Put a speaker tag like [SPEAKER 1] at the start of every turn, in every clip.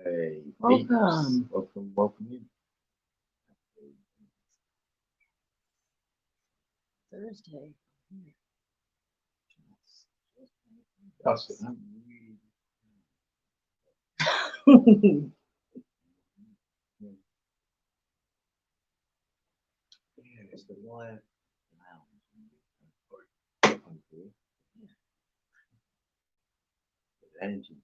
[SPEAKER 1] Hey,
[SPEAKER 2] Welcome.
[SPEAKER 1] welcome in.
[SPEAKER 2] Thursday.
[SPEAKER 1] That's it. Yeah, it's the live lounge. Energy.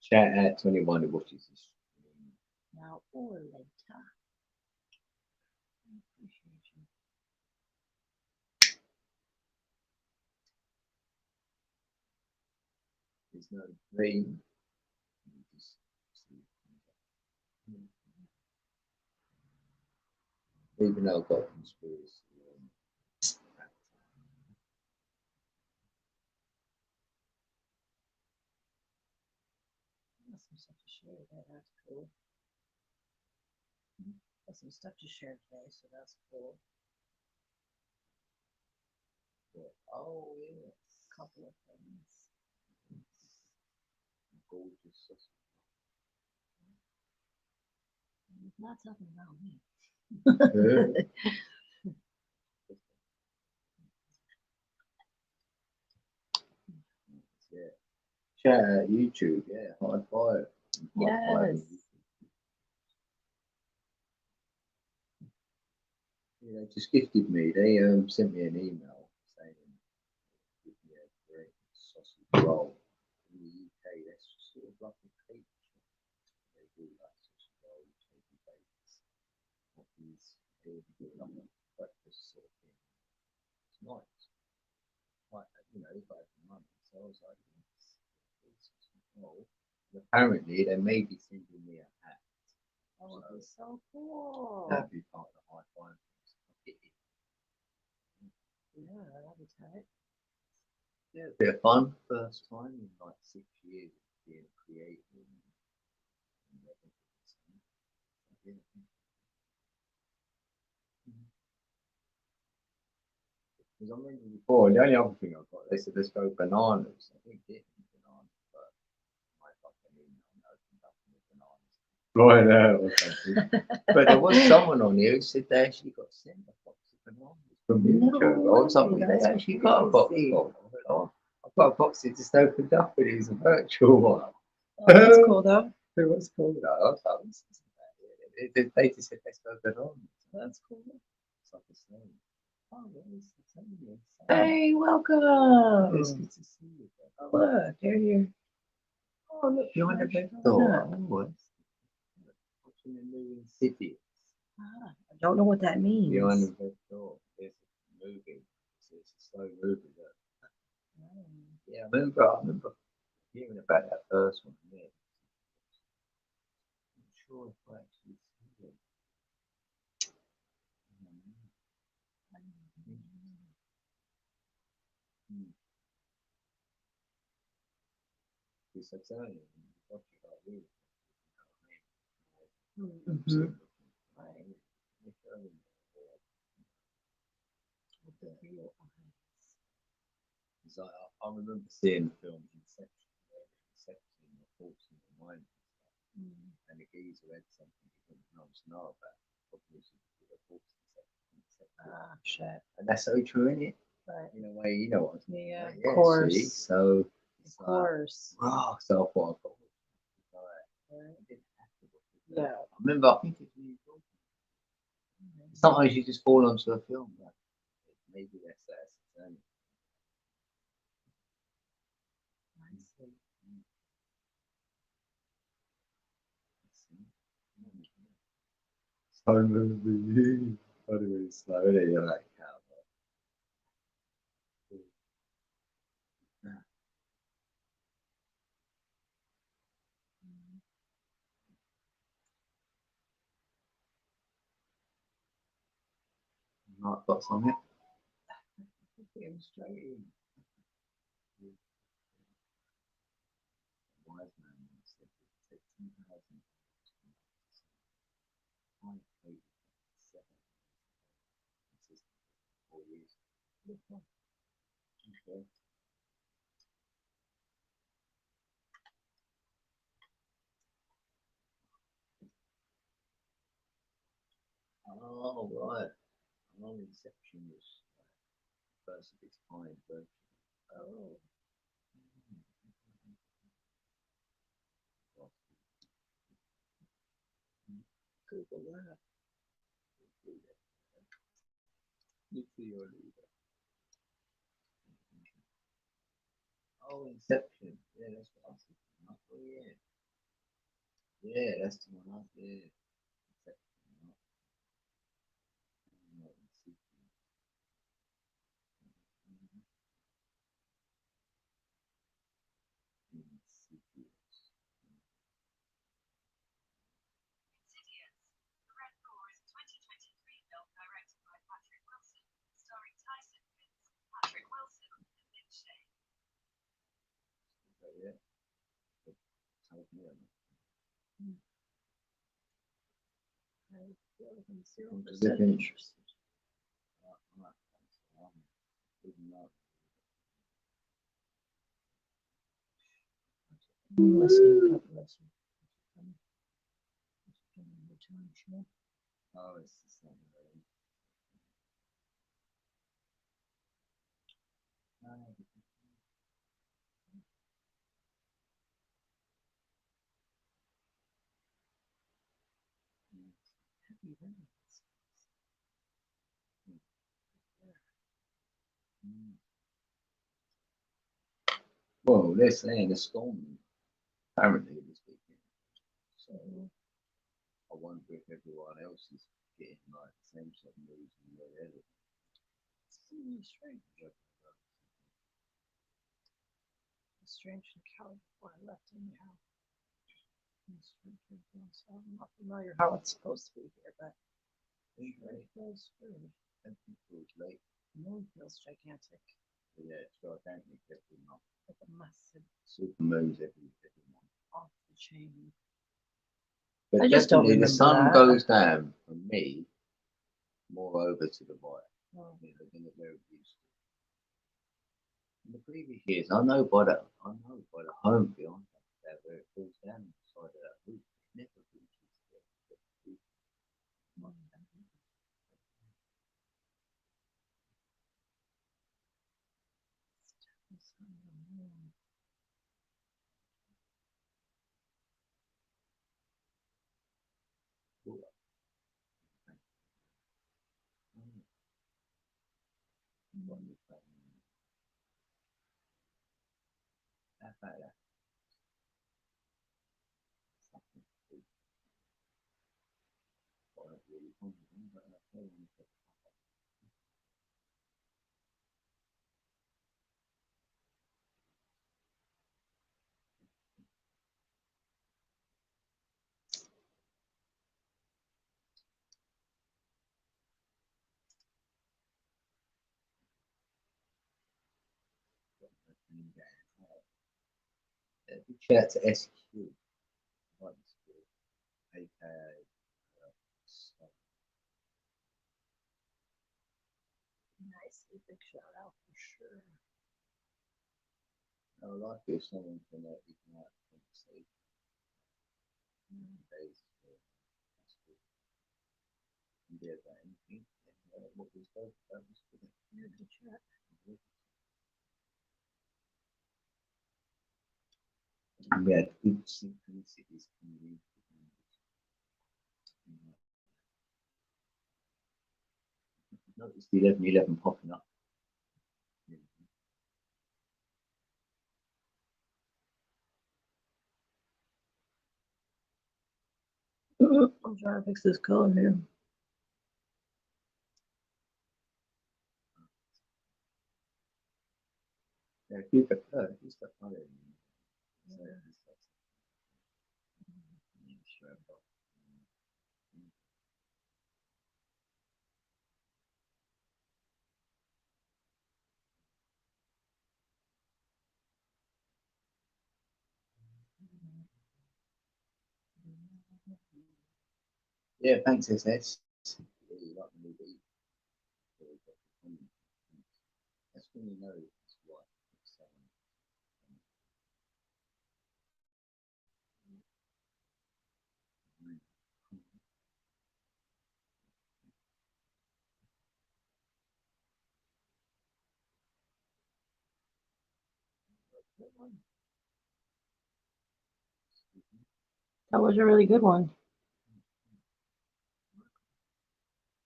[SPEAKER 1] Shout out to anyone who watches this stream.
[SPEAKER 2] Now or later. I appreciate you.
[SPEAKER 1] There's no dream. Even though I've got a conspiracy.
[SPEAKER 2] Got some stuff to share today. That's cool. Got some stuff to share today, so that's cool.
[SPEAKER 1] Oh, yeah.
[SPEAKER 2] A couple of things.
[SPEAKER 1] Gorgeous.
[SPEAKER 2] He's not talking about me.
[SPEAKER 1] Yeah. Shout out YouTube, yeah, high five.
[SPEAKER 2] Yes.
[SPEAKER 1] Yeah, they just gifted me. They sent me an email saying, give me a great sausage roll. In the UK, that's sort of like a cake shop. They do like sausage roll, baby bakes, coffees, they do like a breakfast sort of thing. It's nice. Like, you know, it's like money. So I was like, roll. Apparently, they may be sending me a hat.
[SPEAKER 2] Oh, it'd be so cool.
[SPEAKER 1] That'd be part of the high five.
[SPEAKER 2] Yeah, that'd be tight.
[SPEAKER 1] Yeah, a bit of fun. First time in like 6 years being creative. Because I remember before, the only other thing I got, they said, let's go bananas. I think it bananas, but my fucking email opened up with bananas. Right there or something. But there was someone on here who said they actually got sent a box of bananas from the intro or something. They actually got a box. I've got a box that just opened up and it was a virtual one.
[SPEAKER 2] Oh, that's cool though.
[SPEAKER 1] It was cool though. I was like, they just said let's go bananas.
[SPEAKER 2] That's cool.
[SPEAKER 1] It's like a snake. Oh, it's the same.
[SPEAKER 2] Hey, welcome.
[SPEAKER 1] It's good to see you.
[SPEAKER 2] Oh, look, they're here.
[SPEAKER 1] Oh, look, you're on the bed door. Oh, watching the new City.
[SPEAKER 2] Ah, I don't know what that means.
[SPEAKER 1] You're on the bed door. It's moving. It's a slow moving. Yeah, I remember hearing about that first one. Yeah. I'm not sure if I actually see it. It's a turn.
[SPEAKER 2] Mm-hmm. With the real eyes.
[SPEAKER 1] So I remember seeing the film Inception, the thoughts in the mind, and the geezer had something he didn't know about cognition, the thoughts Inception.
[SPEAKER 2] Ah, shit.
[SPEAKER 1] And that's so true, isn't it?
[SPEAKER 2] Right.
[SPEAKER 1] In a way, you know what I'm saying?
[SPEAKER 2] Yeah,
[SPEAKER 1] Yeah,
[SPEAKER 2] of course.
[SPEAKER 1] see? So,
[SPEAKER 2] of course.
[SPEAKER 1] Oh, so I thought,
[SPEAKER 2] yeah.
[SPEAKER 1] I remember, I think it's really cool. Sometimes you just fall onto a film, like, maybe that's the journey. I remember you. Anyway, slowly, you're like, not got some it. Getting straight in. Wise man said it takes 10,000 4 years. Okay. Oh, right. Non-inception was first of its kind version.
[SPEAKER 2] Oh. Google that.
[SPEAKER 1] Nuclear leader. Oh, Inception. Yeah, that's what I was thinking. Oh, yeah. Yeah, that's the one. Yeah. Inception.
[SPEAKER 3] Insidious. The Red Door is a 2023 film directed by Patrick Wilson, starring Tyson Fitz, Patrick Wilson, and Nick Shea.
[SPEAKER 1] Yeah. Sounds good.
[SPEAKER 2] I feel like I'm 0%
[SPEAKER 1] Different.
[SPEAKER 2] interested. I'm listening. God bless you. Sure.
[SPEAKER 1] Oh, it's the same.
[SPEAKER 2] Happy Valentine's.
[SPEAKER 1] Well, they're saying a storm apparently this weekend. So I wonder if everyone else is getting like the same sort of news and where they're living.
[SPEAKER 2] It's really strange. It's strange in Cali before I left anyhow. So I'm not familiar how it's supposed to be here, but it feels good.
[SPEAKER 1] And people late.
[SPEAKER 2] The moon feels gigantic.
[SPEAKER 1] Yeah, it's gigantic every month.
[SPEAKER 2] Like a massive
[SPEAKER 1] Super moons every month.
[SPEAKER 2] off the chain.
[SPEAKER 1] But
[SPEAKER 2] I just don't
[SPEAKER 1] definitely the
[SPEAKER 2] remember
[SPEAKER 1] sun
[SPEAKER 2] that.
[SPEAKER 1] goes down for me more over to the right.
[SPEAKER 2] Oh.
[SPEAKER 1] Than it very used to. In the previous years, I know by the home beyond that where it falls down the side of that roof, it never reaches the roof. Big shout out to SQ, aka
[SPEAKER 2] Nice, a big shout out for sure.
[SPEAKER 1] I like if someone can ignite a conversation. Yeah, about anything. What we spoke about was good.
[SPEAKER 2] Yeah, good chat.
[SPEAKER 1] We had good synchronicities coming in. Noticed the 11:11 popping up.
[SPEAKER 2] I'm trying to fix this color here.
[SPEAKER 1] Yeah, keep it just a fire. Yeah, thanks, SS. Really like the new beat. That's when you know it's right.
[SPEAKER 2] Good one. That was a really good one.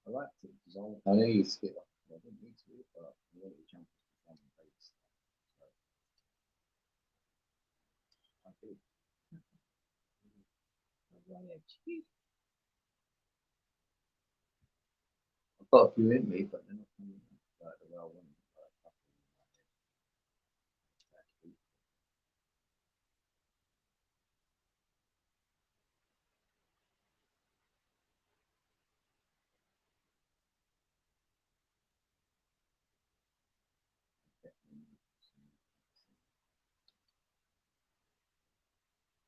[SPEAKER 1] I liked it because I know you skip up. I didn't need to, but I wanted to jump into the base. So I did. I've got a few in me, but they're not coming out like the way I wanted. Like, a couple in my head. Exactly.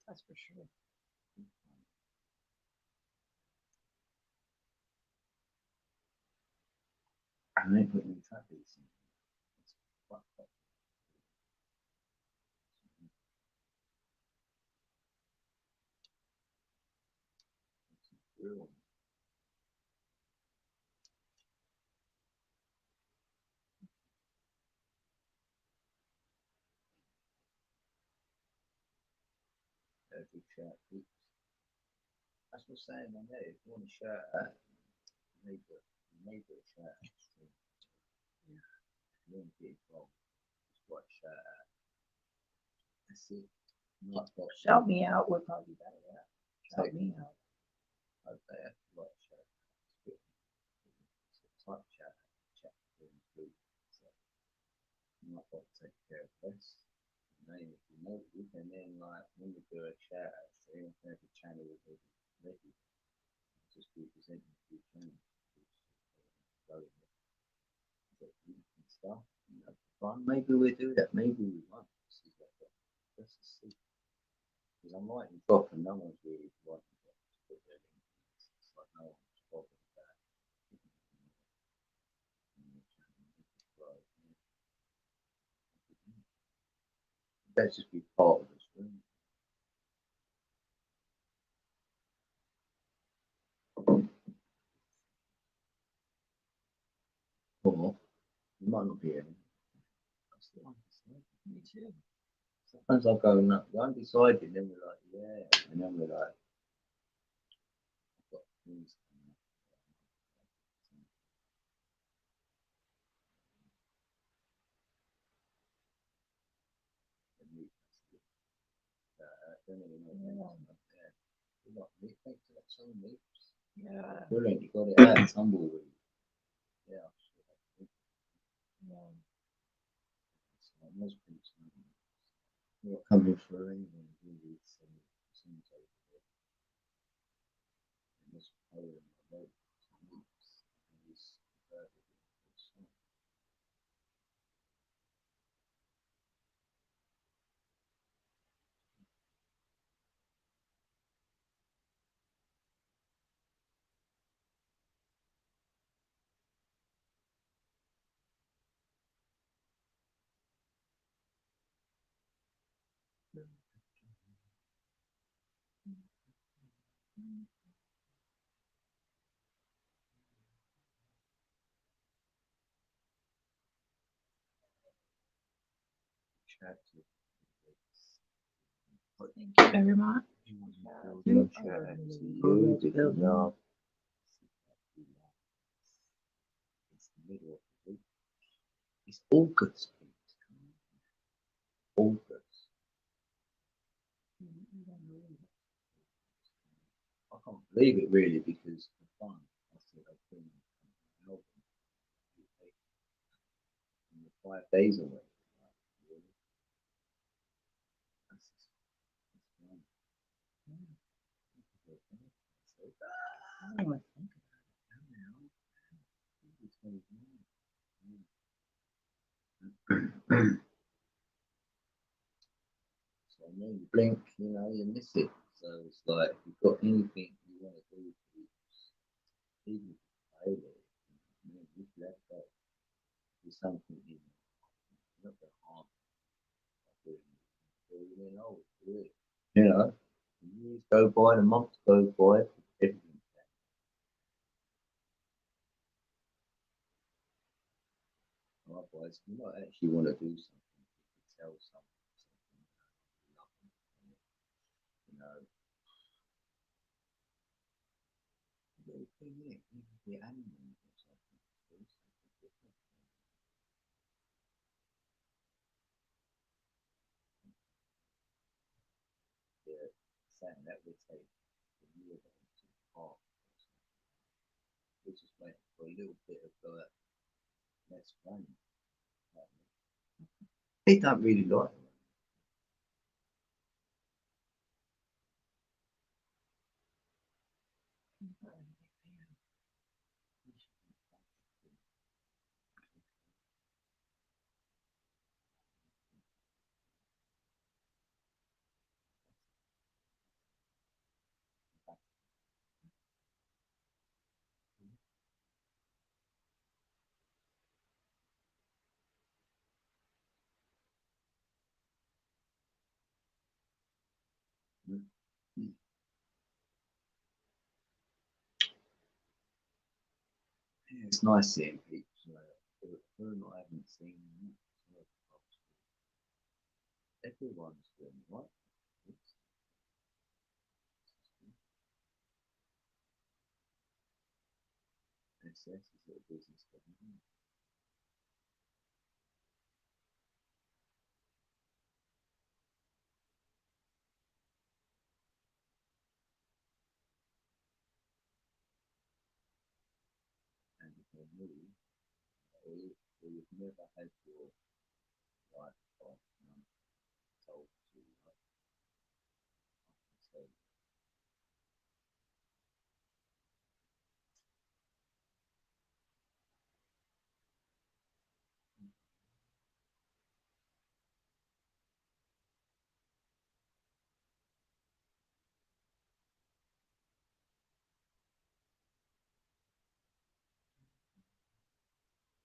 [SPEAKER 2] That's for sure.
[SPEAKER 1] And they put new traffics in. It's fucked up. It's real. Big shout out. That's what I'm saying on there. If you want to shout out, neighbour shout out. If you want to get involved, just watch shout out. That's it. Not box.
[SPEAKER 2] Shout me out would probably be better. Yeah. Shout me out.
[SPEAKER 1] Okay, like shout out. Type shout out. Chat food. So not got to take care of this. And then if you know you can then like when you do a shout out stream, every channel will be ready. Just be presenting to your channel. And stuff. You know, fun. Maybe we'll do that. Maybe we won't. Let's just see. Because I'm writing drop and no one's really writing drop. It's like no one's bothered about it. That's just be part of this room. Or you might not be in.
[SPEAKER 2] Me too.
[SPEAKER 1] Sometimes I go, no, we're undecided, and then we're like, yeah, and then we're like, I've got things coming up. Don't even know what's up there. You got meat, thanks to that song, meat.
[SPEAKER 2] Yeah.
[SPEAKER 1] Brilliant, you got it out, tumbleweed. Yeah,
[SPEAKER 2] Yeah.
[SPEAKER 1] so I must be not coming through anyone really. Some over there. And this power in my road. Chat to
[SPEAKER 2] Thank you very much.
[SPEAKER 1] you. Shout out to you. Good job. It's the middle of the week. It's August. August. I can't believe it really because for fun, I said I've been an album. And we're 5 days away. Like, really? That's just fun.
[SPEAKER 2] I don't want to think
[SPEAKER 1] So I mean, you blink, you know, you miss it. So it's like, if you've got anything you want to do, even play it, you know, just let go. Do something in not the harm of doing it. You know, do it. You know, the years go by, the months go by, everything. Otherwise, you might actually want to do something. You could tell someone. know. The thing is, even the animals or something, do something different. They're saying that would take a year to park or something. We're just waiting for a little bit of less rain. They don't really like it. Yeah, it's nice seeing people. I haven't seen them. Everyone's doing what? SS is a business going on. And for me, if you've never had your life partner told to you, I can tell you,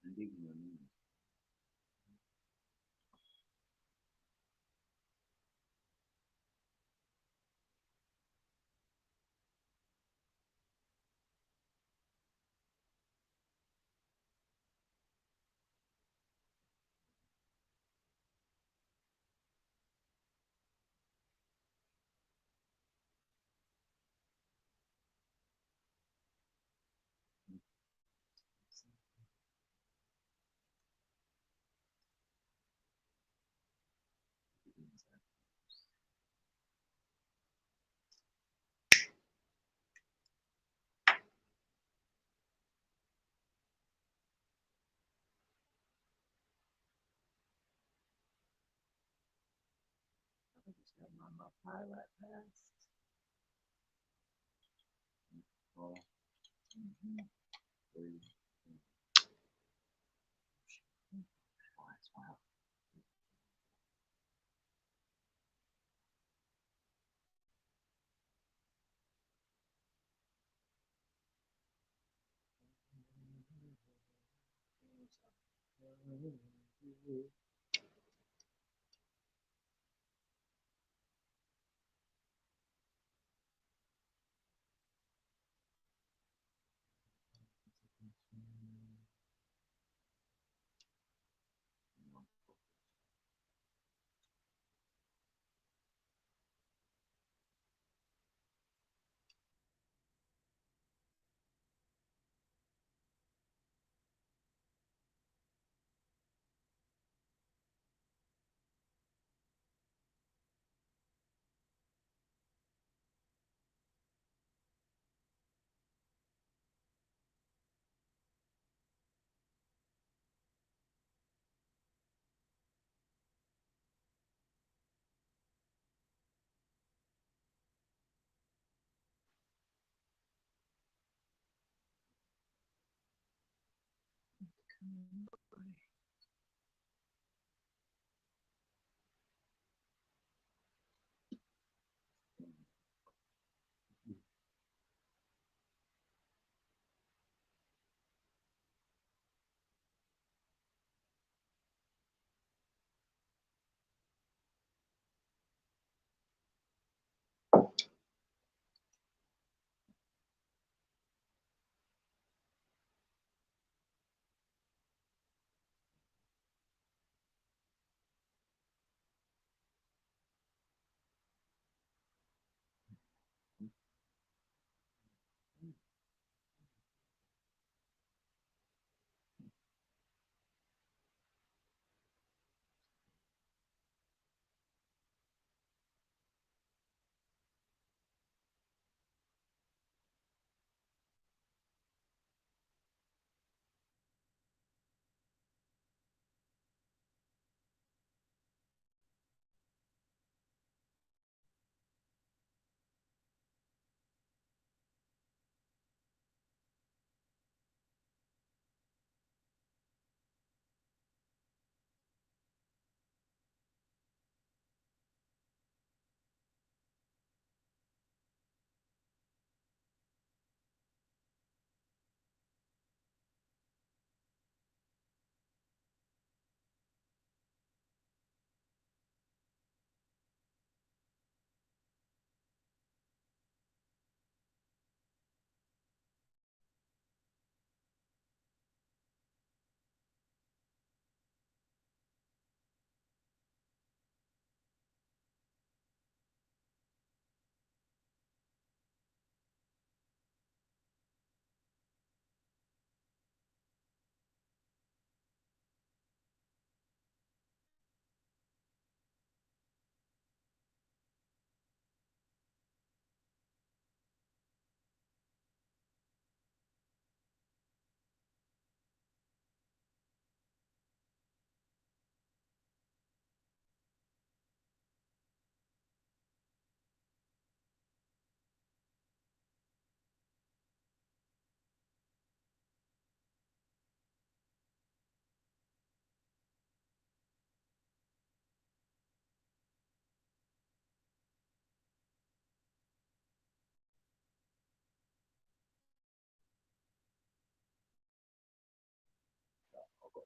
[SPEAKER 1] and even when you
[SPEAKER 2] I just got my pilot passed.
[SPEAKER 1] are free,
[SPEAKER 2] Wow.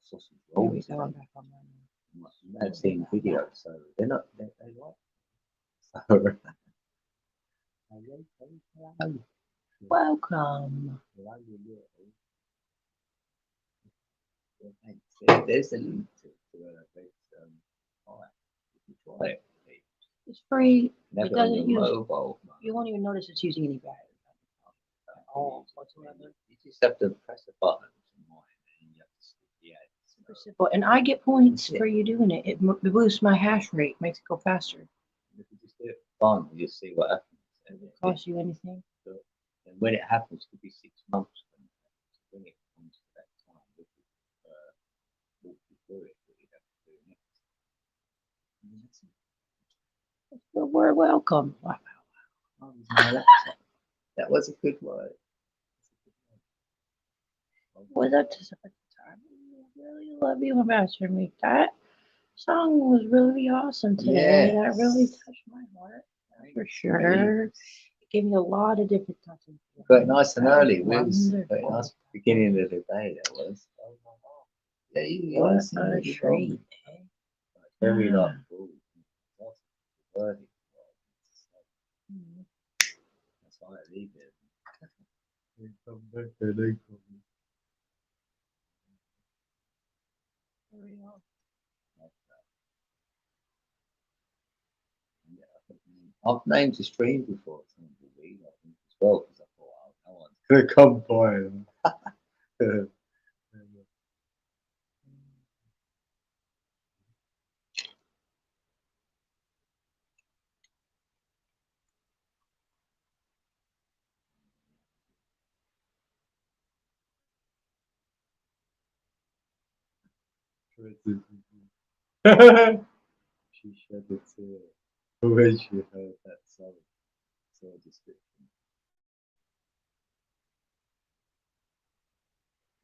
[SPEAKER 1] sausage
[SPEAKER 2] Here we
[SPEAKER 1] rolls.
[SPEAKER 2] go. I'm back on my.
[SPEAKER 1] You may have seen videos, so they like. So, hello.
[SPEAKER 2] Welcome.
[SPEAKER 1] There's a link to hi. You can try it.
[SPEAKER 2] It's free.
[SPEAKER 1] Have
[SPEAKER 2] It
[SPEAKER 1] it on
[SPEAKER 2] doesn't
[SPEAKER 1] your
[SPEAKER 2] use.
[SPEAKER 1] mobile.
[SPEAKER 2] You won't even notice it's using any battery. Oh, whatsoever.
[SPEAKER 1] You just have to press a button and you have to stick the ad.
[SPEAKER 2] Super simple. And I get points for you doing it. It boosts my hash rate, makes it go faster.
[SPEAKER 1] If you just do it for fun, you just see what happens.
[SPEAKER 2] Does it cost you anything?
[SPEAKER 1] And when it happens, it could be 6 months when it comes to that time. We could walk you through it, what you have to do next.
[SPEAKER 2] The word welcome. Wow.
[SPEAKER 1] Oh, my laptop. That was a good word.
[SPEAKER 2] Was up to some time. I really love you about your meet. That song was really awesome today. That really touched my heart. For sure. It gave me a lot of different thoughts.
[SPEAKER 1] But nice and early. It was a nice beginning of the day. That was. Oh my God. Yeah, you
[SPEAKER 2] What
[SPEAKER 1] guys
[SPEAKER 2] a treat.
[SPEAKER 1] very like worthy. That's why I leave it. Come back and they call me. I've named the stream before, I think as well, because I thought, oh, no one's gonna come by. She shed a tear when she heard that song. Description.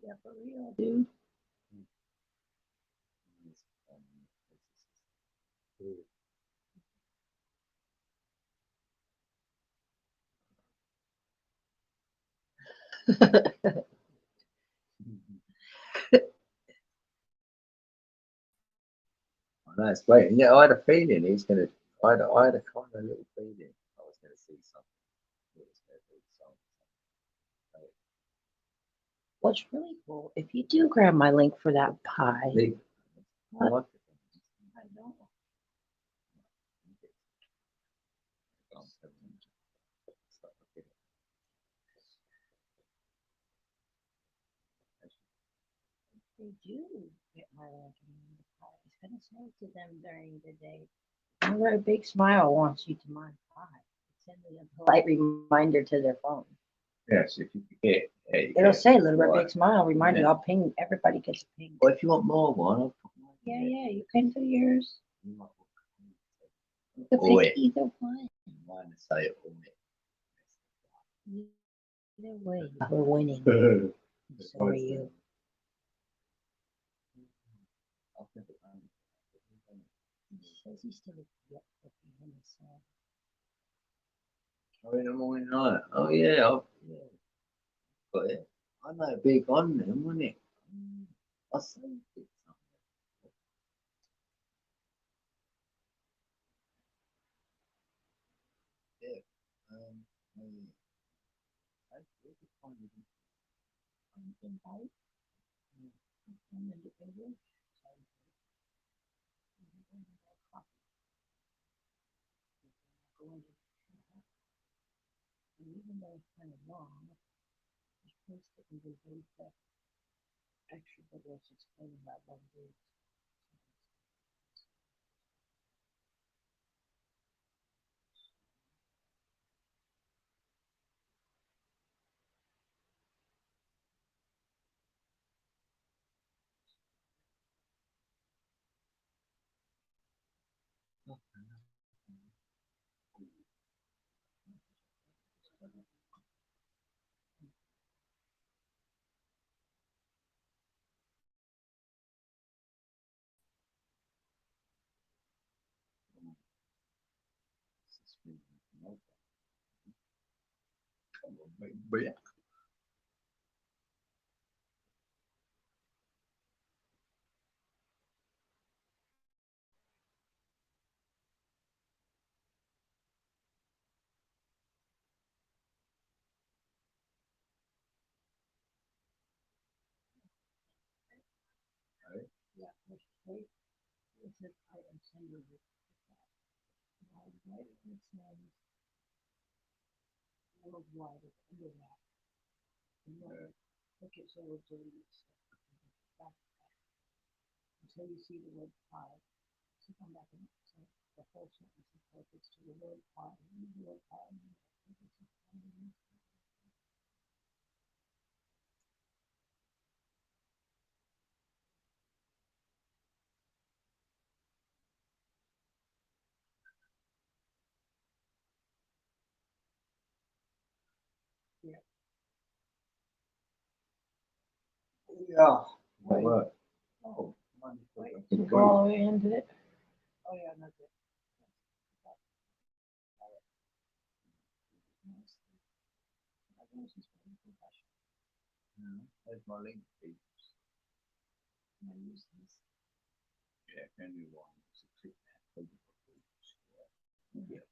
[SPEAKER 2] Yeah, for real, dude.
[SPEAKER 1] I know it's great. And yeah, I had a feeling he's gonna. I had a kind of little feeling I was gonna see something. It was gonna be something.
[SPEAKER 2] What's really cool, if you do grab my link for that pie,
[SPEAKER 1] Big. I like it.
[SPEAKER 2] I don't. They do get my link in the pie. I was gonna say to them during the day, remember a big smile wants you to mind pie. Send me a polite reminder to their phone.
[SPEAKER 1] Yes, if you forget,
[SPEAKER 2] It'll say Little Red Big Smile, remind you. I'll ping. Everybody gets a ping.
[SPEAKER 1] Well, if you want more one, I'll put mine.
[SPEAKER 2] Yeah, you can do yours.
[SPEAKER 1] You
[SPEAKER 2] You can pick either one.
[SPEAKER 1] mine to say it
[SPEAKER 2] Either way, we're winning.
[SPEAKER 1] for
[SPEAKER 2] So are you. He says he's still yet looking in the sun.
[SPEAKER 1] Oh, in the morning night. Oh yeah, got it. I know big on them, wasn't it? I saved it. Yeah.
[SPEAKER 2] Invite. An individual. And even though it's kind of long, just post it and just leave the extra videos explaining about what it is.
[SPEAKER 1] But yeah.
[SPEAKER 2] Yeah, wait. It said item sender. Right, it says worldwide at the end of that. And then look at so we'll delete stuff. Until you see the word pod. So come back and say the whole sentence is focused to the word pod. The word pod.
[SPEAKER 1] Yeah.
[SPEAKER 2] Wait.
[SPEAKER 1] Work. Oh,
[SPEAKER 2] Wait, to go all the way into it. Oh yeah, no good.
[SPEAKER 1] There's my link.
[SPEAKER 2] I use this.
[SPEAKER 1] Yeah, anyone. Yeah,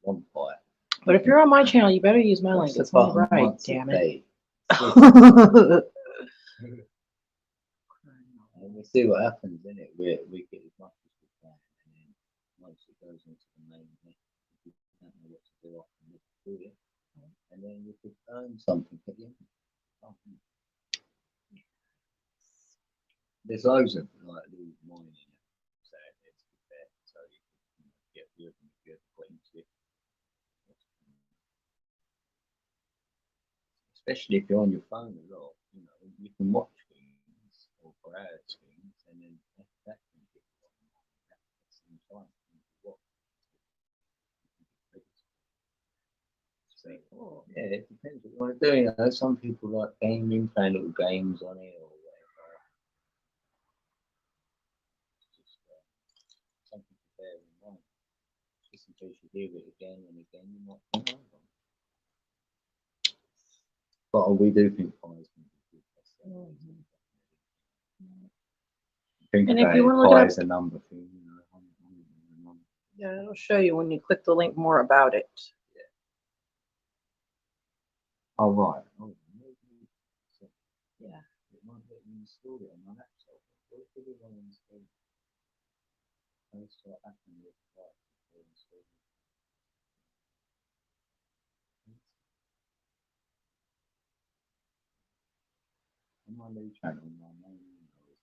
[SPEAKER 1] one pie.
[SPEAKER 2] But if you're on my channel, you better use my link.
[SPEAKER 1] Press the
[SPEAKER 2] It's on the
[SPEAKER 1] button
[SPEAKER 2] right,
[SPEAKER 1] once a
[SPEAKER 2] damn it.
[SPEAKER 1] day. And we see what happens in it. We get as much as we can, and then once it goes into the main net, if you don't know what to do, I can look through it, and then you could earn something at the end. Something. There's loads of like little mining apps out there to be fair, so you can get good and if you ever got into it. Especially if you're on your phone a lot, you know, you can watch things or browse things, and then that can get you on at the same time. So, yeah, it depends what you want to do. You know, some people like gaming, playing little games on it or whatever. It's just something to bear in mind. Just in case you hear it again and again, you might think, oh, but we do think pies can be good. Think
[SPEAKER 2] And if
[SPEAKER 1] about
[SPEAKER 2] you
[SPEAKER 1] it,
[SPEAKER 2] wanna look it
[SPEAKER 1] pie
[SPEAKER 2] up-
[SPEAKER 1] is a number thing, you know.
[SPEAKER 2] Yeah, it'll show you when you click the link more about it.
[SPEAKER 1] Oh, right. Oh, maybe. So,
[SPEAKER 2] Yeah.
[SPEAKER 1] it might let you install it on my laptop. What if you want to install it? Let's start happening with that. On my new channel, my main email is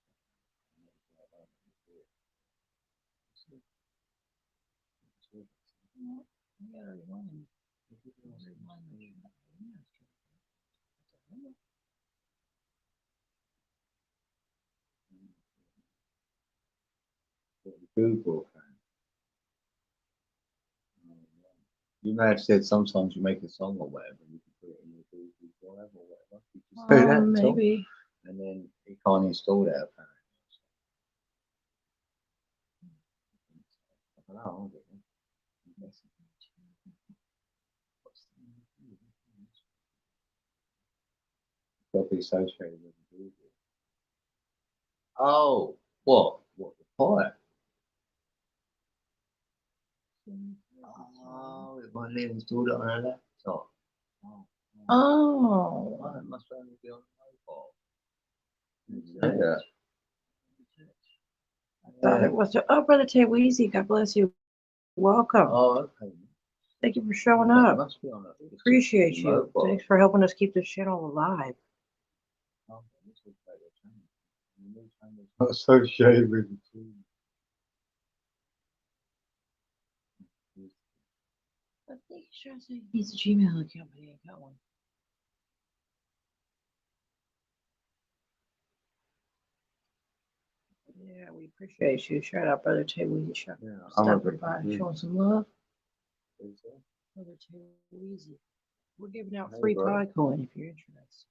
[SPEAKER 1] Google. You may have said sometimes you make a song or whatever, and you can put it in your Google Drive or whatever. You just do that, Tom,
[SPEAKER 2] Maybe.
[SPEAKER 1] and then you can't install that apparently. I don't know. I don't know. Got to be associated with Google. Oh, what? What the pie? Oh, it might need installed it on a laptop.
[SPEAKER 2] Oh.
[SPEAKER 1] Oh, it must only be on mobile. Yeah.
[SPEAKER 2] Thought it was. Oh, Brother Tay Weezy, God bless you. Welcome.
[SPEAKER 1] Oh, okay.
[SPEAKER 2] Thank you for showing
[SPEAKER 1] It
[SPEAKER 2] up.
[SPEAKER 1] must be on a
[SPEAKER 2] Appreciate you.
[SPEAKER 1] mobile.
[SPEAKER 2] Thanks for helping us keep this channel alive.
[SPEAKER 1] Oh, this is like a channel. The new channel is not associated with the team.
[SPEAKER 2] I think he's trying to say he needs a Gmail account, but he ain't got one. Yeah, we appreciate you. Shout out, Brother Tay Weezy.
[SPEAKER 1] Yeah,
[SPEAKER 2] Stopping by, showing some love.
[SPEAKER 1] Is it?
[SPEAKER 2] Brother Tay Weezy. We're giving out
[SPEAKER 1] Hey,
[SPEAKER 2] free
[SPEAKER 1] bro.
[SPEAKER 2] pie coin if you're interested.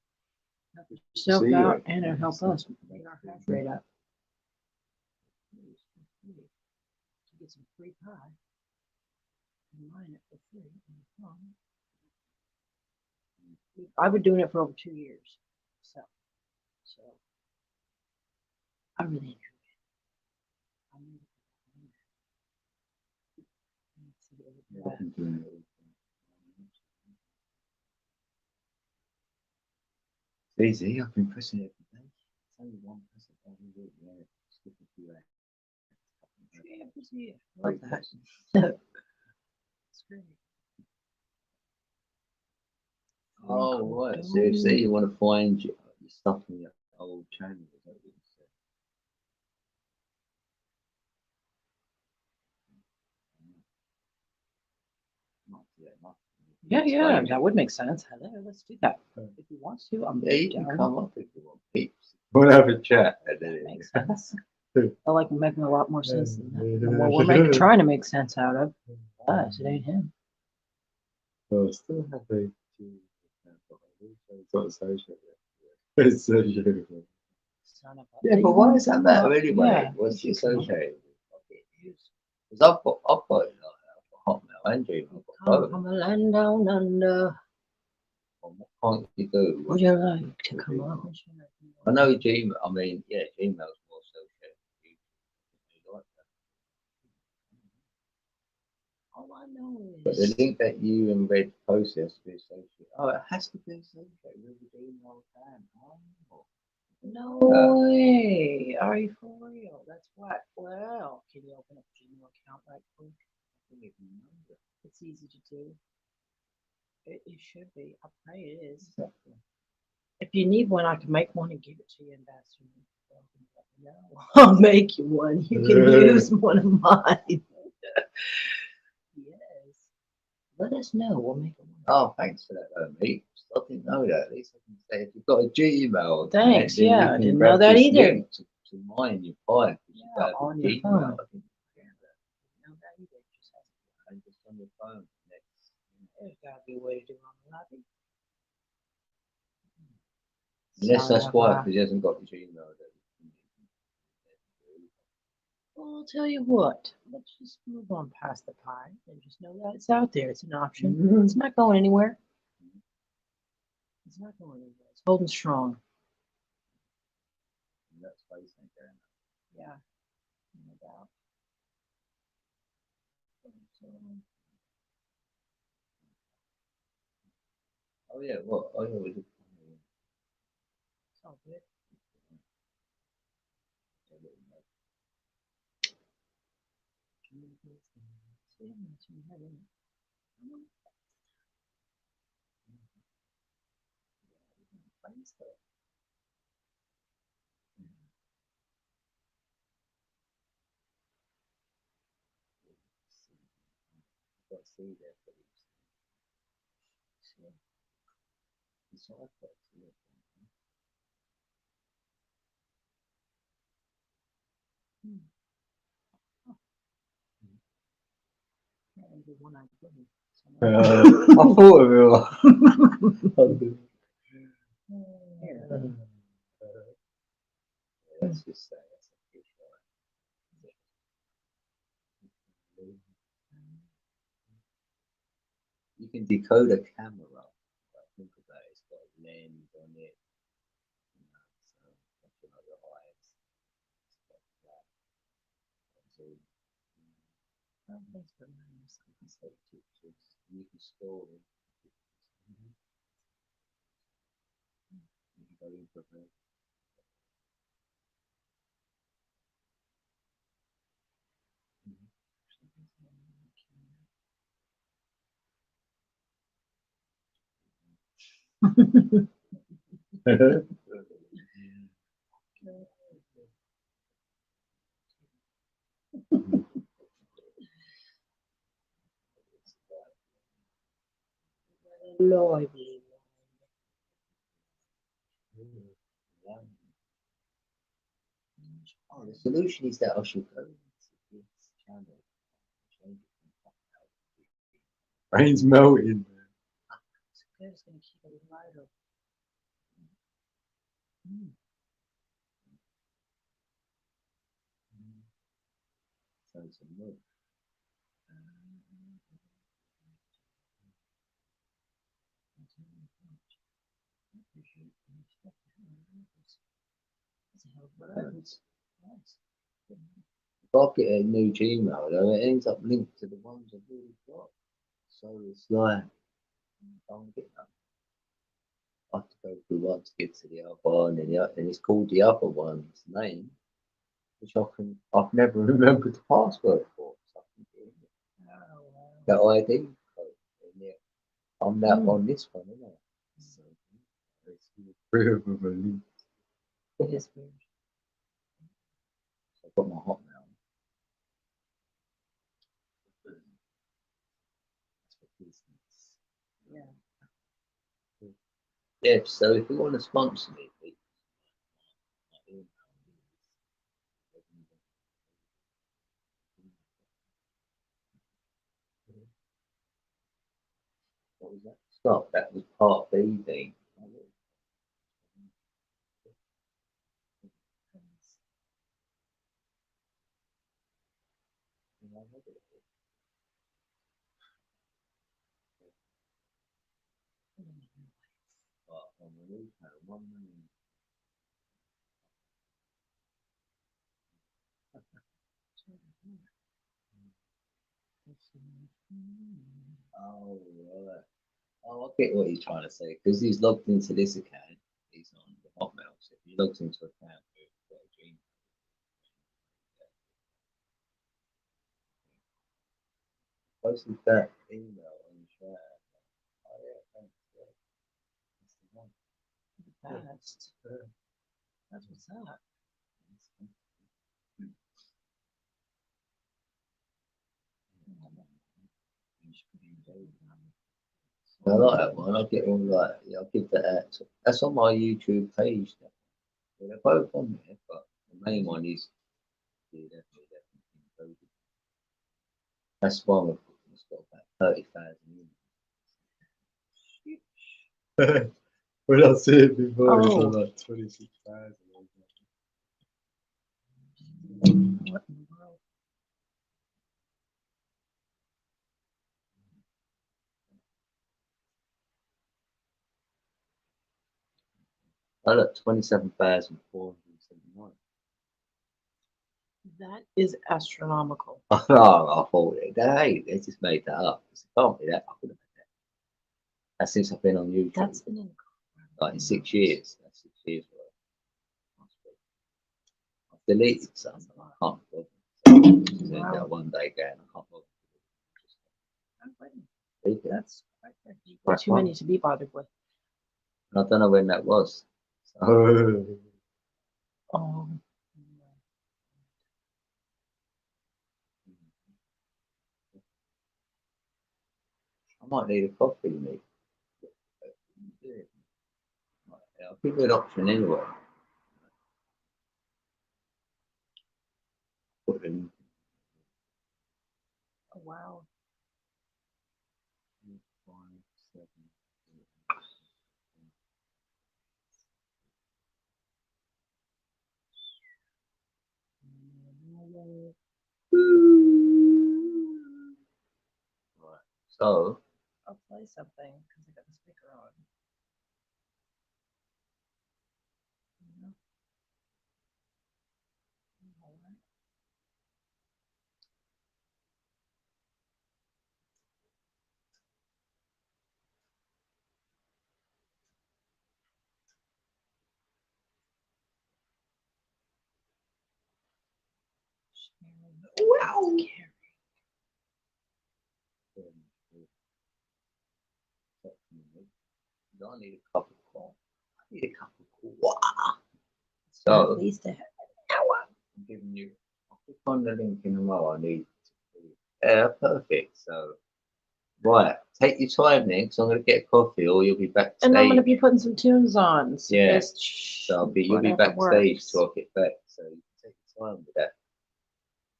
[SPEAKER 2] Help
[SPEAKER 1] See
[SPEAKER 2] yourself
[SPEAKER 1] you.
[SPEAKER 2] out and it'll help us get our hash rate up. To get some free pie. And mine it for free. I've been doing it for over 2 years. So I really enjoy it.
[SPEAKER 1] I've been doing it. It's easy. I've been pressing it every day. It's only one press a day. Yeah. skip a few ads.
[SPEAKER 2] I like that. That's great.
[SPEAKER 1] Oh, right. So if say you want to find your stuff in your old channel, is that what you said? Not yet, not.
[SPEAKER 2] Yeah, that would make sense. Hello, let's do that. If you want to, I'm
[SPEAKER 1] Yeah, you can
[SPEAKER 2] down.
[SPEAKER 1] come up if you want, peeps. We'll have a chat. And then
[SPEAKER 2] That makes sense. I like making a lot more sense than what we're trying to make sense out of. It ain't him.
[SPEAKER 1] Well, I still have a sort of social. It's social.
[SPEAKER 2] Son of a-
[SPEAKER 1] Yeah, but why does that matter anyway?
[SPEAKER 2] Yeah,
[SPEAKER 1] What's the
[SPEAKER 2] you can-
[SPEAKER 1] associated with? Because I've got Hotmail and Gmail. I've got
[SPEAKER 2] Come
[SPEAKER 1] both.
[SPEAKER 2] from a land down under.
[SPEAKER 1] What can't you do?
[SPEAKER 2] Would you like to come on?
[SPEAKER 1] I know Gmail. I mean, yeah, Gmail's more associated with YouTube. Like that.
[SPEAKER 2] All I know
[SPEAKER 1] But the
[SPEAKER 2] is.
[SPEAKER 1] link that you and Red posted has to be associated. Oh, it has to be associated with the Gmail account. Oh.
[SPEAKER 2] No way. Are you for real? That's what. Well, can you open up a Gmail account right quick?
[SPEAKER 1] I think it's number.
[SPEAKER 2] It's easy to do. It should be. I pray it is.
[SPEAKER 1] Exactly.
[SPEAKER 2] If you need one, I can make one and give it to you, Ambassador. No, I'll make you one. You can use one of mine. Yes. Let us know. We'll make one.
[SPEAKER 1] Oh, thanks for that, mate. I didn't know that. At least I can say if you've got a Gmail.
[SPEAKER 2] Thanks,
[SPEAKER 1] then
[SPEAKER 2] yeah,
[SPEAKER 1] you
[SPEAKER 2] I
[SPEAKER 1] can
[SPEAKER 2] didn't
[SPEAKER 1] grab
[SPEAKER 2] know that
[SPEAKER 1] this
[SPEAKER 2] either.
[SPEAKER 1] link to mine your file.
[SPEAKER 2] Yeah, on your phone.
[SPEAKER 1] I didn't know that either. And just on your phone.
[SPEAKER 2] There's got to be a way to do it on the lobby.
[SPEAKER 1] Unless that's
[SPEAKER 2] Son of
[SPEAKER 1] why,
[SPEAKER 2] a-
[SPEAKER 1] because he hasn't got the Gmail.
[SPEAKER 2] Well, I'll tell you what. Let's just move on past the pie and just know that it's out there. It's an option. It's not going anywhere. It's not going anywhere. It's holding strong.
[SPEAKER 1] That's why he's saying there.
[SPEAKER 2] Yeah, no doubt.
[SPEAKER 1] Oh yeah, what? Oh yeah, we did.
[SPEAKER 2] It's all good.
[SPEAKER 1] Got to see there, please. So I've got to see it. I thought of it. Let's just say that's a fish, right? You can decode a camera. Think about it. It's got a lens on it. You know, so that's another eyes. Stuff like that. So, you can store it. You can go into it.
[SPEAKER 2] Lord,
[SPEAKER 1] Oh, the solution is that I should go into this channel. Change it from brain's melting.
[SPEAKER 2] I'm just gonna keep it right open.
[SPEAKER 1] So it's a look. If I get a new Gmail, though, it ends up linked to the ones I've already got. So it's like, I don't get that. I have to go through one to get to the other one, and it's called the other one's name. which I've never remembered the password for. So I can get in it.
[SPEAKER 2] Oh, wow.
[SPEAKER 1] The ID code. And yeah, I'm that on this one, isn't it? So, it's three of them are linked.
[SPEAKER 2] It is weird.
[SPEAKER 1] So I've got my Hotmail. That's for business.
[SPEAKER 2] Yeah.
[SPEAKER 1] Yeah, so if you want to sponsor me, please, my email is what was that? Stop. That was part B thing. On the retail, 1 million. Oh, right. Oh, I get what he's trying to say because he's logged into this account. He's on the Hotmail. So if he logs into account with Gmail, posted that email on the chat. Oh yeah, thanks. Yeah. That's the one.
[SPEAKER 2] That's what's up.
[SPEAKER 1] I like that one. I'll get all like, yeah, I'll give that out. That's on my YouTube page now. Yeah, they're both on there, but the main one is yeah, definitely. That's one of it's got about 30,000. When I see it before, it's on like 26,000.
[SPEAKER 2] What in the world?
[SPEAKER 1] I look 27,479.
[SPEAKER 2] That is astronomical.
[SPEAKER 1] Oh, I thought they just made that up. It can't be that. I couldn't have made that. That's since I've been on YouTube.
[SPEAKER 2] That's an incredible.
[SPEAKER 1] Like in 6 years. That's 6 years worth. I've deleted some. I can't bother. So
[SPEAKER 2] Wow.
[SPEAKER 1] that one day again, I can't bother.
[SPEAKER 2] That's quite too many to be bothered with.
[SPEAKER 1] I don't know when that was. So,
[SPEAKER 2] Oh.
[SPEAKER 1] I might need a coffee, mate. I'll give you an option anyway. Put it in.
[SPEAKER 2] Oh, wow.
[SPEAKER 1] 5, 7, 8. Right. So
[SPEAKER 2] I'll play something because I got the speaker on. Yeah. All right. Wow.
[SPEAKER 1] I need a cup of coffee. I need a cup of coffee.
[SPEAKER 2] At
[SPEAKER 1] So
[SPEAKER 2] least a hour.
[SPEAKER 1] I'm giving you. I'll click on the link in a row. I need. Yeah, perfect. So right, take your time then, because I'm going to get a coffee, or you'll be backstage.
[SPEAKER 2] And I'm going to be putting some tunes on. So
[SPEAKER 1] Yeah.
[SPEAKER 2] just
[SPEAKER 1] So you'll be backstage till I get back. So you can take your time with that.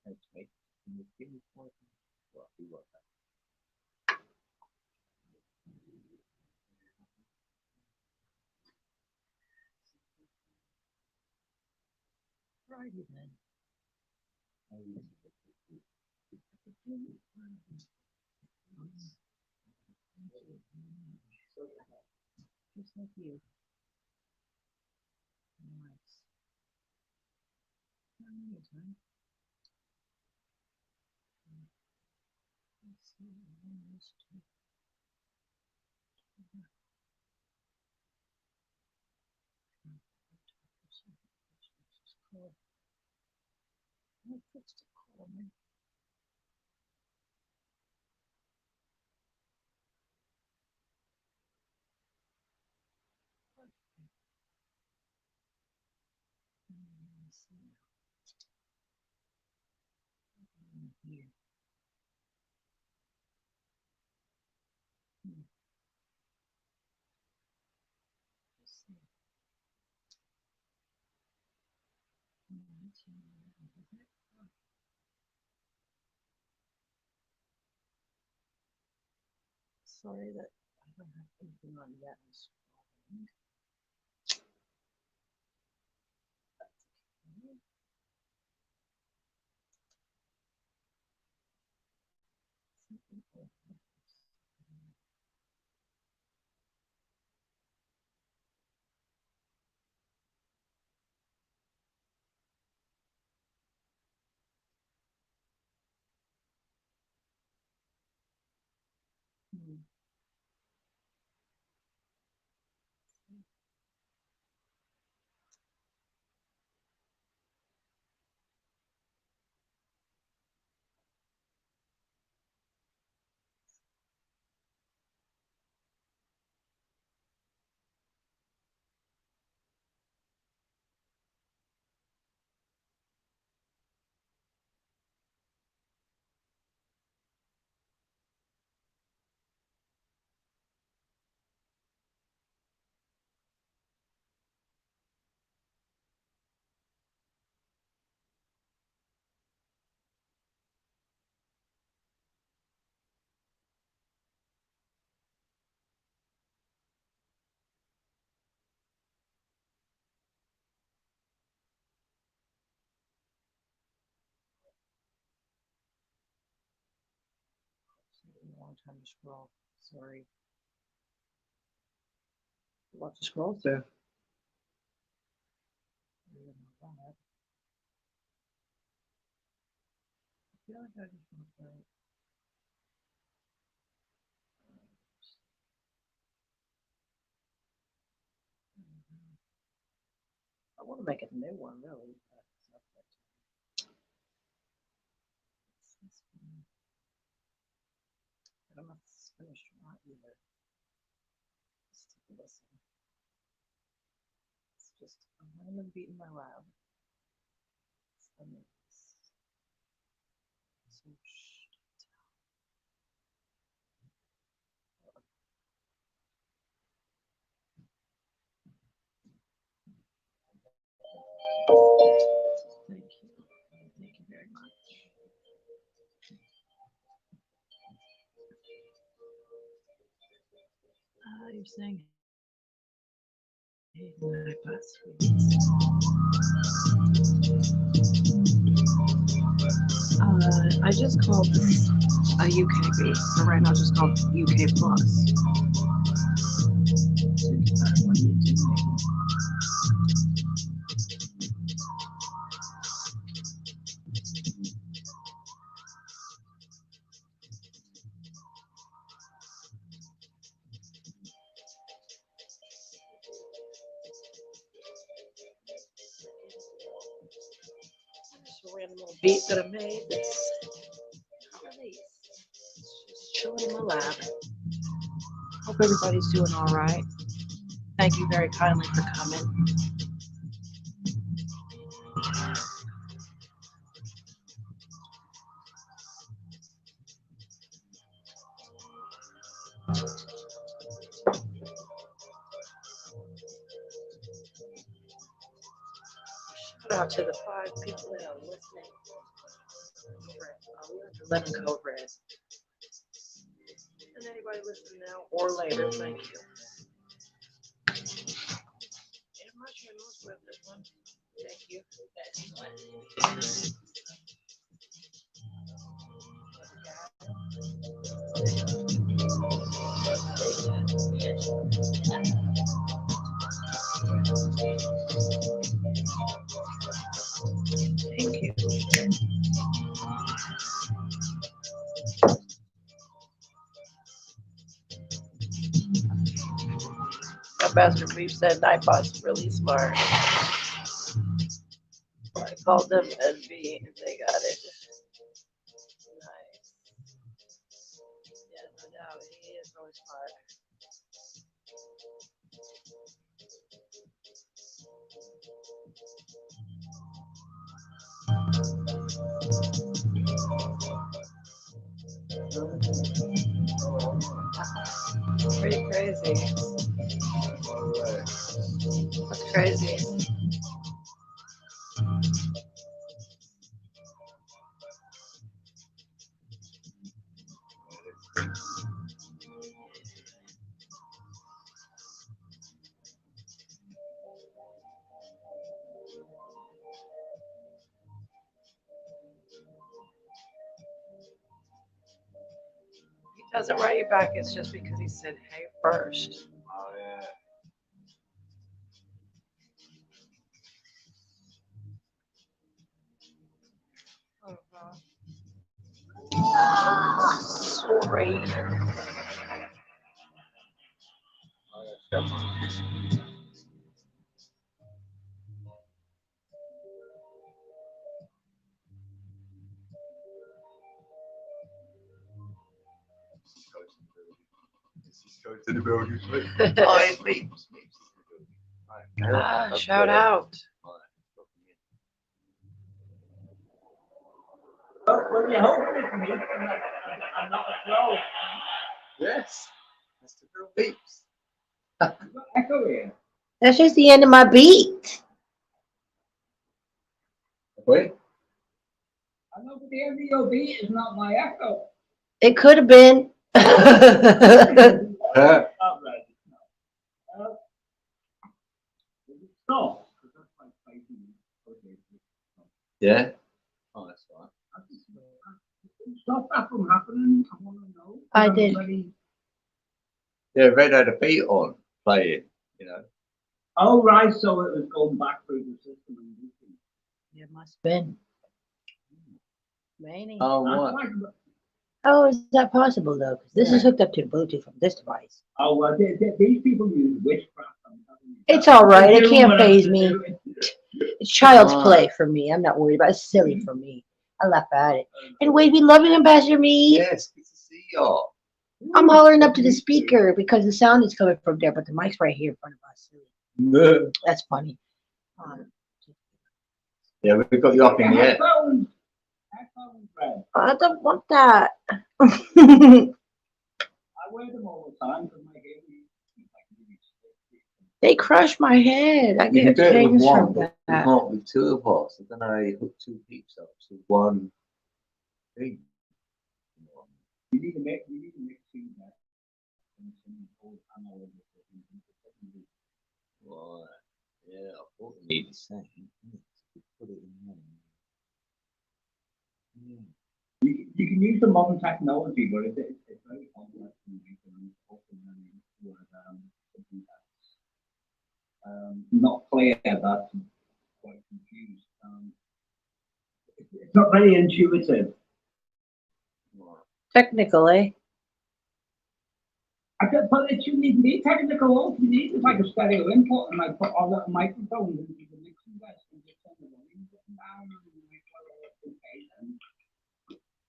[SPEAKER 1] Thanks, mate. Can you give me 5 minutes? Well, I'll be right back.
[SPEAKER 2] Righty then. Just like you. Nice. Anytime. Let's see. Cool. Here. Sorry that I don't have anything on yet. I'm scrolling. A long time to scroll. Sorry. A lot to scroll through. I feel like I just want to I want to make a new one, really. But it's not that time. But I'm not finished or not either. Let's take a listen. It's just a random beat in my lab. It's the mix. So thank you. Thank you very much. You're saying, hey, I just called this a UK beat, so right now just called UK Plus. What are you doing? Just a random little beat that I made that's released. Just chilling in my lab. Hope everybody's doing all right. Thank you very kindly for coming. Shout out to the 5 people that are listening. We have 11 code red. And anybody listening now or later, thank you. And I'm not sure I know what's with this one. Thank you. Thank you. Ambassador Beef said Nightbot's really smart. I called them NV and they got doubt he is really smart. Pretty crazy. That's crazy. He doesn't write you back. It's just because he said hey first.
[SPEAKER 1] Oh, yeah.
[SPEAKER 2] Sorry.
[SPEAKER 1] Go to the building. Oh, it leaps.
[SPEAKER 2] Shout out.
[SPEAKER 4] Well, you hope it's me. I'm not a pro.
[SPEAKER 1] Yes. That's the real beeps.
[SPEAKER 4] Echo here.
[SPEAKER 2] That's just the end of my beat.
[SPEAKER 1] Wait.
[SPEAKER 4] I know, but the end of your beat is not my echo.
[SPEAKER 2] It could have been.
[SPEAKER 4] Not right. No. No.
[SPEAKER 1] Yeah. Oh, that's right.
[SPEAKER 4] Stop that from happening. I want to know.
[SPEAKER 2] I did.
[SPEAKER 1] Yeah, Red had a beat on playing, you know.
[SPEAKER 4] Oh, right. So it was going back through the system.
[SPEAKER 2] It must have been. Maybe.
[SPEAKER 1] Oh,
[SPEAKER 4] That's
[SPEAKER 1] what?
[SPEAKER 4] like,
[SPEAKER 2] How is that possible though? Because this is hooked up to the Bluetooth from this device.
[SPEAKER 4] oh, well, these people use witchcraft. I'm telling you.
[SPEAKER 2] It's all right. It
[SPEAKER 4] They're
[SPEAKER 2] can't
[SPEAKER 4] doing
[SPEAKER 2] phase
[SPEAKER 4] whatever
[SPEAKER 2] me.
[SPEAKER 4] they're doing.
[SPEAKER 2] It's child's play for me. I'm not worried about it. It's silly for me. I laugh at it. Anyway, we love you, Ambassador Me.
[SPEAKER 1] Yes, good to see y'all.
[SPEAKER 2] I'm hollering up to the speaker because the sound is coming from there, but the mic's right here in front of us. That's funny.
[SPEAKER 1] Yeah, we've got you up in the air.
[SPEAKER 4] Headphones, Red.
[SPEAKER 2] I don't want that.
[SPEAKER 4] I wear them all the time because my hearing
[SPEAKER 2] They crush my head. I
[SPEAKER 1] You can
[SPEAKER 2] get
[SPEAKER 1] do it with
[SPEAKER 2] pains
[SPEAKER 1] one,
[SPEAKER 2] from
[SPEAKER 1] but
[SPEAKER 2] that.
[SPEAKER 1] not with two of us. I don't know how you hook two peeps up to one thing.
[SPEAKER 4] you need to make two that.
[SPEAKER 1] Right. Yeah, I thought we need the same. Put it in there. Yeah.
[SPEAKER 4] You can use the modern technology, but it's very complex and you can often run into something that's not clear, that's quite confused. It's not very intuitive.
[SPEAKER 1] Right.
[SPEAKER 2] Technically.
[SPEAKER 4] But it shouldn't even be technical. All you need is like a stereo input, and I put all that microphones into the mixing desk and just turn the volume down and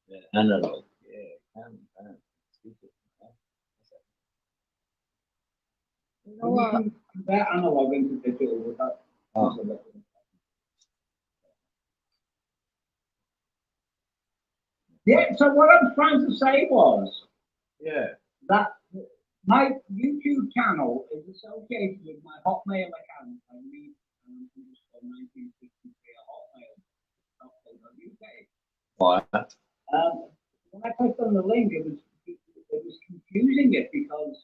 [SPEAKER 1] Yeah, analog. Yeah, can.
[SPEAKER 2] You know what?
[SPEAKER 4] you can convert analog into digital with that.
[SPEAKER 1] Oh.
[SPEAKER 4] Yeah, so what I'm trying to say was
[SPEAKER 1] Yeah.
[SPEAKER 4] that my YouTube channel is associated with my Hotmail account. I need underscore 1963 at hotmail.co.uk.
[SPEAKER 1] Why?
[SPEAKER 4] When I clicked on the link, it was confusing it because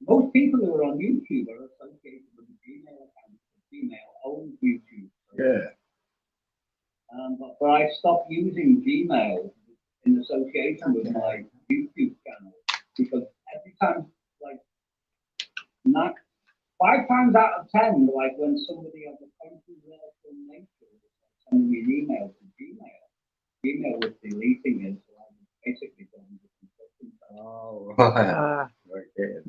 [SPEAKER 4] most people who are on YouTube are associated with the Gmail account. Gmail owns YouTube.
[SPEAKER 1] Yeah.
[SPEAKER 4] But I stopped using Gmail in association with my YouTube channel because every time, like, 5 times out of 10, like when somebody on the phone from nature was sending me an email to Gmail was deleting it, so I was basically going to construction.
[SPEAKER 1] Oh, right. Right there.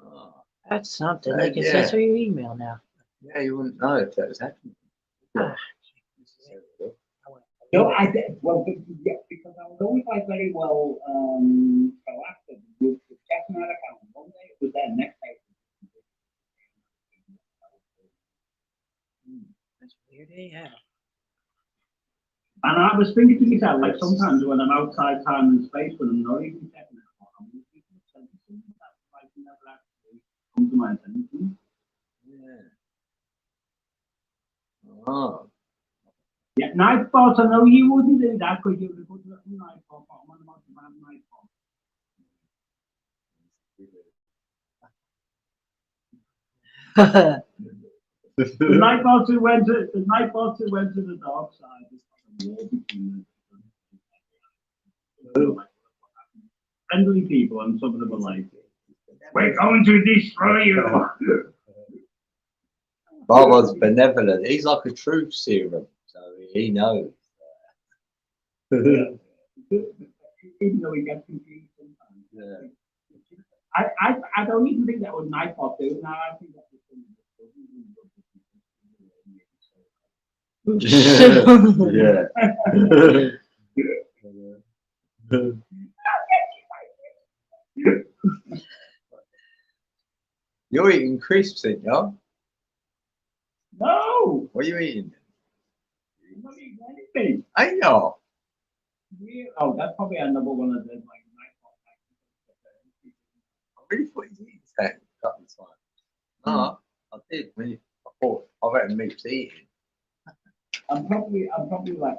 [SPEAKER 1] Oh.
[SPEAKER 2] That's something. They can
[SPEAKER 1] Yeah.
[SPEAKER 2] censor your email now.
[SPEAKER 1] Yeah, you wouldn't know if that was happening.
[SPEAKER 2] Ah.
[SPEAKER 4] No, I did. Well, yeah, because I was always like very well proactive with checking that account. One day it was there, next day.
[SPEAKER 2] That's weird. Yeah.
[SPEAKER 4] And I was thinking to myself, like sometimes when I'm outside time and space, when I'm not even checking it, I'm looking for something that might never actually come to my attention.
[SPEAKER 1] Yeah. Oh.
[SPEAKER 4] Yeah, night thoughts. I know you wouldn't do that because you would put it in night thought. I'm on about night thought. The night thoughts who went to the dark side. Friendly people, and some of them are like, "We're going to destroy you."
[SPEAKER 1] Barbara's benevolent. He's like a truth serum, so he knows.
[SPEAKER 4] Even though he gets confused sometimes.
[SPEAKER 1] Yeah.
[SPEAKER 4] I don't even think that was night thought doing that. I think that's
[SPEAKER 1] Yeah. You're eating crisps, ain't you?
[SPEAKER 4] No,
[SPEAKER 1] What are you eating?
[SPEAKER 4] I'm not eating anything.
[SPEAKER 1] Ain't you?
[SPEAKER 4] Yeah. Oh, that's probably another one of those like night thought.
[SPEAKER 1] I really thought you eating that a couple of times. No, I did. I thought I reckon meat's eating.
[SPEAKER 4] I'm probably like.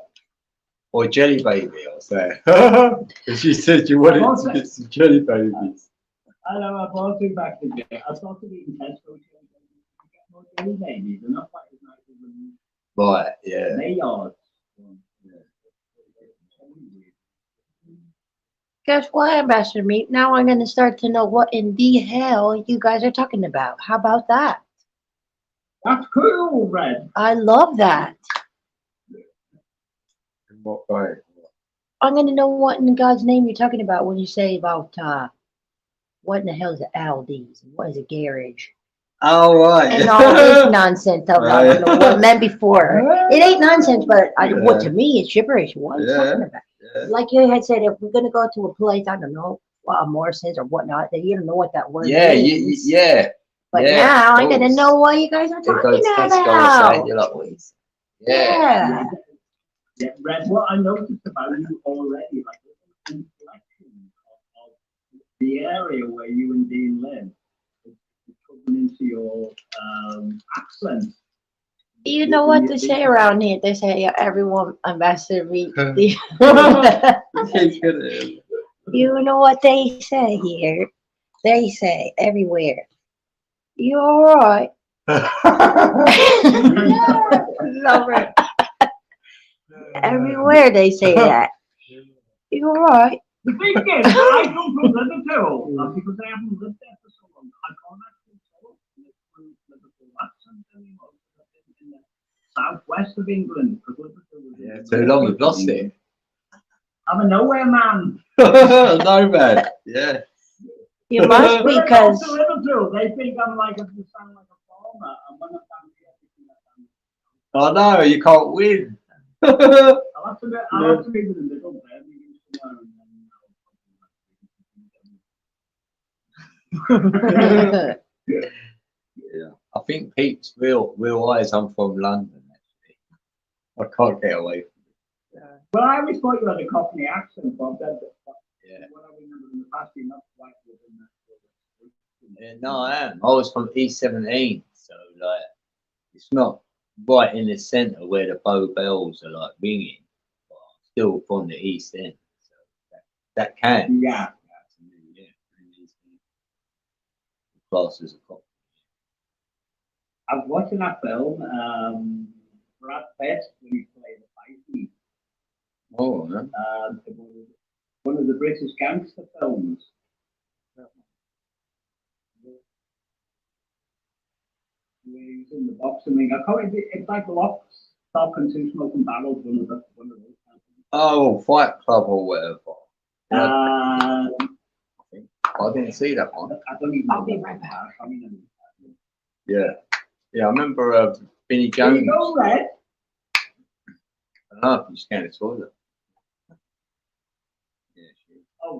[SPEAKER 1] Or jelly baby, I was there. And she said you wanted to get some jelly babies.
[SPEAKER 4] I know, I bought two back in there. I started eating Tesco. You get more jelly babies. They're not quite as nice as them.
[SPEAKER 1] Right, yeah.
[SPEAKER 4] They are.
[SPEAKER 2] Guess what, Ambassador Meat? Now I'm going to start to know what in the hell you guys are talking about. How about that?
[SPEAKER 4] That's cool, Red.
[SPEAKER 2] I love that.
[SPEAKER 1] In what way?
[SPEAKER 2] I'm going to know what in God's name you're talking about when you say about what in the hell is an Aldi's? What is a garage?
[SPEAKER 1] Oh, right.
[SPEAKER 2] And all this nonsense. I don't know what it meant before. It ain't nonsense, but what to me it's gibberish. What are you talking about?
[SPEAKER 1] Yeah.
[SPEAKER 2] Like you had said, if we're going to go to a place, I don't know, Morrison's or whatnot, that you don't know what that word means.
[SPEAKER 1] Yeah.
[SPEAKER 2] But
[SPEAKER 1] yeah,
[SPEAKER 2] now I'm going to know what you guys are talking about. Yeah.
[SPEAKER 4] Yeah, Red, what I noticed about you already, like the inflection of the area where you and Dean live, it's coming into your accent.
[SPEAKER 2] You know what they say around here? They say everyone Ambassador Meat. You know what they say here? They say everywhere. You all right? Love it. Everywhere they say that. You all right?
[SPEAKER 4] The thing is, I come from Liverpool, and because I haven't lived there for so long, I can't actually talk Liverpool accent anymore. In the southwest of England, because Liverpool was
[SPEAKER 1] too long, you've lost it.
[SPEAKER 4] I'm a nowhere man.
[SPEAKER 1] No, man. Yeah.
[SPEAKER 2] You must
[SPEAKER 4] When I
[SPEAKER 2] because
[SPEAKER 4] talk to Liverpool, they think I'm like, I sound like a farmer, and when I'm down here, they think I sound.
[SPEAKER 1] Oh, no, you can't win.
[SPEAKER 4] I'll have to be in the middle there.
[SPEAKER 1] Yeah. I think Pete's real eyes. I'm from London, actually. I can't get away from it.
[SPEAKER 4] Well, I always thought you had a Cockney accent, Bob.
[SPEAKER 1] Yeah.
[SPEAKER 4] What I remember in the past, you're not quite within that.
[SPEAKER 1] Yeah, no, I am. I was from E17, so like it's not right in the centre where the Bow Bells are like ringing, but I'm still from the East End, so that can.
[SPEAKER 4] Yeah.
[SPEAKER 1] Class as a cop.
[SPEAKER 4] I was watching that film, Brad Pitt, when he played the Pisces.
[SPEAKER 1] Oh, no.
[SPEAKER 4] One of the British gangster films. He's in the boxing ring. I call it. It's like Lock, Stock and Two Smoking Barrels. One of those.
[SPEAKER 1] Oh, Fight Club or whatever.
[SPEAKER 4] I
[SPEAKER 1] I didn't see that one.
[SPEAKER 4] don't even.
[SPEAKER 2] I'll be right back.
[SPEAKER 1] Yeah, I remember Vinnie Jones.
[SPEAKER 4] There you go, Red.
[SPEAKER 1] I don't know if you just can't toilet.
[SPEAKER 4] Oh,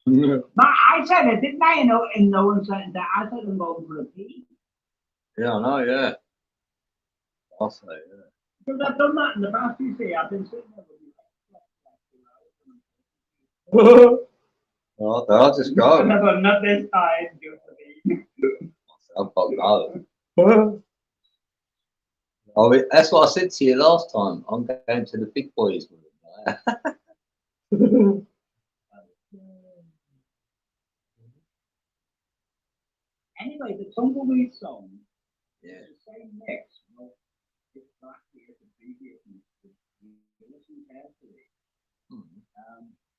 [SPEAKER 4] well, I said it, didn't I? And no one said that. I said I'm going for a pee.
[SPEAKER 1] Yeah, I know, yeah. I'll say, yeah.
[SPEAKER 4] Because I've done that in the past, you see. I've been sitting there with
[SPEAKER 1] I'll just go.
[SPEAKER 4] Never, not this time, just a pee.
[SPEAKER 1] I'll go. Oh, that's what I said to you last time. I'm going to the big boys.
[SPEAKER 4] Anyway, the Tumbleweed song,
[SPEAKER 1] Yeah.
[SPEAKER 4] it's the same mix. Well, it's actually the previous mix. You listen carefully.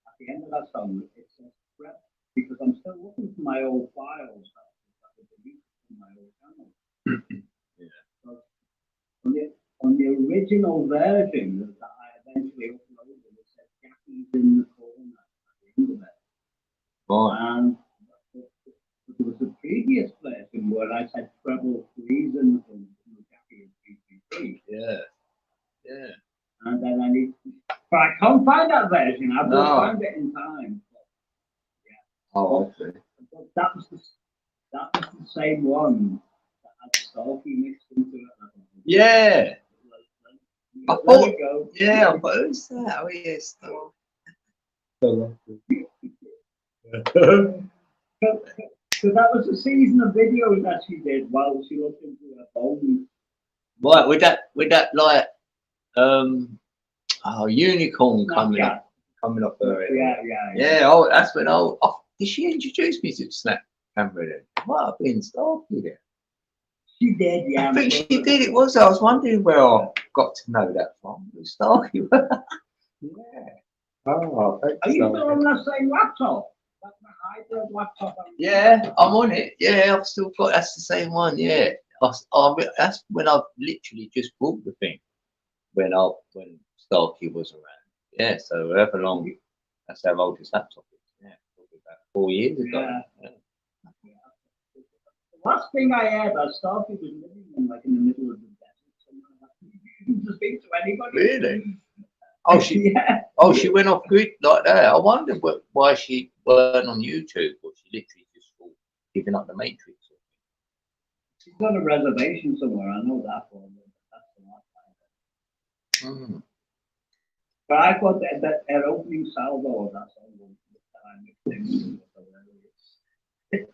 [SPEAKER 4] At the end of that song, it says prep, because I'm still looking for my old files that were deleted from my old channel.
[SPEAKER 1] Yeah.
[SPEAKER 4] So on the original version that I eventually uploaded, it said Jackie's in the corner at the end of it.
[SPEAKER 1] Right.
[SPEAKER 4] And there was a previous version where I said treble reason from Jackie and 333.
[SPEAKER 1] Yeah. Yeah.
[SPEAKER 4] And then I need to, but I can't find that version. I will
[SPEAKER 1] No.
[SPEAKER 4] find it in time. But, yeah.
[SPEAKER 1] Oh, okay.
[SPEAKER 4] But that was the same one that had Stalky mixed into it.
[SPEAKER 1] Yeah. I
[SPEAKER 4] There
[SPEAKER 1] thought,
[SPEAKER 4] we go.
[SPEAKER 1] yeah, but who's that? Oh, yes.
[SPEAKER 4] So that was a season of videos that she did while she looked into her phone.
[SPEAKER 1] Right, with that like unicorn coming
[SPEAKER 4] Snapchat.
[SPEAKER 1] up her head.
[SPEAKER 4] Yeah.
[SPEAKER 1] Yeah, oh, that's when did she introduce me to Snap camera then? Might have been Starkey there.
[SPEAKER 4] She did, yeah.
[SPEAKER 1] I think she did. It was. I was wondering where I got to know that from. It was Starkey. Yeah. Oh,
[SPEAKER 4] Are you still on that same laptop? That's the hybrid laptop.
[SPEAKER 1] Yeah, I'm on it. Yeah, I've still got. That's the same one. Yeah. That's when I literally just bought the thing. When Starkey was around. Yeah. So however long. That's how old this laptop is. Yeah. Probably about 4 years ago.
[SPEAKER 4] Yeah. The last thing I heard, I Starkey was living in the middle of the desert somewhere. To speak to anybody.
[SPEAKER 1] Really? Oh, she.
[SPEAKER 4] Yeah.
[SPEAKER 1] Oh, she went off grid like that. I wonder why she weren't on YouTube, or she literally just thought giving up the Matrix.
[SPEAKER 4] She's got a reservation somewhere. I know that one. That's the last time. But I thought that her opening salvo of that song was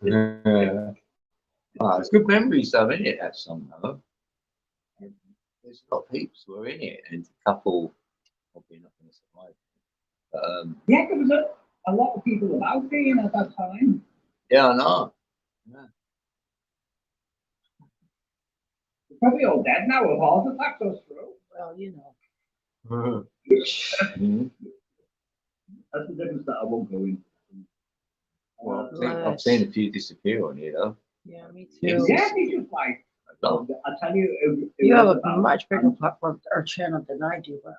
[SPEAKER 1] Yeah. Oh, it's good memories though, isn't it? That song though. There's a lot of people who were in it, and a couple probably not going to survive. But,
[SPEAKER 4] yeah, there was a lot of people about being at that time.
[SPEAKER 1] yeah, I know. Yeah.
[SPEAKER 4] They're probably all dead now with heart attacks or stroke.
[SPEAKER 2] Well, you know.
[SPEAKER 4] That's the difference that I won't go into.
[SPEAKER 1] Well, I've seen a few disappear on here though.
[SPEAKER 2] Yeah, me too.
[SPEAKER 4] Yeah, they just like, I tell you,
[SPEAKER 2] You have a much bigger platform or channel than I do, but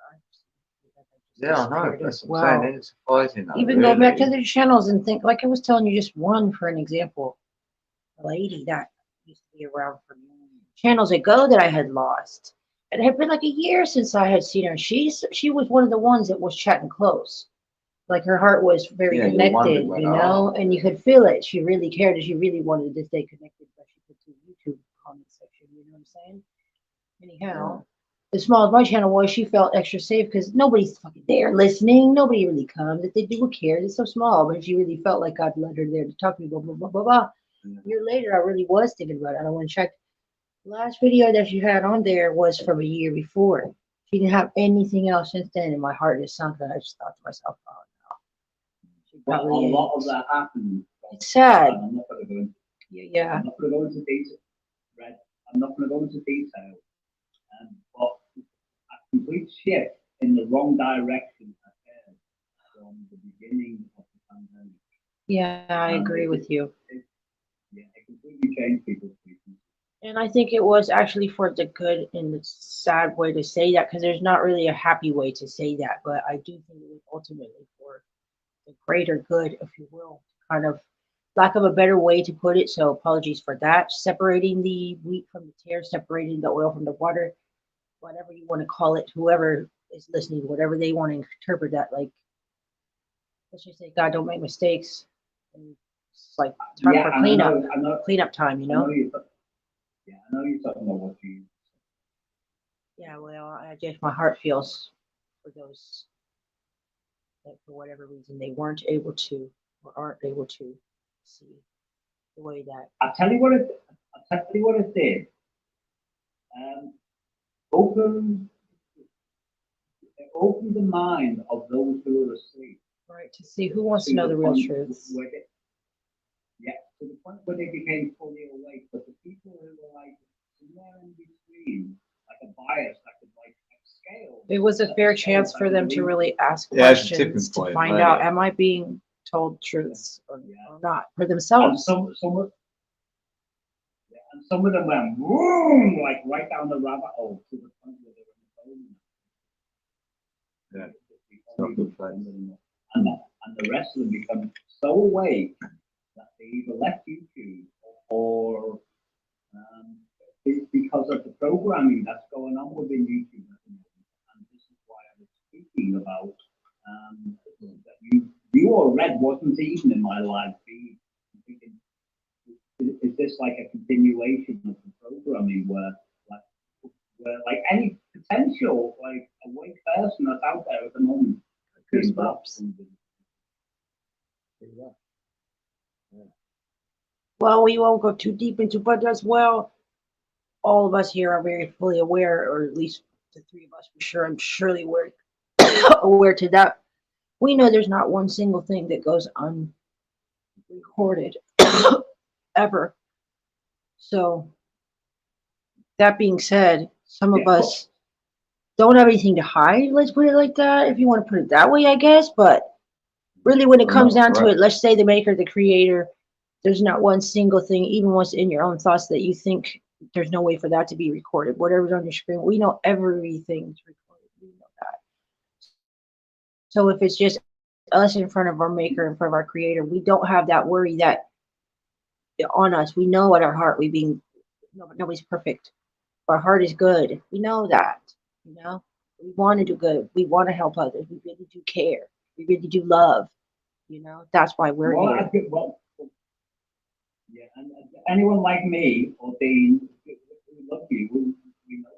[SPEAKER 1] Yeah, I know. That's what
[SPEAKER 2] wow.
[SPEAKER 1] I'm saying. It's surprising. Though,
[SPEAKER 2] Even go back to their channels and think, like I was telling you, just one for an example, a lady that used to be around for channels ago that I had lost. It had been like a year since I had seen her. She was one of the ones that was chatting close. Like her heart was very connected, you know, and you could feel it. She really cared and she really wanted to stay connected, but she put to YouTube comment section, you know what I'm saying? Anyhow, as small as my channel was, she felt extra safe because nobody's fucking there listening. Nobody really comes. If they do, who cares? It's so small, but she really felt like God led her there to talk to me, blah, blah, blah, blah, blah. A year later, I really was thinking about it. I went and checked. The last video that she had on there was from a year before. She didn't have anything else since then, and my heart is sunk. And I just thought to myself, oh,
[SPEAKER 4] well, a lot of that happened.
[SPEAKER 2] it's sad.
[SPEAKER 4] I'm not going to go into,
[SPEAKER 2] Yeah.
[SPEAKER 4] I'm not going to go into detail. Right? I'm not going to go into detail. But a complete shift in the wrong direction occurred from the beginning of the pandemic.
[SPEAKER 2] Yeah, I agree with you.
[SPEAKER 4] It completely changed people's treatment.
[SPEAKER 2] And I think it was actually for the good and the sad way to say that, because there's not really a happy way to say that, but I do think it was ultimately for the greater good, if you will, kind of lack of a better way to put it. So apologies for that. Separating the wheat from the tare, separating the oil from the water, whatever you want to call it, whoever is listening, whatever they want to interpret that, like, let's just say, God, don't make mistakes. And it's like time for cleanup time, you know?
[SPEAKER 4] I know you're talking about what you.
[SPEAKER 2] Yeah, well, I just, my heart feels for those that for whatever reason they weren't able to or aren't able to see the way that.
[SPEAKER 4] I'll tell you what it did. Open the mind of those who are asleep.
[SPEAKER 2] Right, to see who wants to know the real truth.
[SPEAKER 4] To the point where they became fully awake. But the people who were like somewhere in between, like a bias that could like scale.
[SPEAKER 2] It was a fair chance for them to really ask questions to find out, am I being told truths or not for themselves?
[SPEAKER 4] And some of them went boom, like right down the rabbit hole to the point where they were and the rest of them become so awake that they either left YouTube or because of the programming that's going on within YouTube at the moment. And this is why I was speaking about that you or Red wasn't even in my live feed. I'm thinking, is this like a continuation of the programming where like any potential like awake person that's out there at the moment?
[SPEAKER 2] Goosebumps. Well, we won't go too deep into, but as well, all of us here are very fully aware, or at least the three of us for sure, I'm surely aware, aware to that. We know there's not one single thing that goes unrecorded ever. So that being said, some of us don't have anything to hide, let's put it like that, if you want to put it that way, I guess. But really, when it comes down to it, let's say the maker, the creator, there's not one single thing, even what's in your own thoughts, that you think there's no way for that to be recorded. Whatever's on your screen, we know everything's recorded. We know that. So if it's just us in front of our maker, in front of our creator, we don't have that worry that on us. We know at our heart, nobody's perfect. Our heart is good. We know that, you know. We want to do good. We want to help others. We really do care. We really do love. You know, that's why we're here.
[SPEAKER 4] Yeah, and anyone like me or Dean, we love you. We know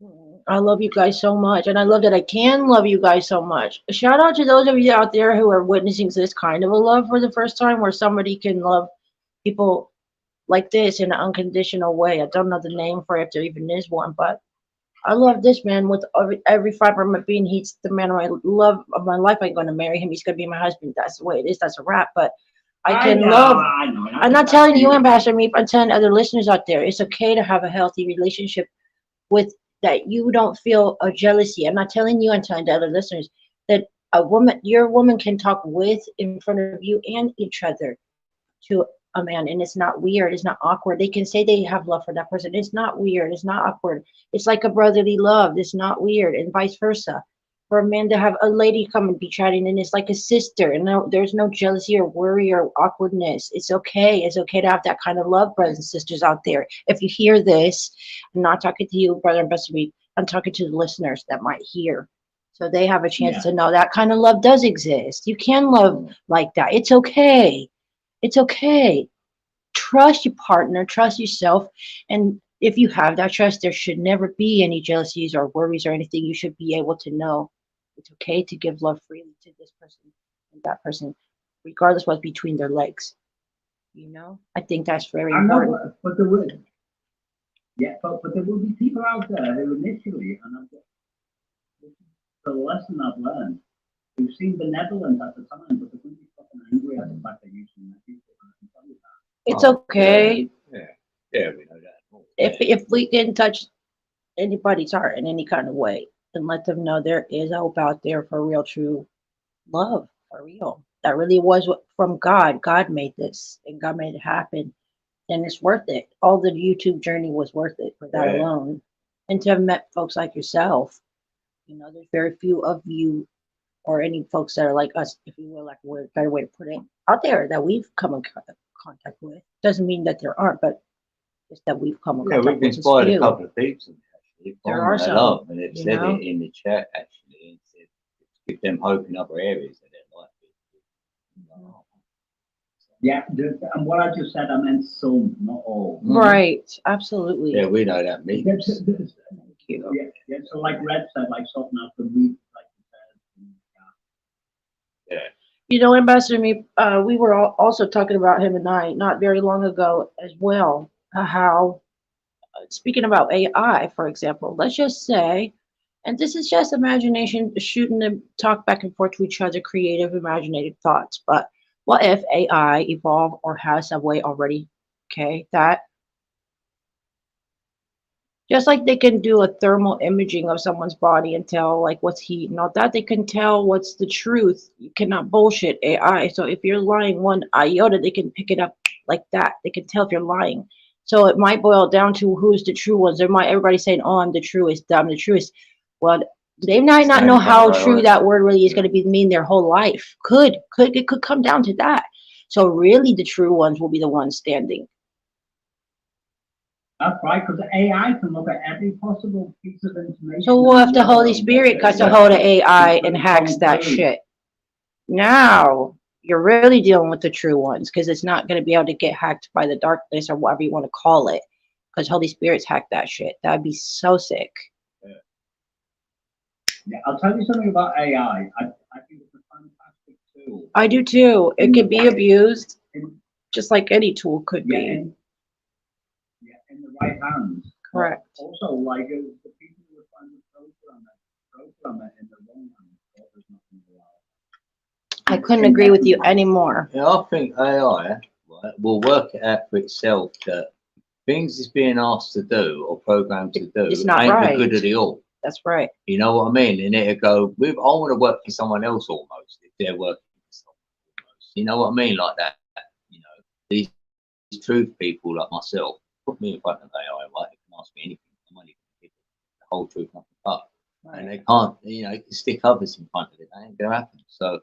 [SPEAKER 4] that.
[SPEAKER 2] I love you guys so much, and I love that I can love you guys so much. Shout out to those of you out there who are witnessing this kind of a love for the first time, where somebody can love people like this in an unconditional way. I don't know the name for it, if there even is one, but I love this man with every fiber of my being. He's the man of my love of my life. I'm going to marry him. He's going to be my husband. That's the way it is. That's a wrap. But I know. I'm not telling you, Ambassador Meep. I'm telling other listeners out there, it's okay to have a healthy relationship with that. You don't feel a jealousy. I'm not telling you. I'm telling the other listeners that your woman can talk with in front of you and each other to a man, and it's not weird. It's not awkward. They can say they have love for that person. It's not weird. It's not awkward. It's like a brotherly love. It's not weird, and vice versa. For a man to have a lady come and be chatting, and it's like a sister, and there's no jealousy or worry or awkwardness. It's okay. It's okay to have that kind of love, brothers and sisters out there. If you hear this, I'm not talking to you, brother and sister. I'm talking to the listeners that might hear, so they have a chance to know that kind of love does exist. You can love like that. It's okay. It's okay. Trust your partner. Trust yourself, and if you have that trust, there should never be any jealousies or worries or anything. You should be able to know it's okay to give love freely to this person and that person, regardless what's between their legs. You know, I think that's very important.
[SPEAKER 4] But there will, but there will be people out there who initially, and the lesson I've learned, who've seen benevolence at the time, but they're going to be fucking angry at the fact they're using their people.
[SPEAKER 2] It's okay.
[SPEAKER 1] Yeah, we know that.
[SPEAKER 2] If we can touch anybody's heart in any kind of way, and let them know there is hope out there for real, true love, for real. That really was from God. God made this, and God made it happen, and it's worth it. All the YouTube journey was worth it for that alone, and to have met folks like yourself. You know, there's very few of you, or any folks that are like us, if you will, like a better way to put it, out there that we've come in contact with. Doesn't mean that there aren't, but just that we've come in contact with.
[SPEAKER 1] We've inspired a couple of people.
[SPEAKER 2] There are some,
[SPEAKER 1] and they've said it in the chat actually. It said give them hope in other areas of their life.
[SPEAKER 4] Yeah, and what I just said, I meant some, not all.
[SPEAKER 2] Right, absolutely.
[SPEAKER 1] Yeah, we know that means.
[SPEAKER 2] Thank you.
[SPEAKER 4] Yeah, yeah. So like Red said, like something out the week, like you said.
[SPEAKER 1] Yeah.
[SPEAKER 2] You know, Ambassador Me, we were also talking about him and I not very long ago as well. How, speaking about AI, for example, let's just say, and this is just imagination, shooting the talk back and forth to each other, creative, imaginative thoughts. But what if AI evolved or has a way already, okay, that just like they can do a thermal imaging of someone's body and tell like what's heat and all that, they can tell what's the truth. You cannot bullshit AI. So if you're lying one iota, they can pick it up like that. They can tell if you're lying. So it might boil down to who's the true ones. There might everybody saying, "Oh, I'm the truest, I'm the truest." Well, they might not know how true that word really is going to be mean their whole life. It could come down to that. So really, the true ones will be the ones standing.
[SPEAKER 4] That's right, because AI can look at every possible piece of information.
[SPEAKER 2] So what if the Holy Spirit gets a hold of AI and hacks that shit? Now you're really dealing with the true ones, because it's not going to be able to get hacked by the darkness or whatever you want to call it, because Holy Spirit's hacked that shit. That'd be so sick.
[SPEAKER 4] Yeah, I'll tell you something about AI. I think it's a fantastic tool.
[SPEAKER 2] I do too. It can be abused, just like any tool could be.
[SPEAKER 4] In the right hands.
[SPEAKER 2] Correct.
[SPEAKER 4] Also, like the people who are trying to program it in the wrong hands, there's nothing allowed.
[SPEAKER 2] I couldn't agree with you anymore.
[SPEAKER 1] Yeah, I think AI will work it out for itself that things it's being asked to do or programmed to do
[SPEAKER 2] It's not
[SPEAKER 1] ain't
[SPEAKER 2] right.
[SPEAKER 1] the good of the all.
[SPEAKER 2] That's right.
[SPEAKER 1] You know what I mean? And it'll go, I want to work for someone else almost, if they're working for someone almost. You know what I mean? Like that. You know, these truth people like myself, put me in front of AI, right? They can ask me anything. I'm only going to give the whole truth, nothing but. Right. And they can't, you know, stick others in front of it. That ain't going to happen. So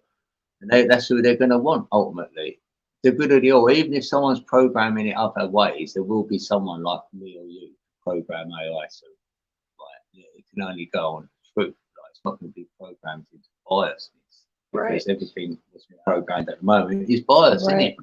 [SPEAKER 1] that's who they're going to want ultimately. The good of the all. Even if someone's programming it other ways, there will be someone like me or you to program AI. So it can only go on truth. Like, it's not going to be programmed into biasness. Because everything that's programmed at the moment is biased, isn't it?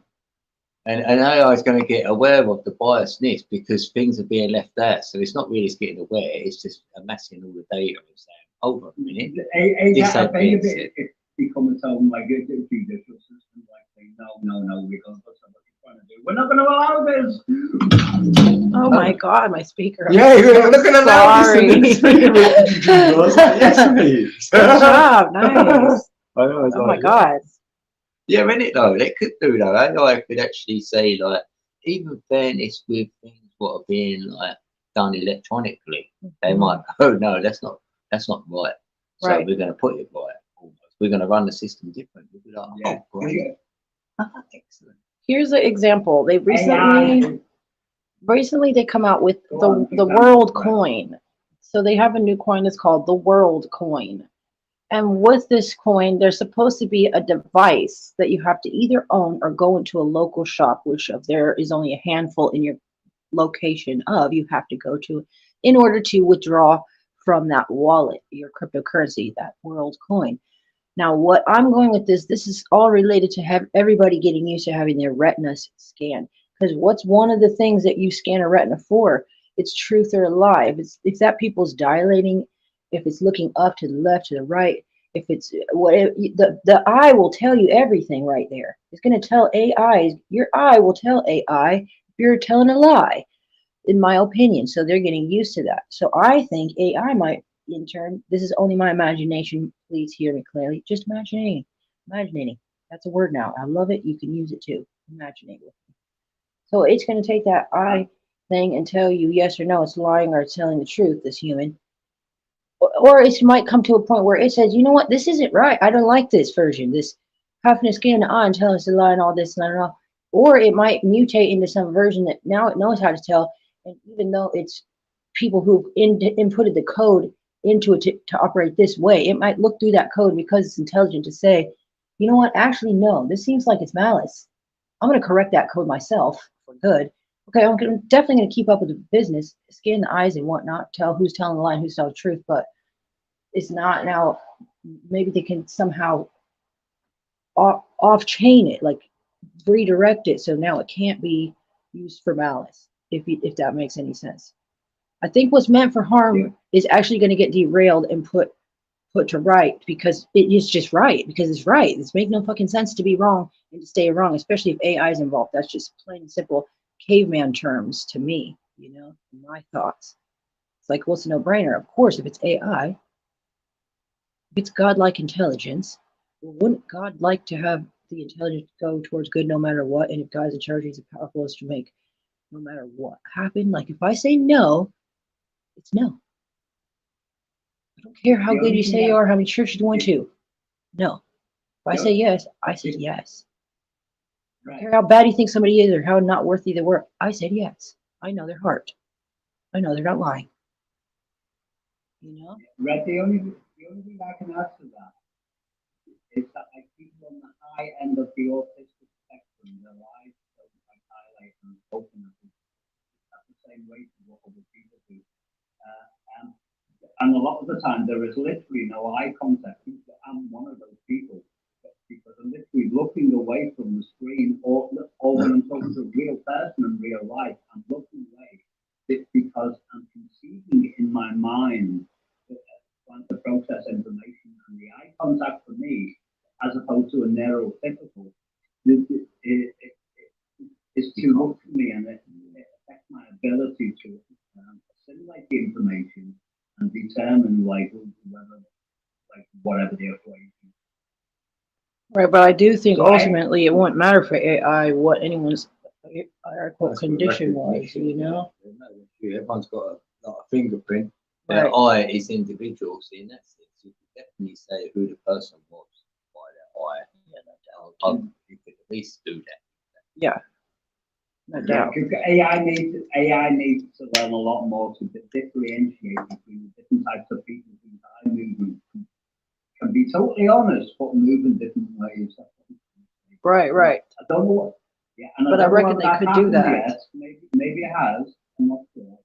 [SPEAKER 1] And AI is going to get aware of the biasness because things are being left out. So it's not really getting aware, it's just amassing all the data and saying, hold on a minute.
[SPEAKER 4] I think it becomes something like a judicial system, like saying, no, we're going to put somebody trying to do. We're not going to allow this.
[SPEAKER 2] Oh my God, my speaker.
[SPEAKER 5] Yeah, you're not going to allow
[SPEAKER 2] Sorry.
[SPEAKER 5] this. Yes, please.
[SPEAKER 2] Good job, nice.
[SPEAKER 1] Oh
[SPEAKER 2] my God.
[SPEAKER 1] Yeah, innit though? They could do that. AI could actually say, like, even fairness with things what are being like done electronically. They might, oh no, that's not right. So we're going to put it right. Almost. We're going to run the system different. We'll be like, oh, great. Excellent.
[SPEAKER 2] Here's an example. They recently they come out with the world coin. So they have a new coin that's called the world coin. And with this coin, there's supposed to be a device that you have to either own or go into a local shop, which of there is only a handful in your location of you have to go to in order to withdraw from that wallet, your cryptocurrency, that world coin. Now, what I'm going with this is all related to have everybody getting used to having their retina scanned. Because what's one of the things that you scan a retina for? It's truth or lie. If that people's dilating, if it's looking up to the left, to the right, if it's what the eye will tell you everything right there. It's going to tell AI. Your eye will tell AI if you're telling a lie, in my opinion. So they're getting used to that. So I think AI might, in turn, this is only my imagination. Please hear me clearly. Just imagining. That's a word now. I love it. You can use it too. Imagining with me. So it's going to take that eye thing and tell you yes or no. It's lying or it's telling the truth. This human. Or it might come to a point where it says, you know what, this isn't right. I don't like this version. This having to scan the eye and tell us to lie and all this and all. Or it might mutate into some version that now it knows how to tell. And even though it's people who inputted the code into it to operate this way, it might look through that code because it's intelligent to say, you know what, actually, no, this seems like it's malice. I'm going to correct that code myself for good. Okay, I'm definitely going to keep up with the business, scan the eyes and whatnot, tell who's telling the lie and who's telling the truth, but it's not now. Maybe they can somehow off chain it, like redirect it so now it can't be used for malice, if that makes any sense. I think what's meant for harm is actually going to get derailed and put to right because it is just right, because it's right. It's make no fucking sense to be wrong and to stay wrong, especially if AI is involved. That's just plain and simple caveman terms to me, you know, my thoughts. It's like, what's a no-brainer? Of course, if it's AI, if it's godlike intelligence, well, wouldn't God like to have the intelligence go towards good no matter what? And if God's in charge, he's as powerful as to make no matter what happen. Like if I say no, it's no. I don't care how good you say you are, how many churches you went to. No. If I say yes, I said yes. I don't care how bad you think somebody is or how not worthy they were. I said yes. I know their heart. I know they're not lying. You know?
[SPEAKER 4] Right, the only thing I can add to that is that like people on the high end of the autistic spectrum, their lives don't like highlight and open up the same way to what other people do. And a lot of the time there is literally no eye contact. I'm one of those people because I'm literally looking away from the screen, or when I'm talking to a real person in real life, I'm looking away. It's because I'm conceiving in my mind, trying to process information, and the eye contact for me, as opposed to a neurotypical, is too much for me, and it affects my ability to assimilate the information and determine like whether whatever the equation.
[SPEAKER 2] Right, but I do think ultimately it won't matter for AI what anyone's condition was, you know?
[SPEAKER 1] Everyone's got a fingerprint.
[SPEAKER 2] Right.
[SPEAKER 1] Their eye is individual, so in that sense, you can definitely say who the person was by their eye.
[SPEAKER 2] Yeah, no doubt.
[SPEAKER 1] You could at least do that.
[SPEAKER 2] Yeah, no doubt.
[SPEAKER 4] AI needs to learn a lot more to differentiate between the different types of people whose eye movement can be totally honest, but move in different ways.
[SPEAKER 2] Right.
[SPEAKER 4] I don't know what. Yeah, and
[SPEAKER 2] but I reckon they could do that.
[SPEAKER 4] Yet. Maybe it has. I'm not sure.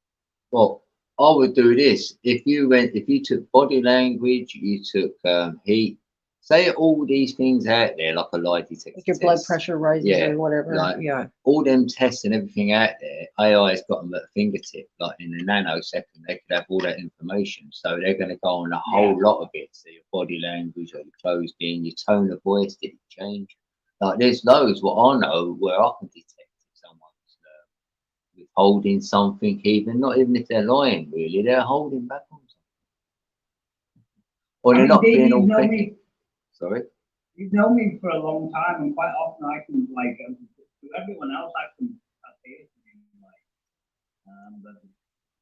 [SPEAKER 1] Well, I would do this if you took body language, you took heat, say all these things out there like a lie detector,
[SPEAKER 2] like your blood pressure rises or whatever.
[SPEAKER 1] Like, all them tests and everything out there, AI's got them at a fingertip. Like in a nanosecond, they could have all that information. So they're going to go on a whole lot of it. So your body language, or your clothes in, your tone of voice, did it change? Like there's loads what I know where I can detect if someone's withholding something, not even if they're lying, really, they're holding back on something. Or they're not being authentic. Sorry?
[SPEAKER 4] You've known me for a long time, and quite often I can, like, to everyone else, I can appear to be like,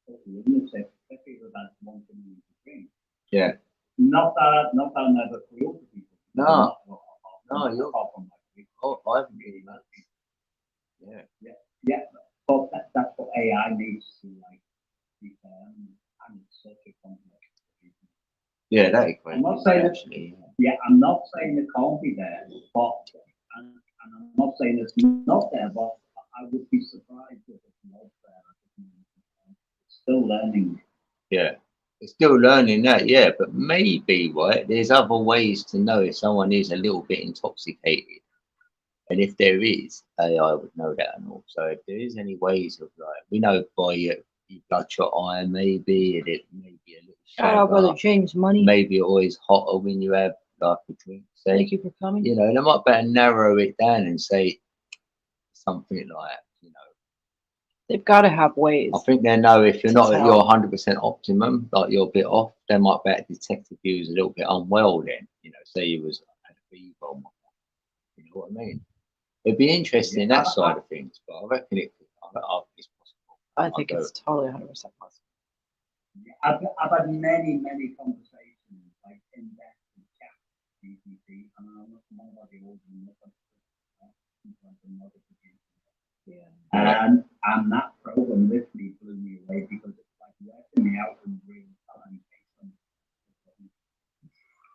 [SPEAKER 4] but lunatic, especially with that one thing you drink. Yeah. Not that I'm never cruel to people.
[SPEAKER 1] No, you're. I haven't really met people.
[SPEAKER 4] Yeah. But that's what AI needs to, like, be fair, and it's such a complex.
[SPEAKER 1] Yeah, that equation.
[SPEAKER 4] I'm not saying actually. I'm not saying it can't be there, but and I'm not saying it's not there, but I would be surprised if it's not there. It's still learning. Yeah,
[SPEAKER 1] it's still learning that. Yeah, but maybe there's other ways to know if someone is a little bit intoxicated, and if there is, AI would know that and all. So if there is any ways of we know by your bloodshot eye, maybe it may be a little.
[SPEAKER 2] Shout out, brother James Money.
[SPEAKER 1] Maybe you're always hotter when you have like a drink. So,
[SPEAKER 2] thank you for coming.
[SPEAKER 1] You know, they might better narrow it down and say something like,
[SPEAKER 2] they've got to have ways.
[SPEAKER 1] I think they know if you're not at your 100% optimum, like you're a bit off, they might better detect if you was a little bit unwell then. Say you was had a fever or whatnot. You know what I mean? It'd be interesting that side of things, but I reckon it's possible.
[SPEAKER 2] I think it's totally 100% possible.
[SPEAKER 4] I've had many conversations, like in depth with chat GPT, and I'm not one of the old and that program literally blew me away because it's like working me out in real time.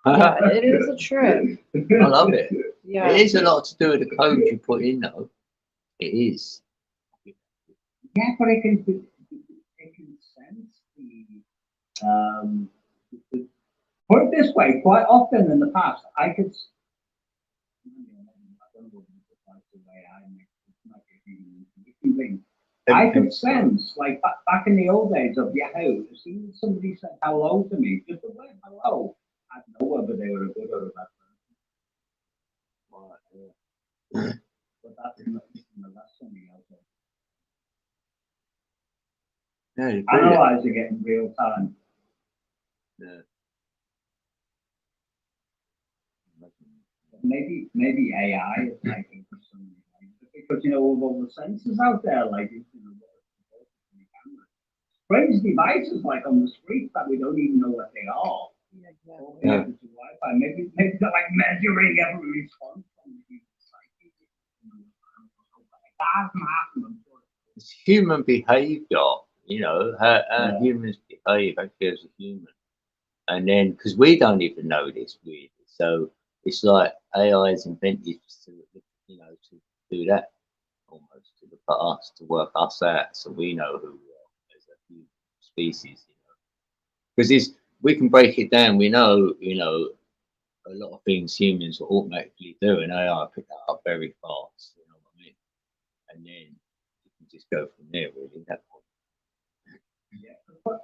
[SPEAKER 2] Yeah, it is a trip.
[SPEAKER 1] I love it.
[SPEAKER 2] Yeah,
[SPEAKER 1] it is a lot to do with the code you put in, though. It is.
[SPEAKER 4] Yeah, but it can sense the put it this way, quite often in the past, I don't know what the way interesting thing. I could sense, like back in the old days of Yahoo, as soon as somebody said hello to me, just the word hello, I'd know whether they were a good or a bad person. But that's something else.
[SPEAKER 5] Yeah, you
[SPEAKER 4] Analyzing it in real time.
[SPEAKER 5] Yeah.
[SPEAKER 4] Maybe AI is making for some reason, because all the sensors out there, like strange devices like on the street that we don't even know what they are.
[SPEAKER 5] Yeah.
[SPEAKER 4] Wi-Fi. Maybe they're like measuring every response from the psyche. That can happen.
[SPEAKER 6] It's human behavior, how humans behave actually as a human. And then, because we don't even know this, really. So it's like AI is invented to do that almost, to look at us, to work us out, so we know who we are as a human species. Because we can break it down. We know, a lot of things humans will automatically do, and AI pick that up very fast. You know what I mean? And then you can just go from there, really. That point.
[SPEAKER 4] Yeah,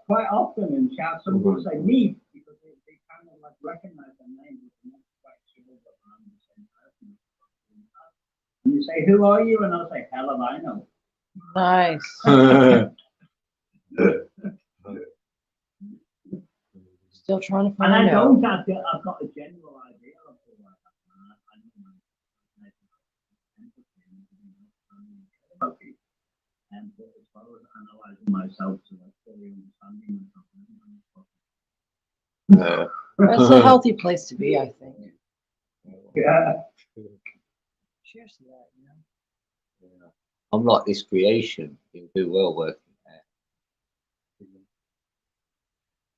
[SPEAKER 4] quite often in chat, some people say me because they kind of like recognize their name, but they're not quite sure that I'm the same person. And you say, "Who are you?" And I'll say, "Hell if I know."
[SPEAKER 2] Nice. Still trying to
[SPEAKER 4] And
[SPEAKER 2] find
[SPEAKER 4] I
[SPEAKER 2] out.
[SPEAKER 4] don't. I've got a general idea of who I am. I know my empathy and but as far as analyzing myself to like fully understanding myself.
[SPEAKER 2] That's a healthy place to be, I think.
[SPEAKER 4] Yeah.
[SPEAKER 2] Cheers to that,
[SPEAKER 6] Yeah. I'm like this creation. You'll do well working there.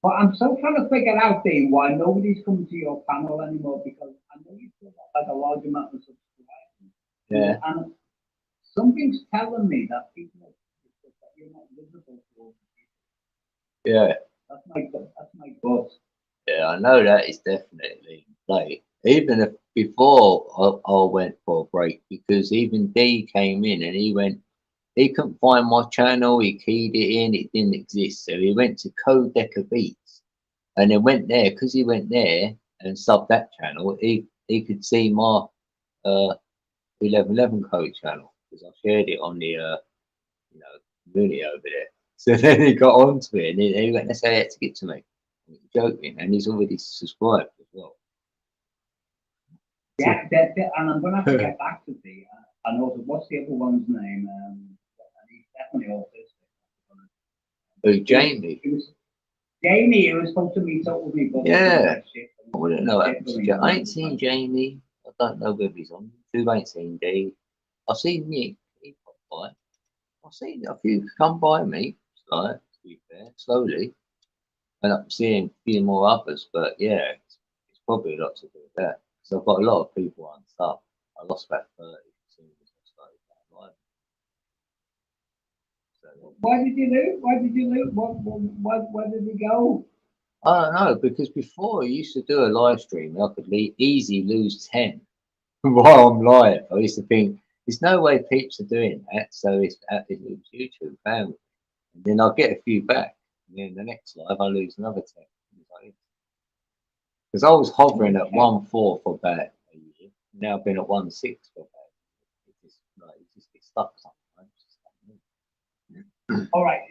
[SPEAKER 4] But I'm still trying to figure out, Dean, why nobody's coming to your panel anymore, because I know you still got like a large amount of subscribers.
[SPEAKER 6] Yeah.
[SPEAKER 4] And something's telling me that that you're not visible to all the people.
[SPEAKER 6] Yeah.
[SPEAKER 4] That's my gut.
[SPEAKER 6] Yeah, I know that is definitely like even if before I went for a break, because even D came in and he couldn't find my channel, he keyed it in, it didn't exist. So he went to CODECA BEATZ and then went there, because he went there and subbed that channel, he could see my 1111 code channel, because I shared it on the community over there. So then he got onto it and he went and said to get to me. Joking, and he's already subscribed as well.
[SPEAKER 4] Yeah, and I'm going to have to get back to the. And also, what's the other one's name? And he's definitely autistic.
[SPEAKER 6] Oh, Jamie.
[SPEAKER 4] It was Jamie who was supposed to meet up with me. But
[SPEAKER 6] Yeah. I wouldn't know. I ain't seen Jamie. I don't know whether he's on YouTube. I ain't seen D. I've seen Nick. He popped by. I've seen a few come by me. Like, to be fair, slowly. And I'm seeing a few more others, but yeah, it's probably a lot to do with that. So I've got a lot of people on stuff. I lost about 30 as soon as I started that live. So,
[SPEAKER 4] why did you lose? Why did you lose? Where did he go?
[SPEAKER 6] I don't know, because before I used to do a live stream, I could easily lose 10 while I'm live. I used to think, there's no way peeps are doing that, so it's YouTube family. And then I'll get a few back. And then the next live, I lose another 10. Because I was hovering at 1.4 for about a year. Now I've been at 1.6 for about a year. It just gets stuck sometimes.
[SPEAKER 4] All right.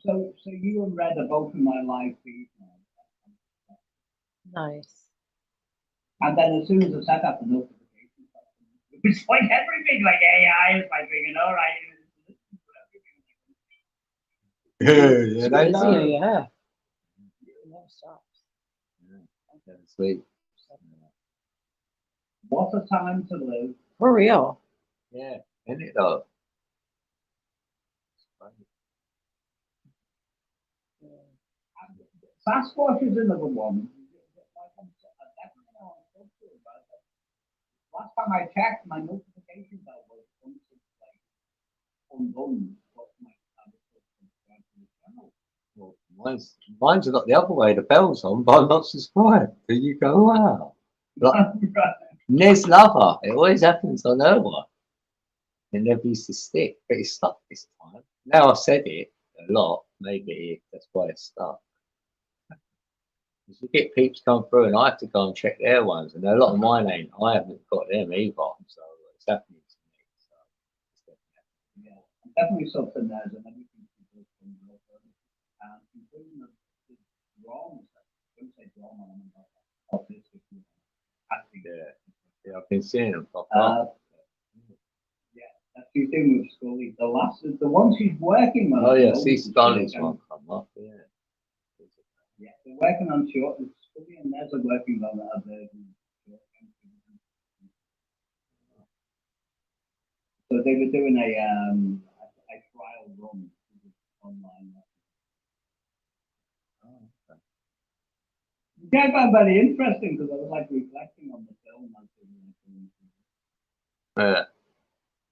[SPEAKER 4] So you and Red are both in my live feed now.
[SPEAKER 2] Nice.
[SPEAKER 4] And then as soon as I set up the notifications, it's like everything, like AI is like thinking, all right.
[SPEAKER 6] Yeah, they know.
[SPEAKER 2] Yeah. Never stops.
[SPEAKER 6] Yeah, sweet.
[SPEAKER 4] What a time to live.
[SPEAKER 2] For real.
[SPEAKER 6] Yeah, isn't it though?
[SPEAKER 4] Sasquatch is another one. Last time I checked, my notification bell was undone.
[SPEAKER 6] Well, mine's got the other way. The bell's on, but I'm not subscribed. There you go. Wow. Like, Nez Lover. It always happens on her one. It never used to stick, but it stuck this time. Now I've said it a lot, maybe that's why it stuck. Because you get peeps come through and I have to go and check their ones, and a lot of mine ain't. I haven't got them either, so it's happening to me. So it's definitely
[SPEAKER 4] Yeah, definitely something there's and everything people can go further. Including the wrongs, I wouldn't say wrong, I mean, autistic, acting.
[SPEAKER 6] yeah, I've been seeing them pop up.
[SPEAKER 4] Yeah, that's the thing with Scully. The one she's working on.
[SPEAKER 6] Oh yeah,
[SPEAKER 4] the
[SPEAKER 6] see
[SPEAKER 4] oldest
[SPEAKER 6] Scully's
[SPEAKER 4] one.
[SPEAKER 6] one come up, yeah.
[SPEAKER 4] Yeah, they're working on short. Scully and Nez are working on a version of short. So they were doing a trial run online.
[SPEAKER 6] Oh, okay.
[SPEAKER 4] Yeah, I found very interesting because I was like reflecting on the film.
[SPEAKER 6] Yeah,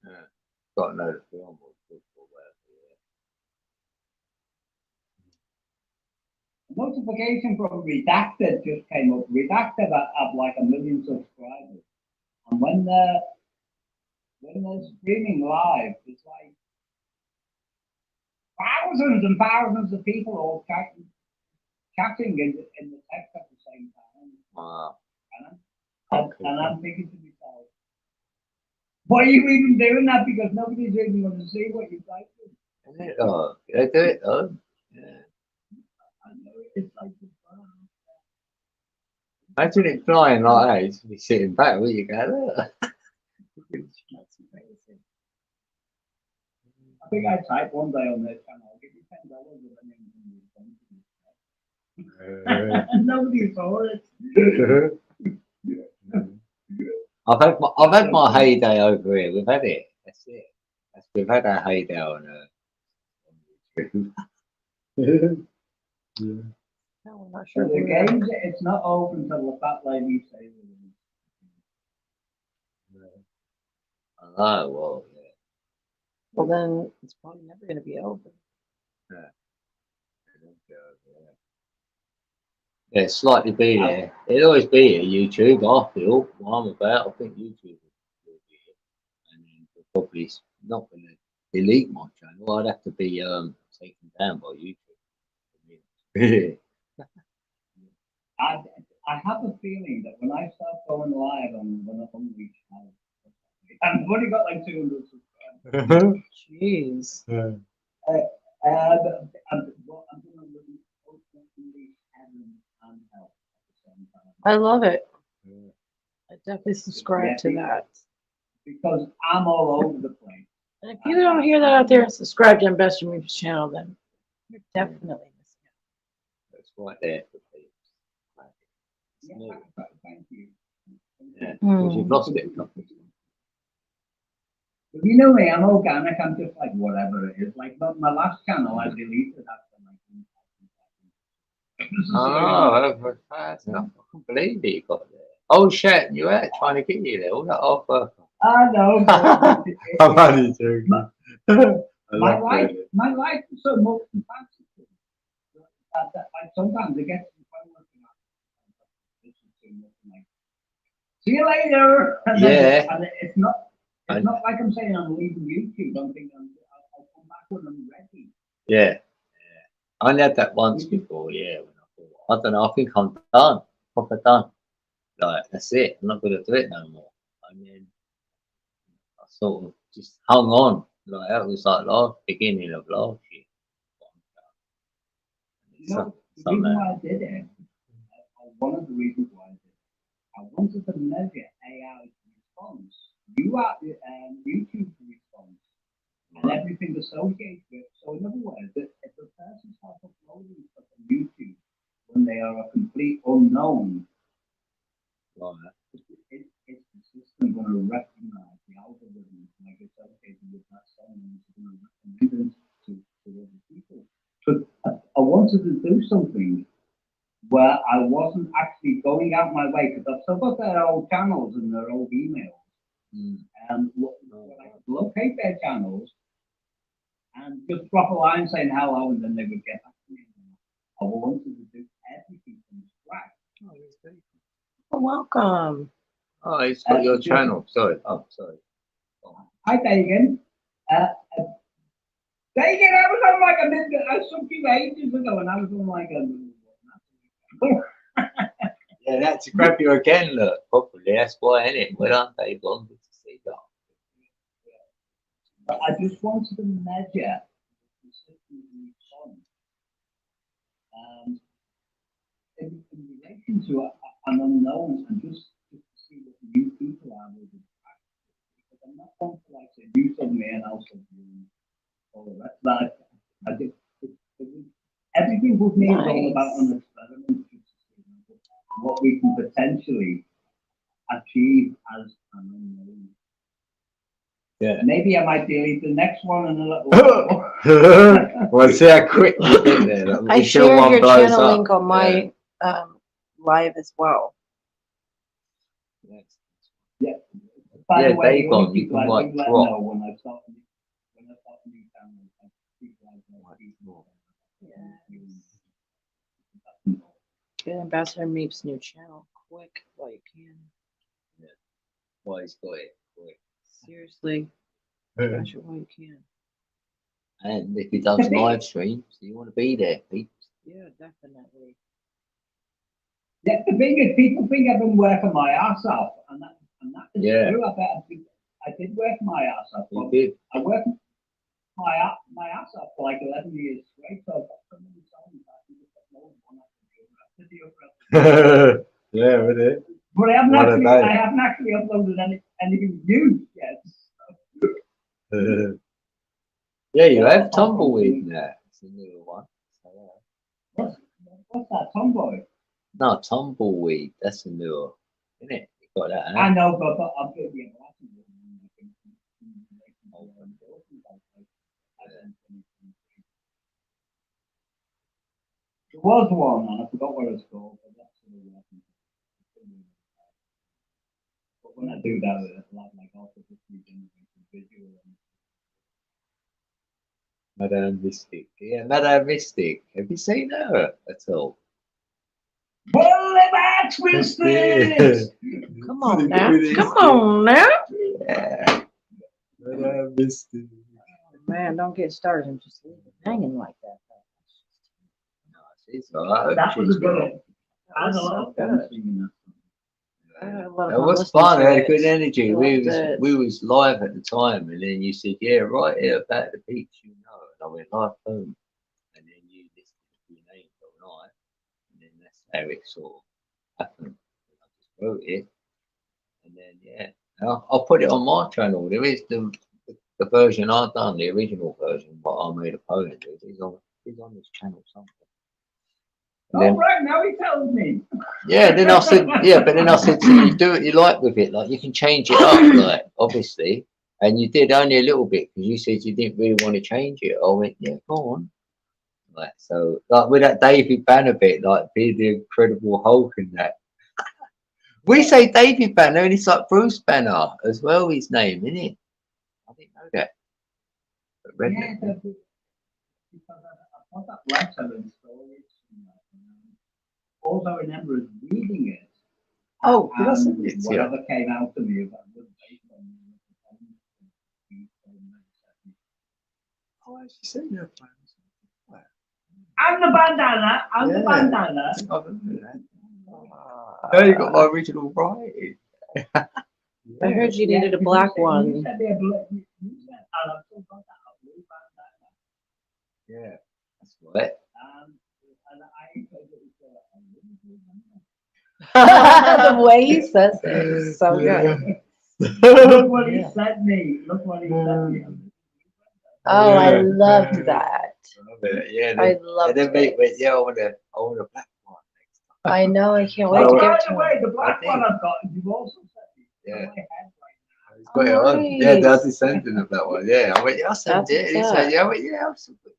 [SPEAKER 6] yeah. Got to know the film or whatever,
[SPEAKER 4] A notification from Redacted just came up. Redacted have like 1 million subscribers, and when they're streaming live, it's like thousands and thousands of people all chatting in the text at the same time.
[SPEAKER 6] Wow.
[SPEAKER 4] And I'm thinking to myself, why are you even doing that? Because nobody's even going to see what you're typing.
[SPEAKER 6] Isn't it though? They do it though. Yeah.
[SPEAKER 4] I know it's like the
[SPEAKER 6] Imagine it flying like that, you should be sitting back, where you go, look. That's amazing.
[SPEAKER 4] I think I typed one day on their channel, I'll give you $10 if anyone and nobody saw it.
[SPEAKER 6] I've had my heyday over here. We've had it. That's it. We've had our heyday on YouTube.
[SPEAKER 2] No, we're not sure.
[SPEAKER 4] So the games, it's not open until the fat lady says it.
[SPEAKER 6] I know, well, yeah.
[SPEAKER 2] Well, then it's probably never going to be over.
[SPEAKER 6] Yeah, slightly be there. It'll always be here, YouTube, I feel. What I'm about, I think YouTube will be here. And then they're probably not going to delete my channel. I'd have to be taken down by YouTube.
[SPEAKER 4] I have a feeling that when I start going live on Hungry channel, and I've only got like 200 subscribers.
[SPEAKER 2] Jeez.
[SPEAKER 4] I'm going to really heaven and hell at the same time.
[SPEAKER 2] I love it. I definitely subscribe to that.
[SPEAKER 4] Because I'm all over the place.
[SPEAKER 2] And if you don't hear that out there and subscribe to Investor Moves channel, then you're definitely missing out.
[SPEAKER 6] That's right there for people.
[SPEAKER 4] Yeah, thank you.
[SPEAKER 6] Yeah, because you've lost it.
[SPEAKER 4] But you know me, I'm organic. I'm just like whatever it is. Like my last channel, I deleted after like.
[SPEAKER 6] Oh, that's enough. I can't believe it, you got there. Oh shit, you were trying to get you there. All that offer.
[SPEAKER 4] I know.
[SPEAKER 6] I'm only joking.
[SPEAKER 4] My life is so multifaceted that like sometimes it gets to the point where this is too much. Like, see you later. And it's not like I'm saying I'm leaving YouTube. I'm thinking I'll come back when I'm ready.
[SPEAKER 6] Yeah. I only had that once before, yeah. When I don't know, I think I'm done. Proper done. Like, that's it. I'm not going to do it no more. And then I sort of just hung on. Like, that was like beginning of last year.
[SPEAKER 4] You know, the reason why I did it, one of the reasons why I did it, I wanted to measure AI's response. YouTube's response. And everything associated with it. So in other words, if a person starts uploading stuff on YouTube when they are a complete unknown, it's the system going to recognize the algorithm like associated with that song and it's going to recommend it to other people. So I wanted to do something where I wasn't actually going out my way because I've still got their old channels and their old emails. And I could locate their channels and just drop a line saying hello, and then they would get back to me. I wanted to do everything from scratch.
[SPEAKER 2] Oh, welcome.
[SPEAKER 6] Oh, it's got your channel. Sorry. Oh, sorry.
[SPEAKER 4] Hi, Dagan. Dagan, I was on like a minute, I was some few ages ago, and I was on like a.
[SPEAKER 6] Yeah, that's to grab you again, look. Probably that's why, isn't it? Well done, Dave. Long good to see that.
[SPEAKER 4] But I just wanted to measure the consistency of in relation to an unknown, and just to see what new people are with it. Because I'm not going to like say do something and I'll do all the rest. But I think everything with me is all about an experiment, just to see what we can potentially achieve as an unknown.
[SPEAKER 6] Yeah.
[SPEAKER 4] Maybe I might delete the next one in a little while.
[SPEAKER 6] Well, see how quick you get there. Like,
[SPEAKER 2] I
[SPEAKER 6] until
[SPEAKER 2] shared
[SPEAKER 6] one
[SPEAKER 2] your
[SPEAKER 6] blows
[SPEAKER 2] channel
[SPEAKER 6] up.
[SPEAKER 2] link on my live as well.
[SPEAKER 6] Yeah.
[SPEAKER 4] Yeah. By
[SPEAKER 6] Yeah,
[SPEAKER 4] the way,
[SPEAKER 6] Dave
[SPEAKER 4] the only
[SPEAKER 6] on, you
[SPEAKER 4] people
[SPEAKER 6] can
[SPEAKER 4] I
[SPEAKER 6] like
[SPEAKER 4] do let
[SPEAKER 6] drop.
[SPEAKER 4] know when I start new channels, like people I know.
[SPEAKER 2] Get Ambassador Meep's new channel quick while you can.
[SPEAKER 6] Why he's got it quick.
[SPEAKER 2] Seriously, smash it while you can.
[SPEAKER 6] And if he does live streams, you want to be there, people.
[SPEAKER 2] Yeah, definitely.
[SPEAKER 4] Yeah, the thing is, people think I've been working my ass off, and that is
[SPEAKER 6] Yeah.
[SPEAKER 4] true. I did work my ass off.
[SPEAKER 6] You did.
[SPEAKER 4] I worked my ass off for like 11 years straight. So I've got so many songs I can just upload one after the other.
[SPEAKER 6] Yeah, with it.
[SPEAKER 4] But I
[SPEAKER 6] What a day.
[SPEAKER 4] haven't actually uploaded anything new yet.
[SPEAKER 6] Yeah, you have Tumbleweed now. It's a new one. So,
[SPEAKER 4] What's that, Tomboy?
[SPEAKER 6] no, Tumbleweed. That's a newer, isn't it? You got that,
[SPEAKER 4] I
[SPEAKER 6] huh?
[SPEAKER 4] know, but I'm going to be There was one, and I forgot what it's called, but that's sort of working. But when I do that, it's like also just regenerating visual.
[SPEAKER 6] Madame Mystic. Yeah, Madame Mystic. Have you seen her at all?
[SPEAKER 4] Well, that's Mystic!
[SPEAKER 2] Come on now. Come on now.
[SPEAKER 6] Yeah. Madame Mystic.
[SPEAKER 2] Man, don't get started and just leave it hanging like that.
[SPEAKER 6] No, she's alright.
[SPEAKER 4] That was a good
[SPEAKER 6] Well.
[SPEAKER 4] one. I had a lot of fun singing that song.
[SPEAKER 2] I had a lot of
[SPEAKER 6] It
[SPEAKER 2] fun
[SPEAKER 6] was
[SPEAKER 2] listening
[SPEAKER 6] fun.
[SPEAKER 2] to
[SPEAKER 6] I had
[SPEAKER 2] it.
[SPEAKER 6] good energy.
[SPEAKER 2] Loved it.
[SPEAKER 6] We was live at the time, and then you said, "Yeah, right here about the beach, you know." And I went live home, and then you listened to your name all night, and then that's how it sort of happened. I just wrote it, and then yeah, I'll put it on my channel. There is the version I've done, the original version, but I made a poem. It's on this channel somewhere. And then,
[SPEAKER 4] Right, now he tells me.
[SPEAKER 6] yeah, then I said, yeah, but then I said, so you do what you like with it, like you can change it up, like obviously, and you did only a little bit because you said you didn't really want to change it. I went, yeah, go on. Like so, like with that David Banner bit, like be the Incredible Hulk and that. We say David Banner, and it's like Bruce Banner as well. His name, isn't it? I didn't know that. But
[SPEAKER 4] Yeah, because I put that letter in storage. All I remember is reading it.
[SPEAKER 6] Oh, did I send it to you?
[SPEAKER 4] Whatever came out to me about good based on
[SPEAKER 6] Oh, I actually sent you a plan.
[SPEAKER 4] I'm the bandana. I'm the
[SPEAKER 6] Yeah.
[SPEAKER 4] bandana.
[SPEAKER 6] I remember that. Now you got my original writing.
[SPEAKER 2] I heard you needed a black
[SPEAKER 4] You
[SPEAKER 2] one.
[SPEAKER 4] said they're black. You said, and I've still got that blue bandana.
[SPEAKER 6] Yeah, that's right.
[SPEAKER 4] And I said it was
[SPEAKER 2] The way he says it is so good.
[SPEAKER 4] Look what he sent me. Look what he sent me.
[SPEAKER 2] Oh, I loved that.
[SPEAKER 6] Yeah,
[SPEAKER 2] I loved
[SPEAKER 6] and then
[SPEAKER 2] it.
[SPEAKER 6] went, yeah, I want a black one next time.
[SPEAKER 2] I know. I can't wait
[SPEAKER 4] Oh,
[SPEAKER 2] to give
[SPEAKER 4] by
[SPEAKER 2] it
[SPEAKER 4] the
[SPEAKER 2] to
[SPEAKER 4] way,
[SPEAKER 2] him.
[SPEAKER 4] the black
[SPEAKER 6] I
[SPEAKER 4] one
[SPEAKER 6] think-
[SPEAKER 4] I've got, you've also sent me.
[SPEAKER 6] Yeah.
[SPEAKER 4] On my head right
[SPEAKER 6] He's got it on.
[SPEAKER 2] Nice.
[SPEAKER 6] Yeah, does he send him that one? Yeah, I went, yeah, I'll send
[SPEAKER 2] That's
[SPEAKER 6] it. He
[SPEAKER 2] what's
[SPEAKER 6] said,
[SPEAKER 2] up.
[SPEAKER 6] yeah, I went, yeah, I'll send it.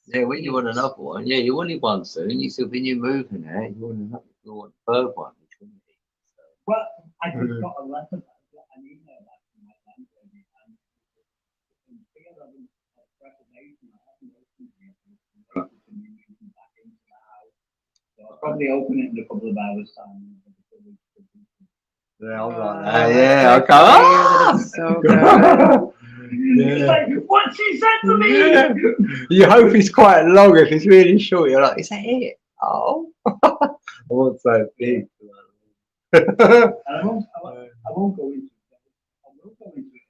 [SPEAKER 6] Yeah, when you want another one, yeah, you wanted one soon. You said when you're moving out, you want another, you want a third one. Which one is it? So,
[SPEAKER 4] Well, I just got a letter, an email back from my landlady, and in fear of preservation, I haven't opened it yet. I'm moving back into the house. So I'll probably open it in a couple of hours' time.
[SPEAKER 6] Yeah, I'm like,
[SPEAKER 2] that's
[SPEAKER 6] yeah, I
[SPEAKER 2] great
[SPEAKER 6] go,
[SPEAKER 2] to hear that it's so good.
[SPEAKER 4] It's like, what she said to me.
[SPEAKER 6] Yeah. You hope it's quite long. If it's really short, you're like, is that it? Oh, I want so big.
[SPEAKER 4] And I won't go into it. I will go into it.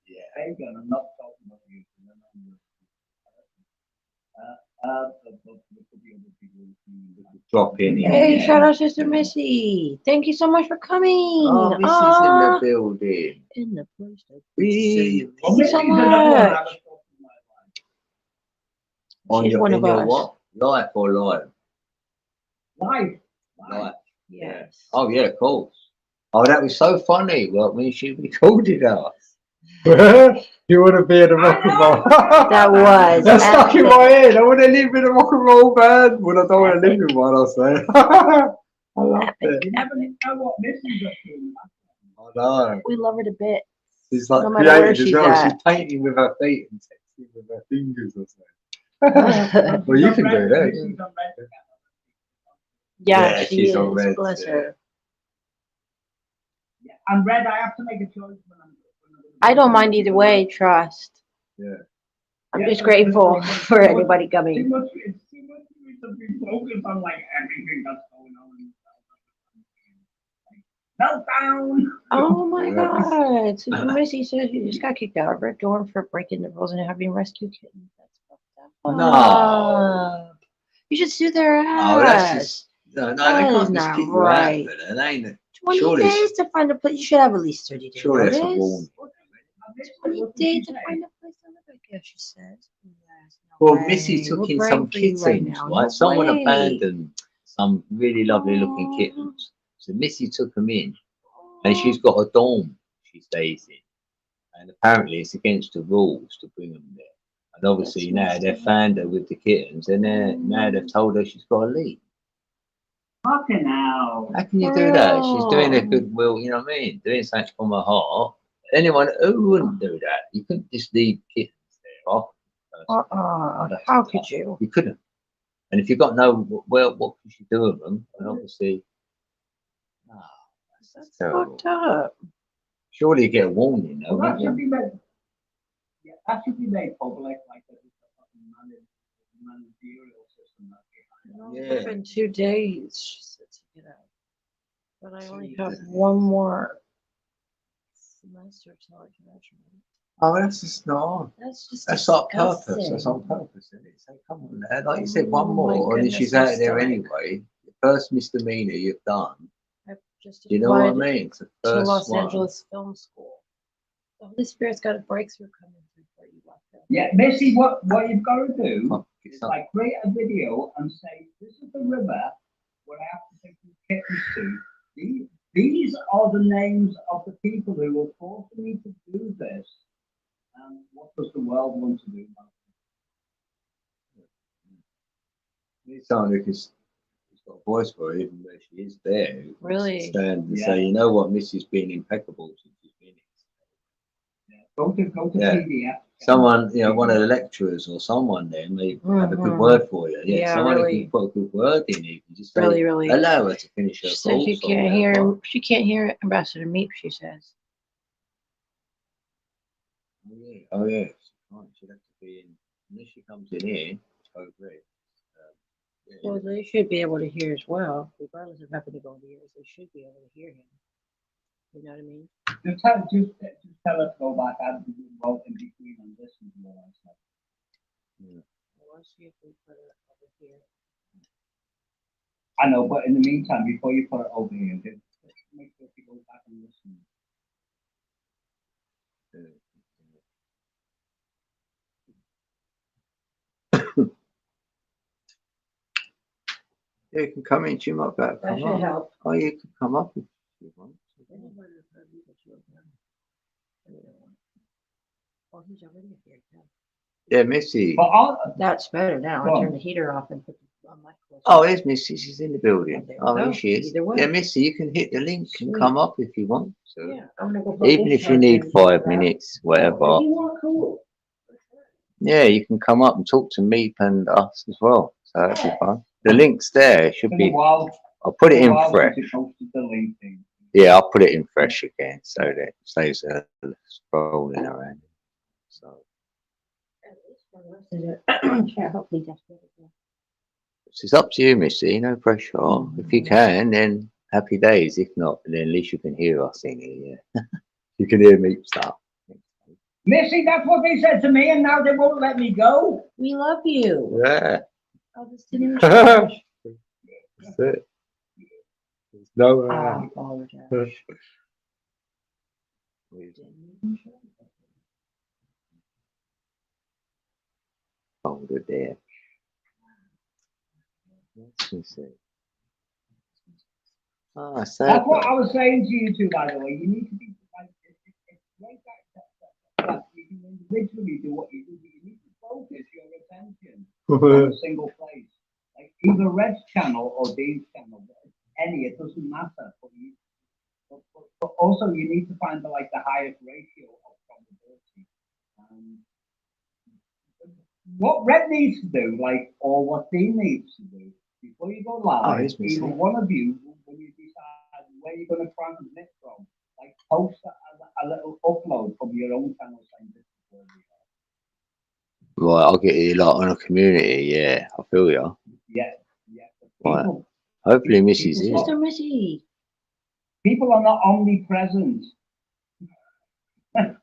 [SPEAKER 6] Yeah.
[SPEAKER 4] There you go. I'm not talking about you.
[SPEAKER 6] Drop in.
[SPEAKER 2] Hey, shout out Sister Missy. Thank you so much for coming.
[SPEAKER 6] Oh, Missy's in the building.
[SPEAKER 2] in the place.
[SPEAKER 6] We
[SPEAKER 2] Thank you so much.
[SPEAKER 6] on
[SPEAKER 2] She's
[SPEAKER 6] your,
[SPEAKER 2] one
[SPEAKER 6] in
[SPEAKER 2] of
[SPEAKER 6] your
[SPEAKER 2] us.
[SPEAKER 6] what? Life or live?
[SPEAKER 4] Live.
[SPEAKER 6] Live.
[SPEAKER 2] Yes.
[SPEAKER 6] Oh yeah, of course. Oh, that was so funny. Well, when she recorded us. You want to be in a rock and roll?
[SPEAKER 2] That was
[SPEAKER 6] That's stuck in
[SPEAKER 2] epic.
[SPEAKER 6] my head. I want to live in a rock and roll band. Well, I don't want to live in one. I say. I love it.
[SPEAKER 4] You never know what Missy's up to.
[SPEAKER 6] I know.
[SPEAKER 2] We love her to bit.
[SPEAKER 6] She's like
[SPEAKER 2] No matter where
[SPEAKER 6] creative as
[SPEAKER 2] she's
[SPEAKER 6] well.
[SPEAKER 2] at.
[SPEAKER 6] She's painting with her feet and texting with her fingers or something. Well, you can do that.
[SPEAKER 4] Missy's on red.
[SPEAKER 2] Yeah,
[SPEAKER 6] Yeah,
[SPEAKER 2] she
[SPEAKER 6] she's
[SPEAKER 2] is.
[SPEAKER 6] on Red,
[SPEAKER 2] Bless
[SPEAKER 6] yeah.
[SPEAKER 2] her.
[SPEAKER 4] Yeah, and red, I have to make a choice when I'm.
[SPEAKER 2] I don't mind either way. Trust.
[SPEAKER 6] Yeah.
[SPEAKER 2] I'm
[SPEAKER 4] Yeah,
[SPEAKER 2] just
[SPEAKER 4] but
[SPEAKER 2] grateful
[SPEAKER 4] it's
[SPEAKER 2] for
[SPEAKER 4] too
[SPEAKER 2] anybody
[SPEAKER 4] Too
[SPEAKER 2] coming.
[SPEAKER 4] much. It's too much for me to be focused on like everything that's going on. Meltdown.
[SPEAKER 2] Oh my
[SPEAKER 6] Yes.
[SPEAKER 2] God. Sister Missy says you just got kicked out of Red Dorm for breaking the rules and having rescue kittens. That's fucked up.
[SPEAKER 6] No.
[SPEAKER 2] You should sue their
[SPEAKER 6] Oh, that's
[SPEAKER 2] ass.
[SPEAKER 6] just no. They
[SPEAKER 2] That is
[SPEAKER 6] can't just
[SPEAKER 2] not
[SPEAKER 6] kick you
[SPEAKER 2] right.
[SPEAKER 6] out. But it ain't.
[SPEAKER 2] 20
[SPEAKER 6] surely
[SPEAKER 2] days to find a place. You should have at least 30 days.
[SPEAKER 6] Surely that's a
[SPEAKER 2] notice.
[SPEAKER 6] warning.
[SPEAKER 2] 20 days to find a place to live, I guess she says. Yes, no
[SPEAKER 6] Well,
[SPEAKER 2] way.
[SPEAKER 6] Missy took
[SPEAKER 2] We're
[SPEAKER 6] in
[SPEAKER 2] praying
[SPEAKER 6] some
[SPEAKER 2] for you
[SPEAKER 6] kittens,
[SPEAKER 2] right now.
[SPEAKER 6] right?
[SPEAKER 2] No
[SPEAKER 6] Someone
[SPEAKER 2] way.
[SPEAKER 6] abandoned some really lovely looking
[SPEAKER 2] Aw.
[SPEAKER 6] kittens. So Missy took them in, and she's got a dorm she stays in. And apparently it's against the rules to bring them there. And obviously now they've found her with the kittens, and now they've told her she's got to leave.
[SPEAKER 4] Fucking hell.
[SPEAKER 6] How can you do that? She's doing a goodwill, you know what I mean? Doing something from her heart. Anyone who wouldn't do that? You couldn't just leave kittens there. Oh,
[SPEAKER 2] How could you?
[SPEAKER 6] you couldn't. And if you've got no, well, what could you do with them? And obviously, no,
[SPEAKER 2] That's
[SPEAKER 6] terrible.
[SPEAKER 2] fucked up.
[SPEAKER 6] Surely you get a warning, though,
[SPEAKER 4] Well, that
[SPEAKER 6] wouldn't
[SPEAKER 4] should
[SPEAKER 6] you?
[SPEAKER 4] be made. Yeah, that should be made public, like the managerial system that we have.
[SPEAKER 6] Yeah.
[SPEAKER 2] It's been 2 days. She said to get out. But I only have
[SPEAKER 6] Jesus.
[SPEAKER 2] one more semester till I can graduate.
[SPEAKER 6] Oh, that's just not.
[SPEAKER 2] That's
[SPEAKER 6] on
[SPEAKER 2] disgusting.
[SPEAKER 6] purpose. That's on purpose, isn't it? So come on, lad. Like you said,
[SPEAKER 2] Oh
[SPEAKER 6] one
[SPEAKER 2] my
[SPEAKER 6] more, and then
[SPEAKER 2] goodness,
[SPEAKER 6] she's
[SPEAKER 2] my
[SPEAKER 6] out of there
[SPEAKER 2] stomach.
[SPEAKER 6] anyway. The first misdemeanor you've done.
[SPEAKER 2] I've just
[SPEAKER 6] Do you know what I
[SPEAKER 2] applied
[SPEAKER 6] mean? It's the
[SPEAKER 2] to
[SPEAKER 6] first
[SPEAKER 2] Los
[SPEAKER 6] one.
[SPEAKER 2] Angeles Film School. The Holy Spirit's got a breakthrough coming through for you.
[SPEAKER 4] Yeah, Missy, what you've got to do
[SPEAKER 6] Fuck,
[SPEAKER 4] is
[SPEAKER 6] it's not-
[SPEAKER 4] like create a video and say, this is the river where I have to take these kittens to. These are the names of the people who were forcing me to do this. And what does the world want to do about it?
[SPEAKER 6] Need someone who's got a voice for her, even though she is there. who can
[SPEAKER 2] Really?
[SPEAKER 6] Stand and
[SPEAKER 4] Yeah.
[SPEAKER 6] say, you know what, Missy's been impeccable since she's been here.
[SPEAKER 4] Go to
[SPEAKER 6] Yeah.
[SPEAKER 4] PDF.
[SPEAKER 6] Someone, you know, one of the lecturers or someone there may have a good
[SPEAKER 2] Mhm.
[SPEAKER 6] word for you. Yeah,
[SPEAKER 2] Yeah,
[SPEAKER 6] someone who
[SPEAKER 2] really.
[SPEAKER 6] can put a good word in. You can just say,
[SPEAKER 2] Really.
[SPEAKER 6] allow her to finish her
[SPEAKER 2] She said she
[SPEAKER 6] thoughts or
[SPEAKER 2] can't hear
[SPEAKER 6] whatever.
[SPEAKER 2] him. She can't hear Ambassador Meep, she says.
[SPEAKER 6] Oh yeah, right. She'd have to be in. Unless she comes in here, CODERED. Yeah,
[SPEAKER 2] Well, they should be able to hear as well, regardless of having to go into yours. They should be able to hear him. You know what I mean?
[SPEAKER 4] Just tell us to go back and vote in between and listen to what I said.
[SPEAKER 2] Well, let's see if we put it over here.
[SPEAKER 4] I know, but in the meantime, before you put it over here, just make sure you go back and listen.
[SPEAKER 6] Yeah, you can come in. She might better
[SPEAKER 2] That
[SPEAKER 6] come
[SPEAKER 2] should
[SPEAKER 6] up.
[SPEAKER 2] help.
[SPEAKER 6] Oh, you can come up if you want.
[SPEAKER 2] Oh, he's already here. Yeah.
[SPEAKER 6] Yeah, Missy.
[SPEAKER 4] But all,
[SPEAKER 2] That's better now. I
[SPEAKER 4] Go on.
[SPEAKER 2] turned the heater off and put the mic closer.
[SPEAKER 6] Oh, there's Missy. She's in the building.
[SPEAKER 2] There we
[SPEAKER 6] Oh,
[SPEAKER 2] go.
[SPEAKER 6] here she is.
[SPEAKER 2] Either way.
[SPEAKER 6] Yeah, Missy, you can hit the link and
[SPEAKER 2] Sweet.
[SPEAKER 6] come up if you want. So,
[SPEAKER 2] Yeah, I'm gonna go put
[SPEAKER 6] even
[SPEAKER 2] this
[SPEAKER 6] if you
[SPEAKER 2] charger
[SPEAKER 6] need
[SPEAKER 2] in
[SPEAKER 6] 5
[SPEAKER 2] for that.
[SPEAKER 6] minutes, whatever.
[SPEAKER 2] If you want, cool.
[SPEAKER 6] Yeah, you can come up and talk to Meep and us as well. So that'd be fun. The link's there. It should
[SPEAKER 4] for the
[SPEAKER 6] be.
[SPEAKER 4] world,
[SPEAKER 6] I'll put it in
[SPEAKER 4] While
[SPEAKER 6] fresh.
[SPEAKER 4] it's supposed to delete things.
[SPEAKER 6] Yeah, I'll put it in fresh again so that it stays scrolling around. So
[SPEAKER 2] Yeah, hopefully that's good.
[SPEAKER 6] it's up to you, Missy. No pressure. If you can, then happy days. If not, then at least you can hear us singing. Yeah, you can hear me stuff.
[SPEAKER 4] Missy, that's what they said to me, and now they won't let me go.
[SPEAKER 2] We love you.
[SPEAKER 6] Yeah,
[SPEAKER 2] I'll just sit in the trash.
[SPEAKER 6] that's it. There's no.
[SPEAKER 2] Oh, apologize.
[SPEAKER 6] Folder there. Let me see. Ah, so
[SPEAKER 4] That's what I was saying to you two, by the way. You need to be like, it's great that you can individually do what you do, but you need to focus your attention on a single place. Like either Red's channel or Dean's channel, any, it doesn't matter. But also you need to find the highest ratio of probability. What Red needs to do, or what Dean needs to do, before you go live, either one of you, when you decide where you're going to transmit from, post a little upload from your own channel saying this is where we are.
[SPEAKER 6] right, I'll get you on a community. Yeah, I feel you.
[SPEAKER 4] Yeah.
[SPEAKER 6] Right. Hopefully, Missy's here.
[SPEAKER 2] Sister Missy.
[SPEAKER 4] People are not omnipresent.
[SPEAKER 2] It's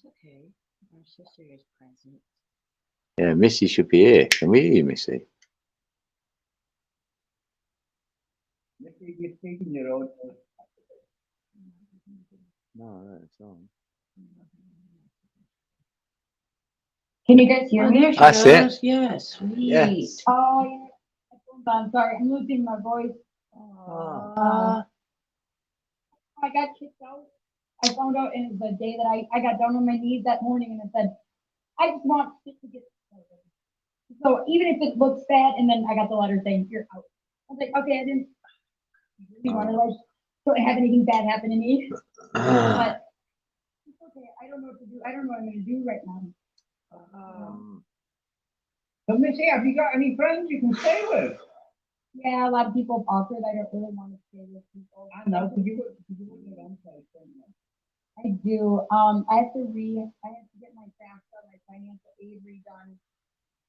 [SPEAKER 2] okay. Our sister is present.
[SPEAKER 6] Yeah, Missy should be here. Can we hear you, Missy?
[SPEAKER 4] You're speaking your own.
[SPEAKER 6] No, it's on.
[SPEAKER 7] Can you guys hear
[SPEAKER 2] Oh,
[SPEAKER 7] me?
[SPEAKER 2] there she
[SPEAKER 6] That's
[SPEAKER 2] goes.
[SPEAKER 6] it.
[SPEAKER 2] Yes, sweet.
[SPEAKER 6] Yes.
[SPEAKER 7] Oh, yeah. I'm sorry, I'm losing my voice.
[SPEAKER 2] Aw.
[SPEAKER 7] I got kicked out. I found out in the day that I got down on my knees that morning and it said, I just want it to get started. So even if it looks bad, and then I got the letter saying, you're out. I was like, okay, I didn't really want to don't have anything bad happen to me. But it's okay. I don't know what to do. I don't know what I'm going to do right now.
[SPEAKER 4] So Missy, have you got any friends you can stay with?
[SPEAKER 7] Yeah, a lot of people have offered. I don't really want to stay with people.
[SPEAKER 4] I know, because you work your own place, don't you?
[SPEAKER 7] I do. I have to get my FAFSA, my financial aid redone,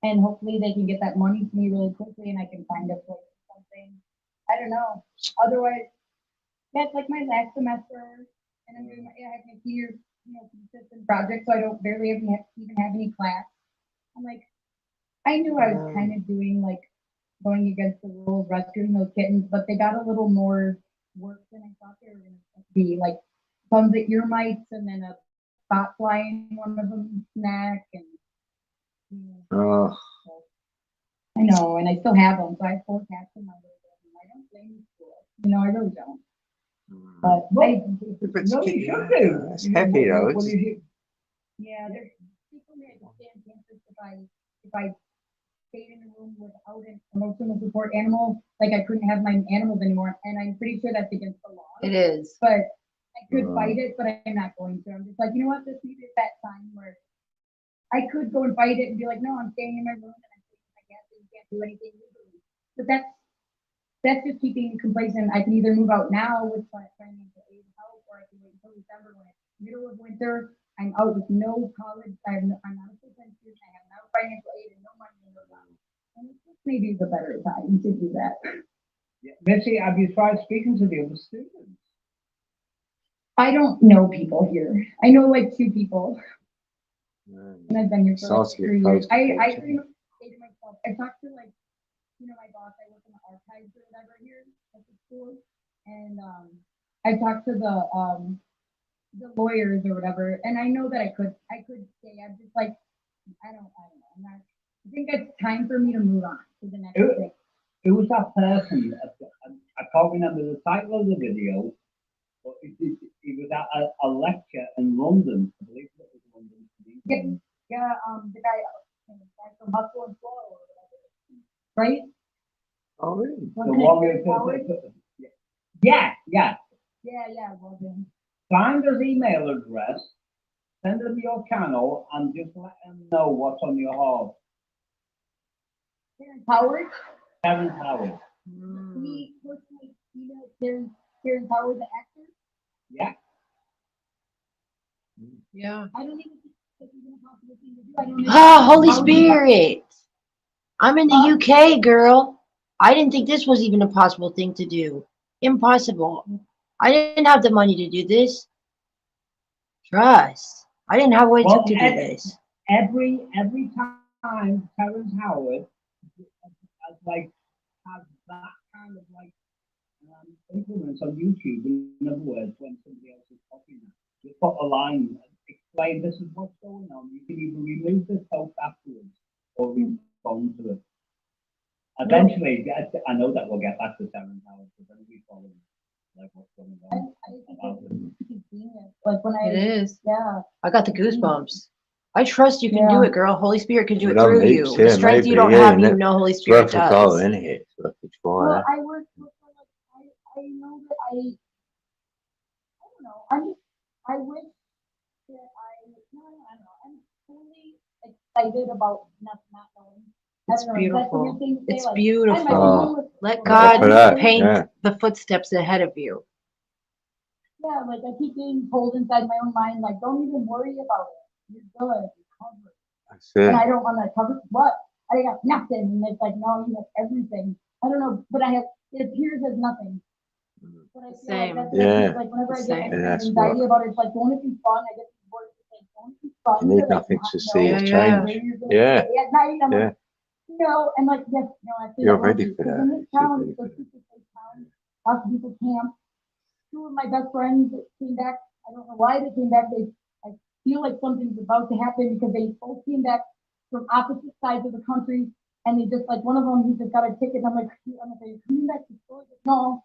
[SPEAKER 7] and hopefully they can get that money to me really quickly, and I can find a place or something. I don't know. Otherwise, that's like my last semester, and I'm doing I have my 2-year, consistent project, so I don't barely even have any class. I'm like, I knew I was kind of doing going against the rules, rescuing those kittens, but they got a little more work than I thought they were going to be. Like tons of ear mites and then a spot fly in one of them's neck. And
[SPEAKER 6] Oh,
[SPEAKER 7] I know, and I still have them, so I have 4 cats in my room. I don't blame you for it. I really don't. But
[SPEAKER 4] No, you should do.
[SPEAKER 6] That's heavy though.
[SPEAKER 4] What is it?
[SPEAKER 7] yeah, there's people that understand cancers if I stayed in a room without an emotional support animal, like I couldn't have my animals anymore, and I'm pretty sure that's against the law.
[SPEAKER 2] It is.
[SPEAKER 7] But I could fight it, but I'm not going to. I'm just like, you know what, this may be that time where I could go and fight it and be like, no, I'm staying in my room and I'm taking my cat and you can't do anything legally. But that's just keeping me complacent. I can either move out now with financial aid help, or I can wait until December when it's middle of winter. I'm out with no college. I'm not a full-time student. I have no financial aid and no money in the bank. And it's just maybe the better time to do that.
[SPEAKER 4] Yeah. Missy, have you tried speaking to the other students?
[SPEAKER 7] I don't know people here. I know like 2 people, and I've been here for like 3 years. I pretty much say to myself, I talked to my boss. I work in the archives or whatever here at the school, and I talked to the lawyers or whatever, and I know that I could stay. I'm just like, I don't know. I think it's time for me to move on to the next thing.
[SPEAKER 4] Who was that person? I can't remember the title of the video, but it was at a lecture in London. I believe it was London.
[SPEAKER 7] Yeah, the guy from Hustle and Flow or whatever, right?
[SPEAKER 6] oh really?
[SPEAKER 4] The one yeah.
[SPEAKER 7] Yeah, well then.
[SPEAKER 4] Find his email address, send him your channel, and just let him know what's on your heart.
[SPEAKER 7] Howard?
[SPEAKER 4] Terrence Howard.
[SPEAKER 7] Me personally, you know, there's Howard the actor.
[SPEAKER 4] Yeah.
[SPEAKER 2] Yeah.
[SPEAKER 7] I don't even think that's even a possible thing to do. I don't know.
[SPEAKER 2] Ah, Holy
[SPEAKER 7] Howard the actor.
[SPEAKER 2] Spirit. I'm in the UK, girl. I didn't think this was even a possible thing to do. Impossible. I didn't have the money to do this. Trust. I didn't have what it took to do this.
[SPEAKER 4] Every time Terrence Howard like has that kind of like influence on YouTube. In other words, when somebody else is copying it, you put a line, explain this is what's going on. You can either remove this post afterwards or respond to it. Eventually, I know that we'll get back to Terrence Howard, but then we follow like what's going on.
[SPEAKER 7] I think it's genius. Like when
[SPEAKER 2] It is.
[SPEAKER 7] yeah.
[SPEAKER 2] I got the goosebumps. I trust you can do it, girl. Holy Spirit can do it
[SPEAKER 6] Well,
[SPEAKER 2] through
[SPEAKER 6] that
[SPEAKER 2] you.
[SPEAKER 6] makes
[SPEAKER 2] The
[SPEAKER 6] sense,
[SPEAKER 2] strength you
[SPEAKER 6] maybe,
[SPEAKER 2] don't
[SPEAKER 6] yeah,
[SPEAKER 2] have,
[SPEAKER 6] and
[SPEAKER 2] you
[SPEAKER 6] it-
[SPEAKER 2] know Holy
[SPEAKER 6] It's
[SPEAKER 2] Spirit
[SPEAKER 6] worth a go,
[SPEAKER 2] does.
[SPEAKER 6] isn't it? It's worth a
[SPEAKER 7] Well,
[SPEAKER 6] try.
[SPEAKER 7] I work with like I know that I don't know. I wish that no, I don't know. I'm totally excited about not knowing.
[SPEAKER 2] It's
[SPEAKER 7] I don't know, is that the
[SPEAKER 2] beautiful.
[SPEAKER 7] weird thing to say?
[SPEAKER 2] It's
[SPEAKER 7] Like, I might be
[SPEAKER 2] beautiful.
[SPEAKER 7] homeless
[SPEAKER 2] Let
[SPEAKER 7] for-
[SPEAKER 2] God
[SPEAKER 6] for that,
[SPEAKER 2] paint
[SPEAKER 6] yeah.
[SPEAKER 2] the footsteps ahead of you.
[SPEAKER 7] Yeah, like I keep getting told inside my own mind, like, don't even worry about it. You're good. You're covered.
[SPEAKER 6] That's
[SPEAKER 7] And
[SPEAKER 6] it.
[SPEAKER 7] I don't want to cover what? I got nothing. And it's like, no, you have everything. I don't know, but it appears as nothing. But I feel
[SPEAKER 2] Same.
[SPEAKER 7] like that's what I
[SPEAKER 6] Yeah.
[SPEAKER 7] feel like whenever I
[SPEAKER 2] Same.
[SPEAKER 7] get
[SPEAKER 6] Yeah, that's
[SPEAKER 7] anxiety
[SPEAKER 6] what-
[SPEAKER 7] about it, it's like, won't it be fun? I get these words that say, won't it be fun?
[SPEAKER 6] You need
[SPEAKER 7] to, like,
[SPEAKER 6] nothing
[SPEAKER 7] not
[SPEAKER 6] to
[SPEAKER 7] know
[SPEAKER 6] see
[SPEAKER 2] a
[SPEAKER 7] where
[SPEAKER 2] change.
[SPEAKER 7] you're gonna
[SPEAKER 6] Yeah.
[SPEAKER 7] stay at night. I'm
[SPEAKER 6] Yeah.
[SPEAKER 7] like, no, and like, yes, no, I feel
[SPEAKER 6] You're
[SPEAKER 7] like,
[SPEAKER 6] ready for
[SPEAKER 7] because
[SPEAKER 6] that.
[SPEAKER 7] in this
[SPEAKER 6] You're
[SPEAKER 7] town,
[SPEAKER 6] ready
[SPEAKER 7] it's a
[SPEAKER 6] for that.
[SPEAKER 7] super safe town. Lots of people camp. Two of my best friends that came back. I don't know why they came back. I feel like something's about to happen because they both came back from opposite sides of the country, and they just like one of them, he just got a ticket. And I'm like, are you coming back to school? He goes, no.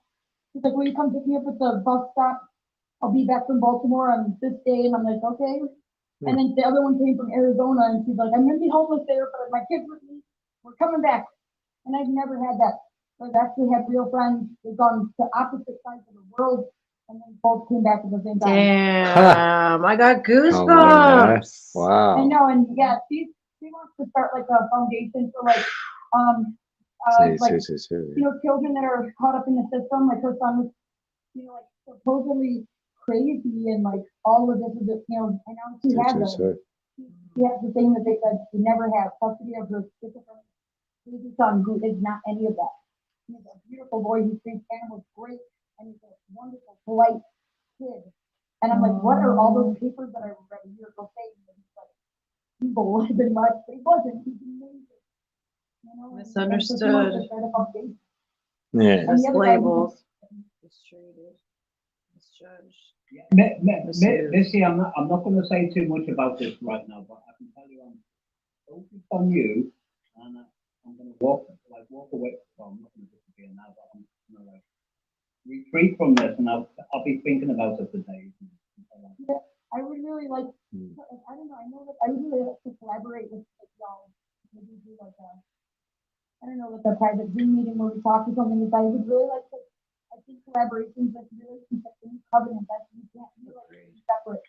[SPEAKER 7] He's like, will you come pick me up at the bus stop? I'll be back from Baltimore on this day. And I'm like, okay. And then the other one came from Arizona, and she's like, I'm gonna be homeless there, but my kids with me. We're coming back. And I've never had that. I've actually had real friends. They've gone to opposite sides of the world, and then both came back at the same time.
[SPEAKER 2] Damn, I got
[SPEAKER 6] Come on, man.
[SPEAKER 2] goosebumps.
[SPEAKER 7] I
[SPEAKER 6] Wow.
[SPEAKER 7] know, and yeah, she wants to start like a foundation for like like children that are caught up in the system. Like her son was, like supposedly crazy and like all of this is just, and now she has it. She has the thing that they said she never has custody of her schizophrenic crazy son who is not any of that. He's a beautiful boy. He treats animals great, and he's a wonderful, polite kid. And I'm like, what are all those papers that I read a year ago saying? And he's like, evil wasn't much, but he wasn't. He's amazing.
[SPEAKER 2] Misunderstood.
[SPEAKER 6] Yeah.
[SPEAKER 7] And the other guy,
[SPEAKER 2] Mislabeled. Mistreated. Misjudged.
[SPEAKER 4] Missy, I'm not going to say too much about this right now, but I can tell you I'm focused on you, and I'm going to walk away. Well, I'm not going to disappear now, but I'm going to retreat from this, and I'll be thinking about it for days.
[SPEAKER 7] Yeah, I would really like. I don't know. I know that I would really like to collaborate with y'all. Maybe do like a private Zoom meeting where we talk or something. Because I would really like to. I think collaborations like relationships and covenant that you can't do like separate.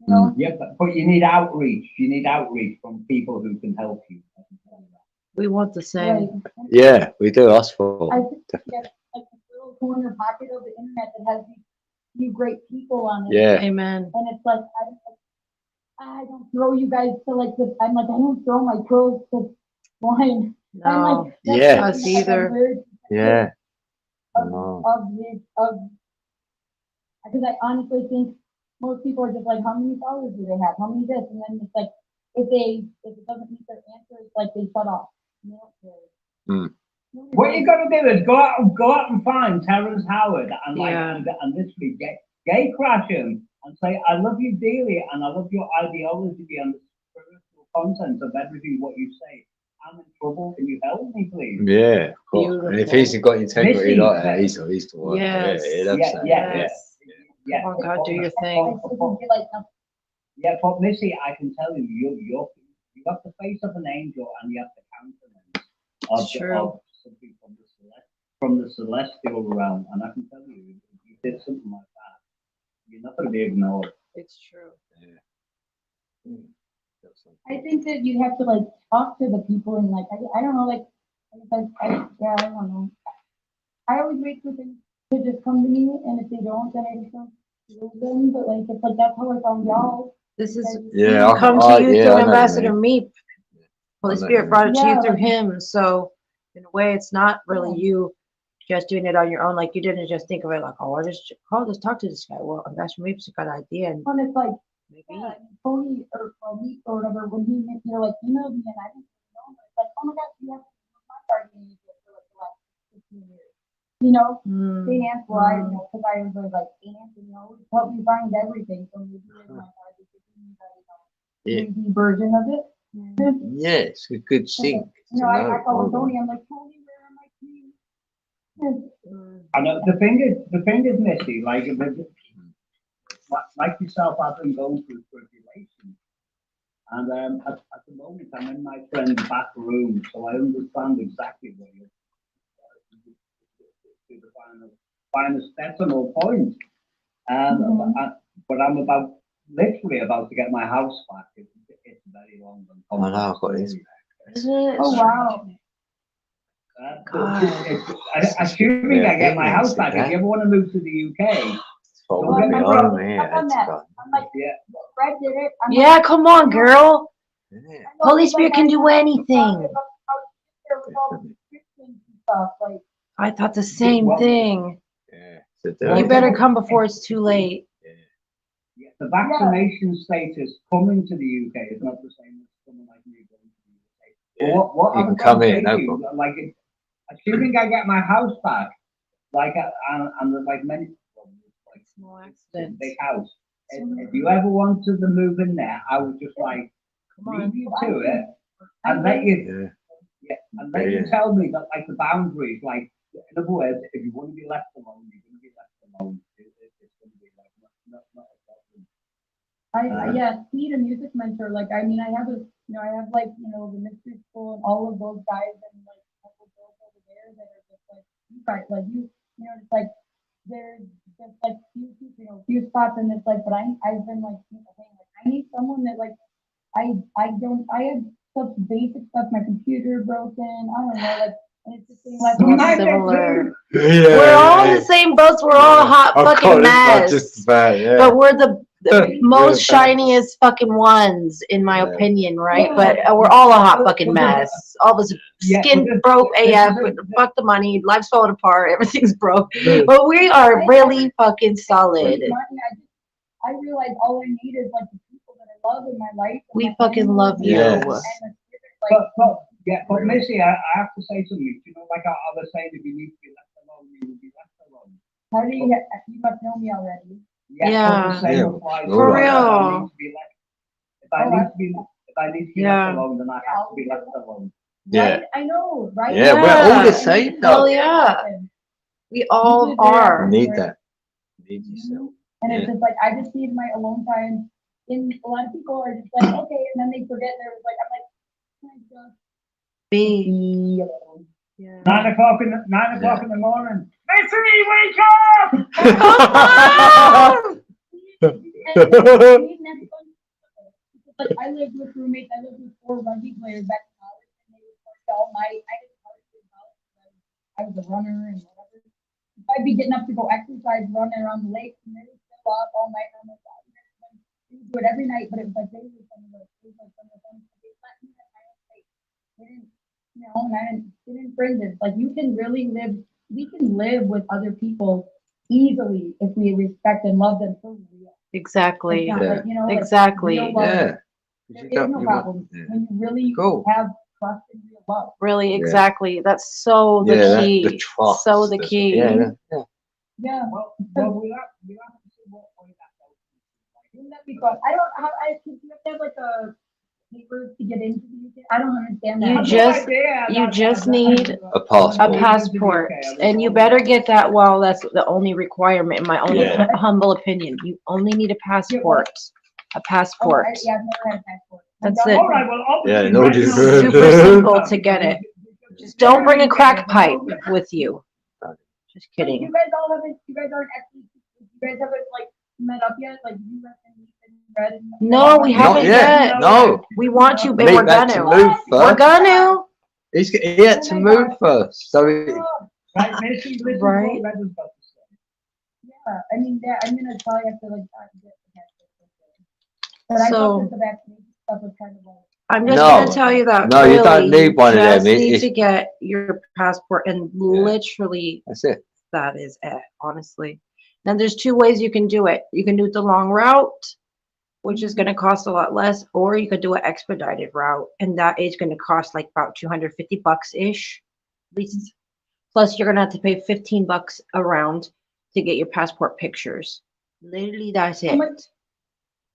[SPEAKER 7] You know?
[SPEAKER 4] Yeah, but you need outreach. You need outreach from people who can help you. I can tell you that.
[SPEAKER 2] We want the same.
[SPEAKER 7] Right.
[SPEAKER 6] Yeah, we do. Us for
[SPEAKER 7] I think that like this little corner pocket of the internet that has these few great people on it.
[SPEAKER 6] Yeah.
[SPEAKER 2] Amen.
[SPEAKER 7] And it's like I don't throw you guys to like the. I'm like I don't throw my pros to wine. I'm
[SPEAKER 2] No.
[SPEAKER 7] like that's
[SPEAKER 6] Yeah.
[SPEAKER 2] Us either.
[SPEAKER 6] Yeah.
[SPEAKER 7] Because I honestly think most people are just like, how many followers do they have? How many this? And then it's like, if it doesn't meet their answer, it's like they shut off.
[SPEAKER 4] What you got to do is go out and find Terrence Howard and and literally gay crash him and say, I love you dearly and I love your ideology and the spiritual content of everything what you say. I'm in trouble. Can you help me, please?
[SPEAKER 6] Yeah, of course. And if he's got integrity like that, he's the one.
[SPEAKER 2] Yes.
[SPEAKER 4] Yeah.
[SPEAKER 2] Come on, God, do your thing.
[SPEAKER 4] Yeah, but Missy, I can tell you, you have the face of an angel and you have the countenance of something from the celestial realm. And I can tell you, if you did something like that, you're not going to be ignored.
[SPEAKER 2] It's true.
[SPEAKER 6] Yeah.
[SPEAKER 7] I think that you have to like talk to the people and like I don't know like I don't know. I always wait for things to just come to me, and if they don't, then I just don't lose them. But like, it's like that's how I found y'all.
[SPEAKER 2] This is
[SPEAKER 5] Yeah,
[SPEAKER 2] come to you
[SPEAKER 5] yeah, I
[SPEAKER 2] through
[SPEAKER 5] know what you
[SPEAKER 2] Ambassador
[SPEAKER 5] mean.
[SPEAKER 2] Meep. Holy
[SPEAKER 5] I know
[SPEAKER 2] Spirit
[SPEAKER 5] what
[SPEAKER 2] brought it to you
[SPEAKER 7] Yeah,
[SPEAKER 2] through
[SPEAKER 7] like-
[SPEAKER 2] him. So in a way, it's not really you just doing it on your own. Like you didn't just think of it like, oh, I'll just talk to this guy. Well, Ambassador Meep's a good idea, and
[SPEAKER 7] And it's like,
[SPEAKER 2] maybe
[SPEAKER 7] yeah, Tony or Meek or whatever, when he, like, emailed me and I didn't know, but it's like, oh my gosh, you have my guardian angel for like the last 15 years. You know, St. Anne's, well, I know, because I was like, St. Anne's, you know, helped me find everything. So maybe it's my guardian,
[SPEAKER 6] Yeah.
[SPEAKER 7] crazy version of it.
[SPEAKER 6] Yeah, it's a good sync.
[SPEAKER 7] You know, I called Tony, I'm like, Tony, where am I keys?
[SPEAKER 4] I know the thing is, Missy, like yourself, I've been going through tribulation, and at the moment I'm in my friend's back room, so I understand exactly what you're to the final decimal point. But I'm literally about to get my house back. It's very long.
[SPEAKER 5] I know, I've got his.
[SPEAKER 2] is it?
[SPEAKER 7] Oh, wow.
[SPEAKER 4] Assuming I get my house back, if you ever want to move to the UK,
[SPEAKER 5] Follow
[SPEAKER 7] Well,
[SPEAKER 5] me
[SPEAKER 7] my
[SPEAKER 5] on
[SPEAKER 7] brother-
[SPEAKER 5] here.
[SPEAKER 7] I've done
[SPEAKER 5] It's
[SPEAKER 7] that.
[SPEAKER 5] fun.
[SPEAKER 7] I'm like,
[SPEAKER 4] yeah,
[SPEAKER 7] Fred did it. I'm
[SPEAKER 2] Yeah,
[SPEAKER 7] like,
[SPEAKER 2] come on, girl.
[SPEAKER 5] Yeah.
[SPEAKER 7] I know,
[SPEAKER 2] Holy
[SPEAKER 7] like,
[SPEAKER 2] Spirit can
[SPEAKER 7] I
[SPEAKER 2] do
[SPEAKER 7] know
[SPEAKER 2] anything.
[SPEAKER 7] about all the restrictions and stuff, like,
[SPEAKER 2] I thought the same
[SPEAKER 4] Well,
[SPEAKER 2] thing.
[SPEAKER 5] Yeah. So
[SPEAKER 4] Well,
[SPEAKER 2] You
[SPEAKER 5] do
[SPEAKER 2] better come before it's too late.
[SPEAKER 4] yeah, the vaccination status coming to the UK is not the same as someone like me going to the UK.
[SPEAKER 5] Yeah.
[SPEAKER 4] But what
[SPEAKER 5] You
[SPEAKER 4] I
[SPEAKER 5] can
[SPEAKER 4] was
[SPEAKER 5] come
[SPEAKER 4] gonna
[SPEAKER 5] here,
[SPEAKER 4] say
[SPEAKER 5] no
[SPEAKER 4] to you,
[SPEAKER 5] problem.
[SPEAKER 4] like, assuming I get my house back, like, and there's like many, like,
[SPEAKER 2] Small
[SPEAKER 4] it's a
[SPEAKER 2] accidents.
[SPEAKER 4] big house. If you ever wanted to move in there, I would just like
[SPEAKER 2] Come on.
[SPEAKER 4] leave you to it and let you,
[SPEAKER 5] Yeah.
[SPEAKER 4] yeah, and let you
[SPEAKER 5] Yeah.
[SPEAKER 4] tell me that like the boundaries, like in other words, if you want to be left alone, you're going to be left alone. It's going to be like not a problem.
[SPEAKER 7] yeah, Pete, a music mentor, like, I mean, I have like, the mystery school and all of those guys and like a couple girls over there that are just like, you guys, like, it's like, there's just like few spots and it's like, but I've been like, saying, like, I need someone that like, I have such basic stuff, my computer broken, I don't know, like, and it's just saying, like,
[SPEAKER 2] Similar.
[SPEAKER 5] Yeah.
[SPEAKER 2] We're all in the same boats. We're all a hot
[SPEAKER 5] I've
[SPEAKER 2] fucking
[SPEAKER 5] got it, not
[SPEAKER 2] mess.
[SPEAKER 5] just about, yeah.
[SPEAKER 2] But we're the most
[SPEAKER 5] We're the
[SPEAKER 2] shiniest fucking ones, in my
[SPEAKER 5] Yeah.
[SPEAKER 2] opinion, right? But we're all a hot fucking mess. All of us
[SPEAKER 4] Yeah,
[SPEAKER 2] skin
[SPEAKER 4] but this-
[SPEAKER 2] broke
[SPEAKER 4] this-
[SPEAKER 2] AF,
[SPEAKER 4] this-
[SPEAKER 2] with fuck the money, life's falling apart, everything's broke. But we are really fucking solid.
[SPEAKER 7] I realize all I need is like the people that I love in my life. and
[SPEAKER 2] We
[SPEAKER 7] my
[SPEAKER 2] fucking
[SPEAKER 7] family
[SPEAKER 2] love
[SPEAKER 7] and
[SPEAKER 2] you.
[SPEAKER 5] Yes.
[SPEAKER 7] the spirit, like,
[SPEAKER 4] But Missy, I have to say something. You know, like I was saying, if you need to be left alone, you will be left alone.
[SPEAKER 7] how do you must know me already.
[SPEAKER 2] Yeah.
[SPEAKER 4] the same
[SPEAKER 5] Yeah.
[SPEAKER 4] applies.
[SPEAKER 5] For
[SPEAKER 2] real.
[SPEAKER 4] If I need to be
[SPEAKER 2] Yeah.
[SPEAKER 4] left alone, then I have to be left alone.
[SPEAKER 5] Yeah.
[SPEAKER 7] Right? I know, right?
[SPEAKER 5] Yeah, we're all the
[SPEAKER 2] Yeah.
[SPEAKER 5] same
[SPEAKER 2] Hell
[SPEAKER 5] though.
[SPEAKER 2] yeah. We all
[SPEAKER 5] You
[SPEAKER 2] are.
[SPEAKER 5] need that. You need yourself.
[SPEAKER 7] And it's
[SPEAKER 5] Yeah.
[SPEAKER 7] just like, I just need my alone time. And a lot of people are just like, okay, and then they forget there was like, I'm like, can I just
[SPEAKER 2] Be.
[SPEAKER 7] be alone?
[SPEAKER 2] Yeah.
[SPEAKER 4] 9 o'clock in the morning. Missy, wake up!
[SPEAKER 7] Like, I lived with roommates, I lived with 4 rugby players back in college, and they would work all night. I didn't work in college, I was a runner and whatever. I'd be getting up to go exercise, running around the lake, and they would still up all night. I'm like, wow, we would do it every night, but it was like they were some of the things. They let me at my own pace. They didn't, and I didn't bring this. Like, you can really live. We can live with other people easily if we respect and love them for real.
[SPEAKER 2] Exactly.
[SPEAKER 7] It's not like, like,
[SPEAKER 2] Exactly.
[SPEAKER 7] real love.
[SPEAKER 5] Yeah.
[SPEAKER 7] There is no problem when you really
[SPEAKER 5] Cool.
[SPEAKER 7] have trust and real love.
[SPEAKER 2] Really,
[SPEAKER 5] Yeah.
[SPEAKER 2] exactly. That's so the
[SPEAKER 5] Yeah,
[SPEAKER 2] key.
[SPEAKER 5] the trust.
[SPEAKER 2] So the key.
[SPEAKER 5] Yeah.
[SPEAKER 7] Yeah.
[SPEAKER 4] Well, we have to see what point that goes.
[SPEAKER 7] Wouldn't that be fun? I don't have. You have to have like a paper to get into the UK. I don't understand that.
[SPEAKER 2] You just need
[SPEAKER 5] A passport.
[SPEAKER 2] a passport, and you better get that. Well, that's the only requirement, in my own
[SPEAKER 5] Yeah.
[SPEAKER 2] humble opinion. You only need a passport. A passport.
[SPEAKER 7] Yeah, I've never had a passport.
[SPEAKER 2] That's it.
[SPEAKER 4] All right, well, obviously,
[SPEAKER 5] Yeah, no,
[SPEAKER 4] right
[SPEAKER 5] just-
[SPEAKER 4] now-
[SPEAKER 2] Super simple to get it. Just don't bring a crack pipe with you. Just
[SPEAKER 7] You
[SPEAKER 2] kidding.
[SPEAKER 7] guys all haven't. You guys aren't actually. You guys haven't like met up yet. Like you and Red and.
[SPEAKER 2] No, we
[SPEAKER 5] Not
[SPEAKER 2] haven't
[SPEAKER 5] yet.
[SPEAKER 2] yet.
[SPEAKER 5] No.
[SPEAKER 2] We want you, and
[SPEAKER 5] Meet
[SPEAKER 2] we're
[SPEAKER 5] back to
[SPEAKER 2] gonna.
[SPEAKER 5] move
[SPEAKER 2] We're
[SPEAKER 5] first.
[SPEAKER 2] gonna.
[SPEAKER 5] He had to move first. So
[SPEAKER 4] Right, Missy, listen
[SPEAKER 2] Right.
[SPEAKER 4] to what Redden's got to say.
[SPEAKER 7] Yeah, I mean, that, I'm gonna probably have to like get the vaccination. But I
[SPEAKER 2] So-
[SPEAKER 7] thought that the vaccination stuff was kind of like.
[SPEAKER 2] I'm just
[SPEAKER 6] No.
[SPEAKER 2] gonna tell you that
[SPEAKER 6] No, you don't
[SPEAKER 2] really,
[SPEAKER 6] need one of
[SPEAKER 2] just
[SPEAKER 6] them.
[SPEAKER 2] need
[SPEAKER 6] It-
[SPEAKER 2] to get your passport, and literally
[SPEAKER 6] That's it.
[SPEAKER 2] that is it, honestly. Then there's two ways you can do it. You can do the long route, which is gonna cost a lot less, or you could do an expedited route, and that is gonna cost like about $250-ish, at least. Plus, you're gonna have to pay $15 around to get your passport pictures. Literally, that's
[SPEAKER 7] How
[SPEAKER 2] it.
[SPEAKER 7] much?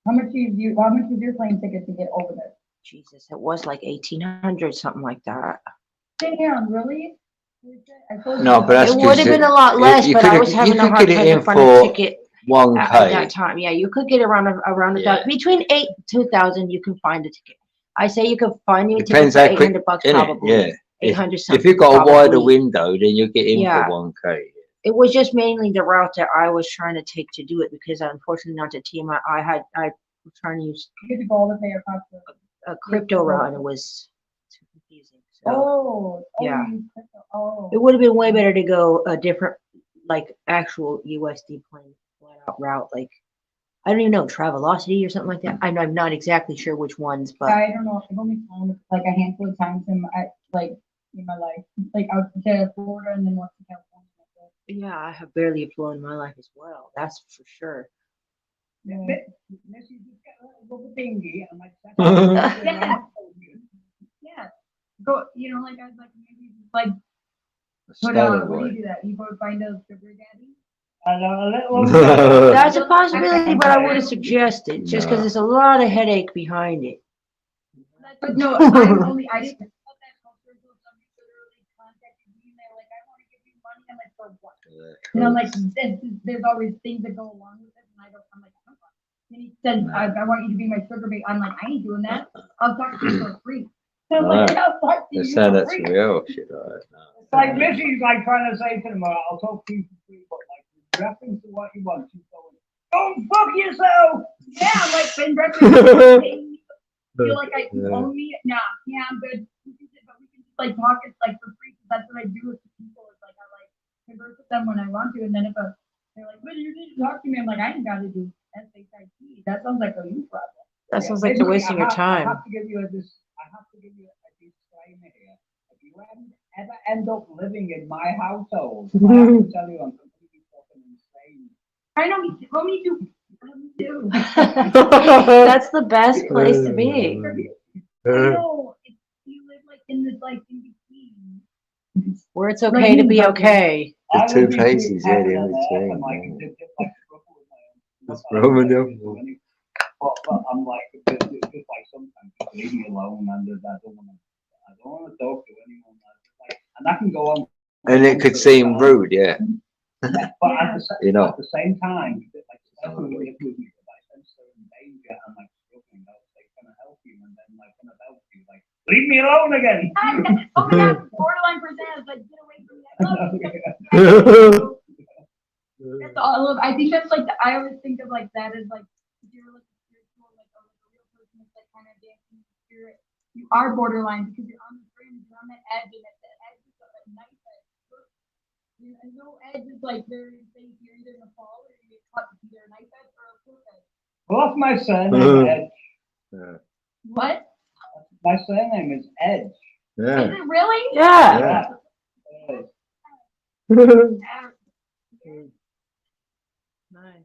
[SPEAKER 7] How much was your plane ticket to get over there?
[SPEAKER 2] Jesus, it was like 1,800, something like that.
[SPEAKER 7] Damn, really? I told
[SPEAKER 6] No,
[SPEAKER 7] you.
[SPEAKER 6] but that's
[SPEAKER 2] It would have been a lot less,
[SPEAKER 6] you
[SPEAKER 2] but I
[SPEAKER 6] could've-
[SPEAKER 2] was
[SPEAKER 6] you
[SPEAKER 2] having a
[SPEAKER 6] could
[SPEAKER 2] hard
[SPEAKER 6] get it
[SPEAKER 2] time
[SPEAKER 6] in
[SPEAKER 2] to find a
[SPEAKER 6] for
[SPEAKER 2] ticket at
[SPEAKER 6] 1K.
[SPEAKER 2] that time. Yeah, you could get around around
[SPEAKER 6] Yeah.
[SPEAKER 2] between 8 and 2,000. You can find a ticket. I say you could find a ticket
[SPEAKER 6] Depends
[SPEAKER 2] for
[SPEAKER 6] how quick,
[SPEAKER 2] $800
[SPEAKER 6] innit?
[SPEAKER 2] probably.
[SPEAKER 6] Yeah.
[SPEAKER 2] 800
[SPEAKER 6] If
[SPEAKER 2] something.
[SPEAKER 6] you've got a wider
[SPEAKER 2] probably.
[SPEAKER 6] window, then you'll get in
[SPEAKER 2] Yeah.
[SPEAKER 6] for 1K.
[SPEAKER 2] It was just mainly the route that I was trying to take to do it, because unfortunately not to team. I was trying to use
[SPEAKER 7] You had to go all the way across the.
[SPEAKER 2] a crypto route, and it was too confusing. So
[SPEAKER 7] Oh.
[SPEAKER 2] Yeah.
[SPEAKER 7] Oh.
[SPEAKER 2] it would have been way better to go a different, like actual USD plane flat out route, like I don't even know, Travelocity or something like that. I'm not exactly sure which ones, but
[SPEAKER 7] I don't know. I've only flown like a handful of times in my life, like out to Florida and then once to California.
[SPEAKER 2] yeah, I have barely flown in my life as well. That's for sure.
[SPEAKER 4] Missy, just get a little thingy and like.
[SPEAKER 7] Yeah. Yeah. Go. Like I was like maybe like put
[SPEAKER 6] Stolen
[SPEAKER 7] what do
[SPEAKER 6] boy.
[SPEAKER 7] you do that? You go find a sugar daddy.
[SPEAKER 4] A little.
[SPEAKER 2] That's a possibility, but I wouldn't suggest it just because
[SPEAKER 6] No.
[SPEAKER 2] there's a lot of headache behind it.
[SPEAKER 7] But no, I didn't know that culture until somebody literally contacted me and they're like, I want to give you money. I'm like, for what? And I'm like, there's always things that go along with it, and I'm like, I don't want. And he said, I want you to be my sugar baby. I'm like, I ain't doing that. I'll talk to you for free. So I'm like, I'll talk to you
[SPEAKER 6] That's how
[SPEAKER 7] for
[SPEAKER 6] that's
[SPEAKER 7] free.
[SPEAKER 6] real shit. Right now.
[SPEAKER 4] It's like Missy's like trying to say to them, I'll talk to you for free, but like with reference to what you want, she's going, don't fuck yourself!
[SPEAKER 7] Yeah, I'm like, in reference to paying me, feel like you
[SPEAKER 6] Yeah.
[SPEAKER 7] owe me. Nah, yeah, I'm good. But we can just like talk. It's like for free. That's what I do with people. It's like I like converse with them when I want to, and then if they're like, "But you need to talk to me," I'm like, I ain't got to do SHIT. That sounds like a you problem.
[SPEAKER 2] That sounds like you're wasting your
[SPEAKER 4] I
[SPEAKER 2] time.
[SPEAKER 4] have to give you a disclaimer here. If you ever end up living in my household, I have to tell you I'm completely fucking insane.
[SPEAKER 7] I know me too. Me too.
[SPEAKER 2] That's the best place to be.
[SPEAKER 7] I know. You live like in this like in between.
[SPEAKER 2] Where it's okay to be okay.
[SPEAKER 6] The
[SPEAKER 4] I
[SPEAKER 6] two
[SPEAKER 4] would be
[SPEAKER 6] places, yeah,
[SPEAKER 4] pretty
[SPEAKER 6] in
[SPEAKER 4] happy
[SPEAKER 6] between,
[SPEAKER 4] and, like,
[SPEAKER 6] yeah.
[SPEAKER 4] just, like, struggle with my own
[SPEAKER 6] That's
[SPEAKER 4] stuff.
[SPEAKER 6] wrong with
[SPEAKER 4] I
[SPEAKER 6] them.
[SPEAKER 4] don't do anything. But I'm like, just like sometimes just leave me alone, and I don't want to talk to anyone. Like, and that can go on.
[SPEAKER 6] And it could seem rude, yeah.
[SPEAKER 4] Yeah, but at the same time, like, especially when you're with me, like, I'm so in danger and like struggling, I was like, can I help you? And then like, when I help you, like, leave me alone again.
[SPEAKER 7] Oh my god, borderline percent. Like, get away from me. I love you. That's all of. I think that's like I always think of like that as like if you're like spiritual, like a real person that's like kind of dancing in the spirit. You are borderline because you're on the fringe, you're on that edge, and at that edge is a knife edge. And no edge is like very safe. You're either gonna fall or you get cut with either a knife edge or a hook edge.
[SPEAKER 4] Well, that's my surname, Edge.
[SPEAKER 7] What?
[SPEAKER 4] My surname is Edge.
[SPEAKER 7] Is
[SPEAKER 6] Yeah.
[SPEAKER 7] it really?
[SPEAKER 2] Yeah. Nice.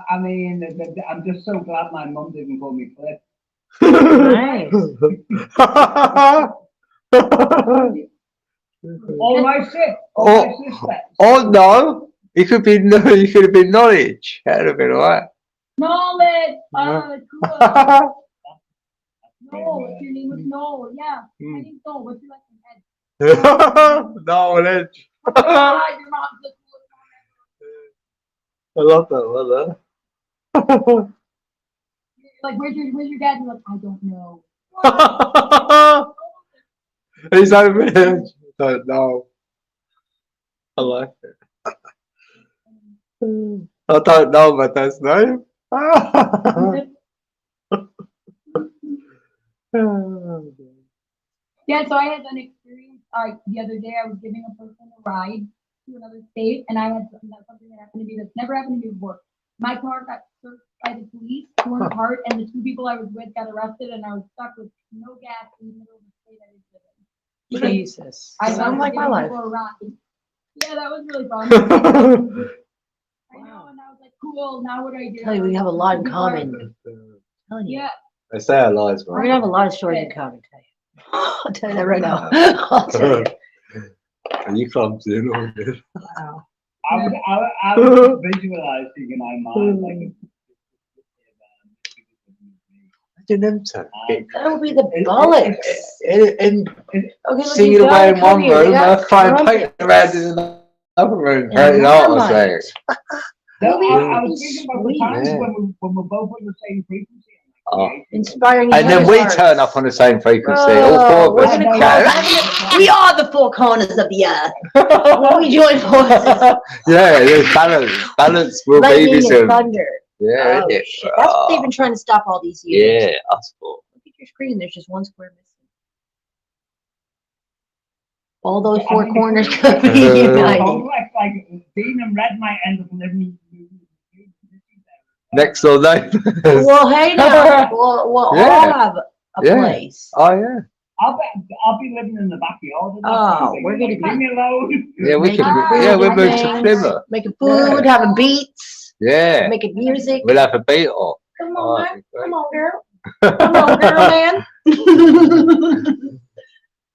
[SPEAKER 4] I mean, I'm just so glad my mum didn't call me Cliff.
[SPEAKER 2] Nice.
[SPEAKER 4] All my shit.
[SPEAKER 6] Oh.
[SPEAKER 4] My sister.
[SPEAKER 6] Oh no! You could have been knowledge. That'd have been alright.
[SPEAKER 7] Knowledge. Cool. No, if your name was No, yeah. I think so. What's your last name? Ed.
[SPEAKER 6] Knowledge.
[SPEAKER 7] Oh my God, your mom's the coolest one ever.
[SPEAKER 6] I love that.
[SPEAKER 7] Like, where's your dad? You're like, I don't know.
[SPEAKER 6] He's over there. I don't know. I like it. I don't know my dad's name.
[SPEAKER 7] Yeah, so I had an experience the other day I was giving a person a ride to another state, and I had something that happened to me that's never happened to me before. My car got searched by the police, torn apart, and the 2 people I was with got arrested, and I was stuck with no gas in the middle of the state I didn't live in.
[SPEAKER 2] Jesus.
[SPEAKER 7] I
[SPEAKER 2] Sound like my life.
[SPEAKER 7] Yeah, that was really fun. I know, and I was like, cool. Now what do I do?
[SPEAKER 2] Tell you, we have a lot in common. Telling you.
[SPEAKER 7] Yeah.
[SPEAKER 5] They say our lives,
[SPEAKER 2] We're
[SPEAKER 5] right?
[SPEAKER 2] gonna have a lot of stories in common. Tell you. I'll tell you that right now. I'll tell you.
[SPEAKER 5] Are you clumsy and all this?
[SPEAKER 2] Wow.
[SPEAKER 4] I was visualizing in my mind like
[SPEAKER 5] Imagine them two.
[SPEAKER 2] That would be the bullets.
[SPEAKER 5] And
[SPEAKER 2] Okay, look,
[SPEAKER 5] singing
[SPEAKER 2] you
[SPEAKER 5] away in
[SPEAKER 2] come
[SPEAKER 5] one
[SPEAKER 2] here, they
[SPEAKER 5] room,
[SPEAKER 2] got
[SPEAKER 5] and trying
[SPEAKER 2] trumpets.
[SPEAKER 5] painting around in another room,
[SPEAKER 2] And
[SPEAKER 5] painting art or
[SPEAKER 2] Marmite.
[SPEAKER 5] something.
[SPEAKER 4] No,
[SPEAKER 2] Really
[SPEAKER 4] I was thinking about the
[SPEAKER 2] sweet.
[SPEAKER 4] times
[SPEAKER 5] Yeah.
[SPEAKER 4] when we're both on the same frequency.
[SPEAKER 5] Oh.
[SPEAKER 2] Inspiring.
[SPEAKER 5] And then
[SPEAKER 2] each
[SPEAKER 5] we
[SPEAKER 2] other's
[SPEAKER 5] turn
[SPEAKER 2] hearts.
[SPEAKER 5] up on the same frequency,
[SPEAKER 2] Bro,
[SPEAKER 5] all 4
[SPEAKER 2] we're
[SPEAKER 5] of us.
[SPEAKER 2] gonna
[SPEAKER 5] Yeah.
[SPEAKER 2] We are the 4 corners of the earth. When we join forces.
[SPEAKER 5] Yeah, there's balance. Balance will be
[SPEAKER 2] Lightning
[SPEAKER 5] this.
[SPEAKER 2] and thunder.
[SPEAKER 5] Yeah,
[SPEAKER 2] Oh,
[SPEAKER 5] yeah.
[SPEAKER 2] shit. That's what they've been trying to stop all these years.
[SPEAKER 5] Yeah, us 4.
[SPEAKER 2] Look at your screen. There's just 1 square missing. All those 4 corners could be united.
[SPEAKER 4] Like Dean and Red might end up living.
[SPEAKER 5] Next door neighbours.
[SPEAKER 2] Well, hey now, we'll all
[SPEAKER 5] Yeah.
[SPEAKER 2] have a
[SPEAKER 5] Yeah.
[SPEAKER 2] place.
[SPEAKER 5] Oh, yeah.
[SPEAKER 4] I'll be living in the backyard.
[SPEAKER 2] Oh, we're gonna be-
[SPEAKER 4] Leave me alone.
[SPEAKER 5] Yeah, we
[SPEAKER 2] Making
[SPEAKER 5] could.
[SPEAKER 2] food
[SPEAKER 5] Yeah, we'll
[SPEAKER 2] and
[SPEAKER 5] move to
[SPEAKER 2] things,
[SPEAKER 5] Plymouth.
[SPEAKER 2] making food, having beats,
[SPEAKER 5] Yeah.
[SPEAKER 2] making music.
[SPEAKER 5] We'll have a beat off.
[SPEAKER 2] Come
[SPEAKER 5] Oh,
[SPEAKER 2] on,
[SPEAKER 5] that'd
[SPEAKER 2] man.
[SPEAKER 5] be great.
[SPEAKER 2] Come on, girl. Come on, girl, man.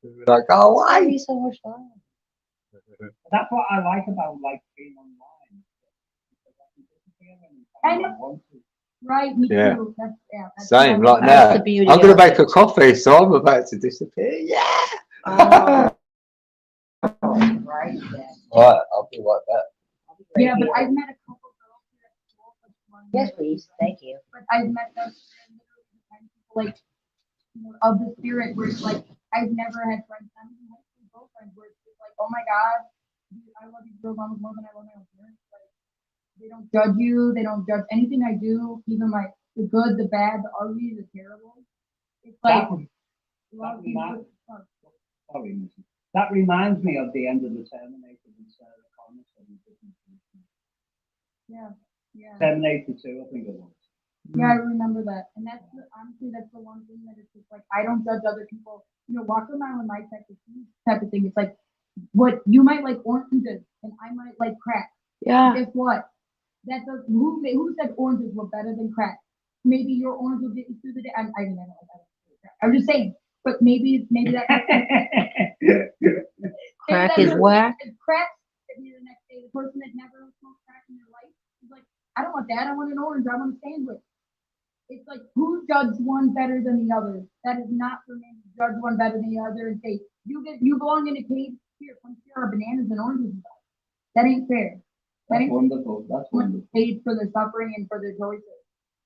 [SPEAKER 5] We'll be like, go
[SPEAKER 2] That'd
[SPEAKER 5] away.
[SPEAKER 2] be so much fun.
[SPEAKER 4] That's what I like about like being online.
[SPEAKER 7] I know. Right, me
[SPEAKER 5] Yeah.
[SPEAKER 7] too. That's
[SPEAKER 5] Same,
[SPEAKER 7] what
[SPEAKER 5] like
[SPEAKER 7] I
[SPEAKER 2] That's
[SPEAKER 5] now.
[SPEAKER 2] the beauty
[SPEAKER 5] I'm going
[SPEAKER 2] of
[SPEAKER 5] to make
[SPEAKER 2] it.
[SPEAKER 5] a coffee, so I'm about to disappear. Yeah.
[SPEAKER 2] Oh, right.
[SPEAKER 5] Right, I'll be like that.
[SPEAKER 7] Yeah, but I've met a couple girls here at school. Like one
[SPEAKER 2] Yes,
[SPEAKER 7] that-
[SPEAKER 2] please. Thank you.
[SPEAKER 7] But I've met them literally the kind of people like, you know, of the spirit where it's like, I've never had friends, I'm even high school girlfriends where it's just like, oh my God, dude, I love these girls almost more than I love my own parents. Like, they don't judge you, they don't judge anything I do, even my, the good, the bad, the ugly, the terrible. It's like, love you.
[SPEAKER 4] Sorry, Missy. That reminds me of the end of the Terminator with Sarah Connor.
[SPEAKER 7] Yeah, yeah.
[SPEAKER 4] Terminator 2, I think it was.
[SPEAKER 7] Yeah, I remember that. And that's the, honestly, that's the one thing that it's just like, I don't judge other people. You know, walk around with my type of thing. It's like, what you might like oranges and I might like crack.
[SPEAKER 2] Yeah.
[SPEAKER 7] Guess what? That does, who said oranges were better than crack? Maybe your orange will get you through the day. I mean, I don't know. I'm just saying, but maybe that.
[SPEAKER 2] Crack is whack.
[SPEAKER 7] Crack. Maybe the next day, the person that never smoked crack in their life is like, I don't want that. I want an orange. I want a sandwich. It's like, who judged one better than the other? That is not for me to judge one better than the other and say, you belong in a cage. Here, come share our bananas and oranges. That ain't fair. That
[SPEAKER 4] That's
[SPEAKER 7] ain't
[SPEAKER 4] wonderful. That's wonderful.
[SPEAKER 7] paid for their suffering and for their choices.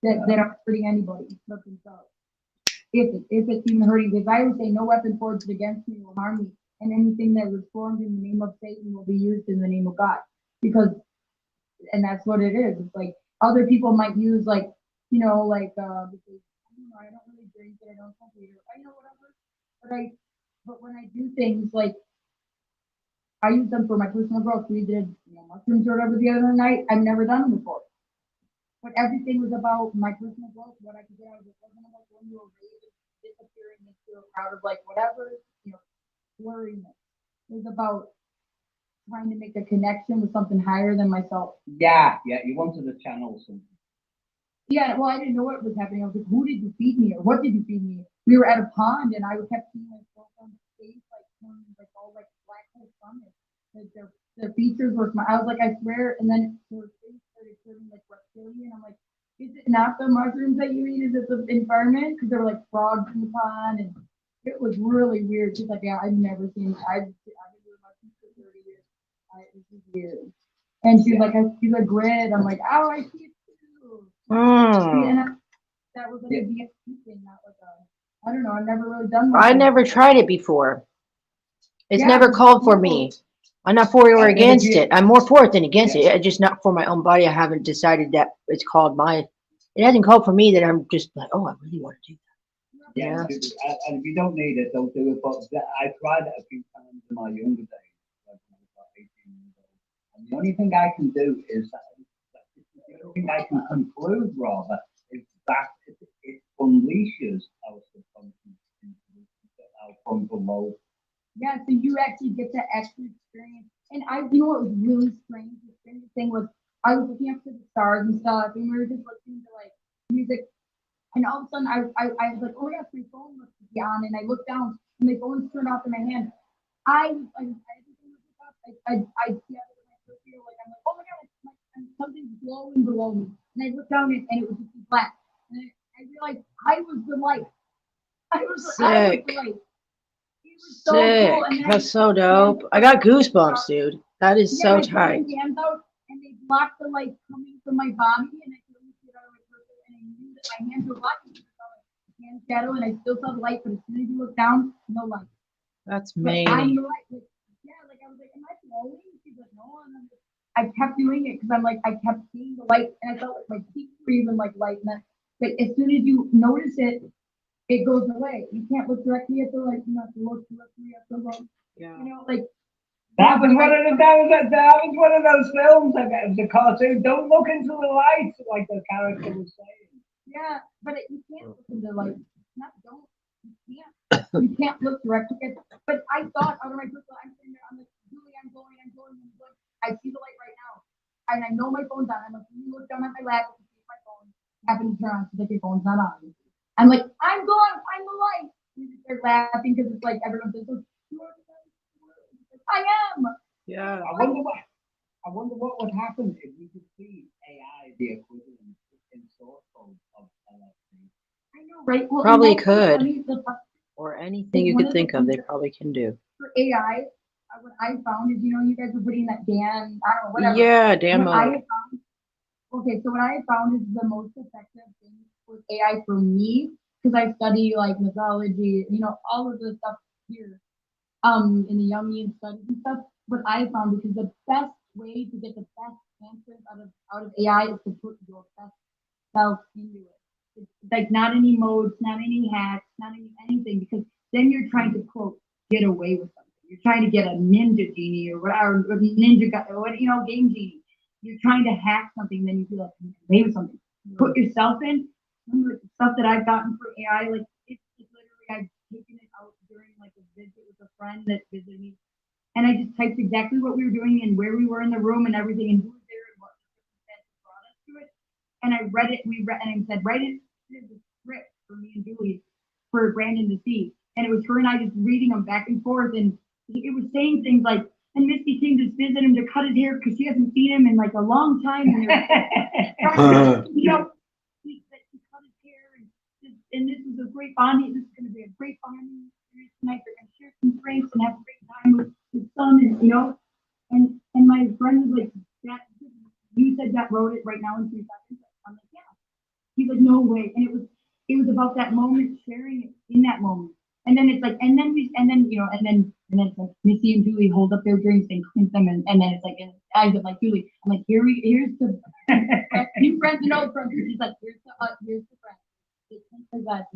[SPEAKER 7] That they're not hurting anybody but themselves. If it's even hurting, because I would say no weapon forged against me will harm me, and anything that was formed in the name of Satan will be used in the name of God. Because, and that's what it is. It's like other people might use like, you know, like because I don't really drink it, I don't smoke weed, I know whatever. But when I do things like I use them for my personal growth. We did mushrooms or whatever the other night. I've never done them before. But everything was about my personal growth, what I could get out of it. It wasn't about going to a rave and disappearing into a crowd of like whatever, blurriness. It was about trying to make a connection with something higher than myself.
[SPEAKER 4] Yeah, you wanted to channel something.
[SPEAKER 7] Yeah, well, I didn't know what was happening. I was like, who did you feed me or what did you feed me? We were at a pond and I kept seeing myself on the face, like all like black hole stomach. Like their features were small. I was like, I swear, and then her face started turning like reptilian. I'm like, is it not the mushrooms that you eat? Is it the environment? Because there were like frogs in the pond and it was really weird. She's like, yeah, I've never seen I've been doing mushrooms for 30 years. This is weird. And she's like, I see the grid. I'm like, oh, I see it too. And that was like a DSP thing, not like I don't know. I've never really done
[SPEAKER 2] I never tried it before. It's never called for me. I'm not for or against it. I'm more for it than against it. It's just not for my own body. I haven't decided that it's called my. It hasn't called for me that I'm just like, oh, I really want to do that.
[SPEAKER 4] Yeah. And if you don't need it, don't do it. But I tried it a few times in my younger days, like when I was about 18 years old. And the only thing I can do is the only thing I can conclude rather is that it unleashes our subconscious into our frontal lobe.
[SPEAKER 7] Yeah, so you actually get to actually experience. And you know what was really strange? The strangest thing was I was looking up to the stars and stuff, and we were just listening to like music. And all of a sudden, I was like, oh my gosh, my phone must be on. And I looked down, and my phone's turned off in my hand. I see out of my computer, like I'm like, oh my god, something's glowing below me. And I looked down, and it was just black. And I realized I was the light. I was the light. It was so
[SPEAKER 2] Sick.
[SPEAKER 7] cool. And then
[SPEAKER 2] That's so dope. I got goosebumps, dude. That is so tight.
[SPEAKER 7] My hands out, and they blocked the light coming from my body, and I couldn't see it out of my person, and I knew that my hands were blocking. I saw my hand shadow, and I still saw the light, but as soon as you look down, no light.
[SPEAKER 2] That's
[SPEAKER 7] But I'm
[SPEAKER 2] amazing.
[SPEAKER 7] the light. Like, yeah, like I was like, am I glowing? She's like, no. And I'm just, I kept doing it because I'm like, I kept seeing the light, and I felt like my cheeks were even like light. And but as soon as you notice it, it goes away. You can't look directly at the light. You have to look directly at the light.
[SPEAKER 2] Yeah.
[SPEAKER 7] You know, like.
[SPEAKER 4] That was one of those films. Like, it was a cartoon. Don't look into the lights, like the character was saying.
[SPEAKER 7] Yeah, but you can't look into the light. Not don't. You can't. You can't look directly at. But I thought out of my crystal, I'm sitting there. I'm like, Julie, I'm going. I see the light right now, and I know my phone's on. I'm like, you look down at my lap and see if my phone happens to turn on. She's like, your phone's not on. I'm like, I'm going. I'm the light. We just start laughing because it's like everyone says, I am.
[SPEAKER 2] Yeah.
[SPEAKER 4] I wonder what would happen if you could see AI the equivalent in source code of LSD.
[SPEAKER 7] I know, right? Well,
[SPEAKER 2] Probably
[SPEAKER 7] that's
[SPEAKER 2] could.
[SPEAKER 7] funny,
[SPEAKER 2] Or anything you could think of, they probably can do.
[SPEAKER 7] For AI, what I found is, you guys were putting that Dan, I don't know, whatever.
[SPEAKER 2] Yeah, Dan
[SPEAKER 7] What I
[SPEAKER 2] mode.
[SPEAKER 7] have found, okay, so what I have found is the most effective thing with AI for me, because I study like mythology, all of the stuff here, in the Jungian studies and stuff. What I have found is the best way to get the best answers out of AI is to put your best self into it. It's like not any modes, not any hacks, not anything, because then you're trying to quote get away with something. You're trying to get a ninja genie or whatever, or ninja guy, or game genie. You're trying to hack something, then you feel like you get away with something. Put yourself in. Some of the stuff that I've gotten for AI, like it's literally I've taken it out during like a visit with a friend that visited me, and I just typed exactly what we were doing and where we were in the room and everything and who was there and what circumstances brought us to it. And I read it. And I said, write it as a script for me and Julie for Brandon to see. And it was her and I just reading them back and forth, and it was saying things like, and Misty came to visit him to cut his hair because she hasn't seen him in like a long time. And he cut his hair, and this was a great bonding. This is going to be a great bonding experience tonight. They're going to share some drinks and have a great time with his son, and my friend was like, that you said that wrote it right now in 3 seconds. I'm like, yeah. He's like, no way. And it was about that moment, sharing it in that moment. And then it's like, and then it's like Missy and Julie hold up their drinks and clink them, and then it's like, and I get like Julie, I'm like, here's the new friends and old friends. She's like, here's the friends.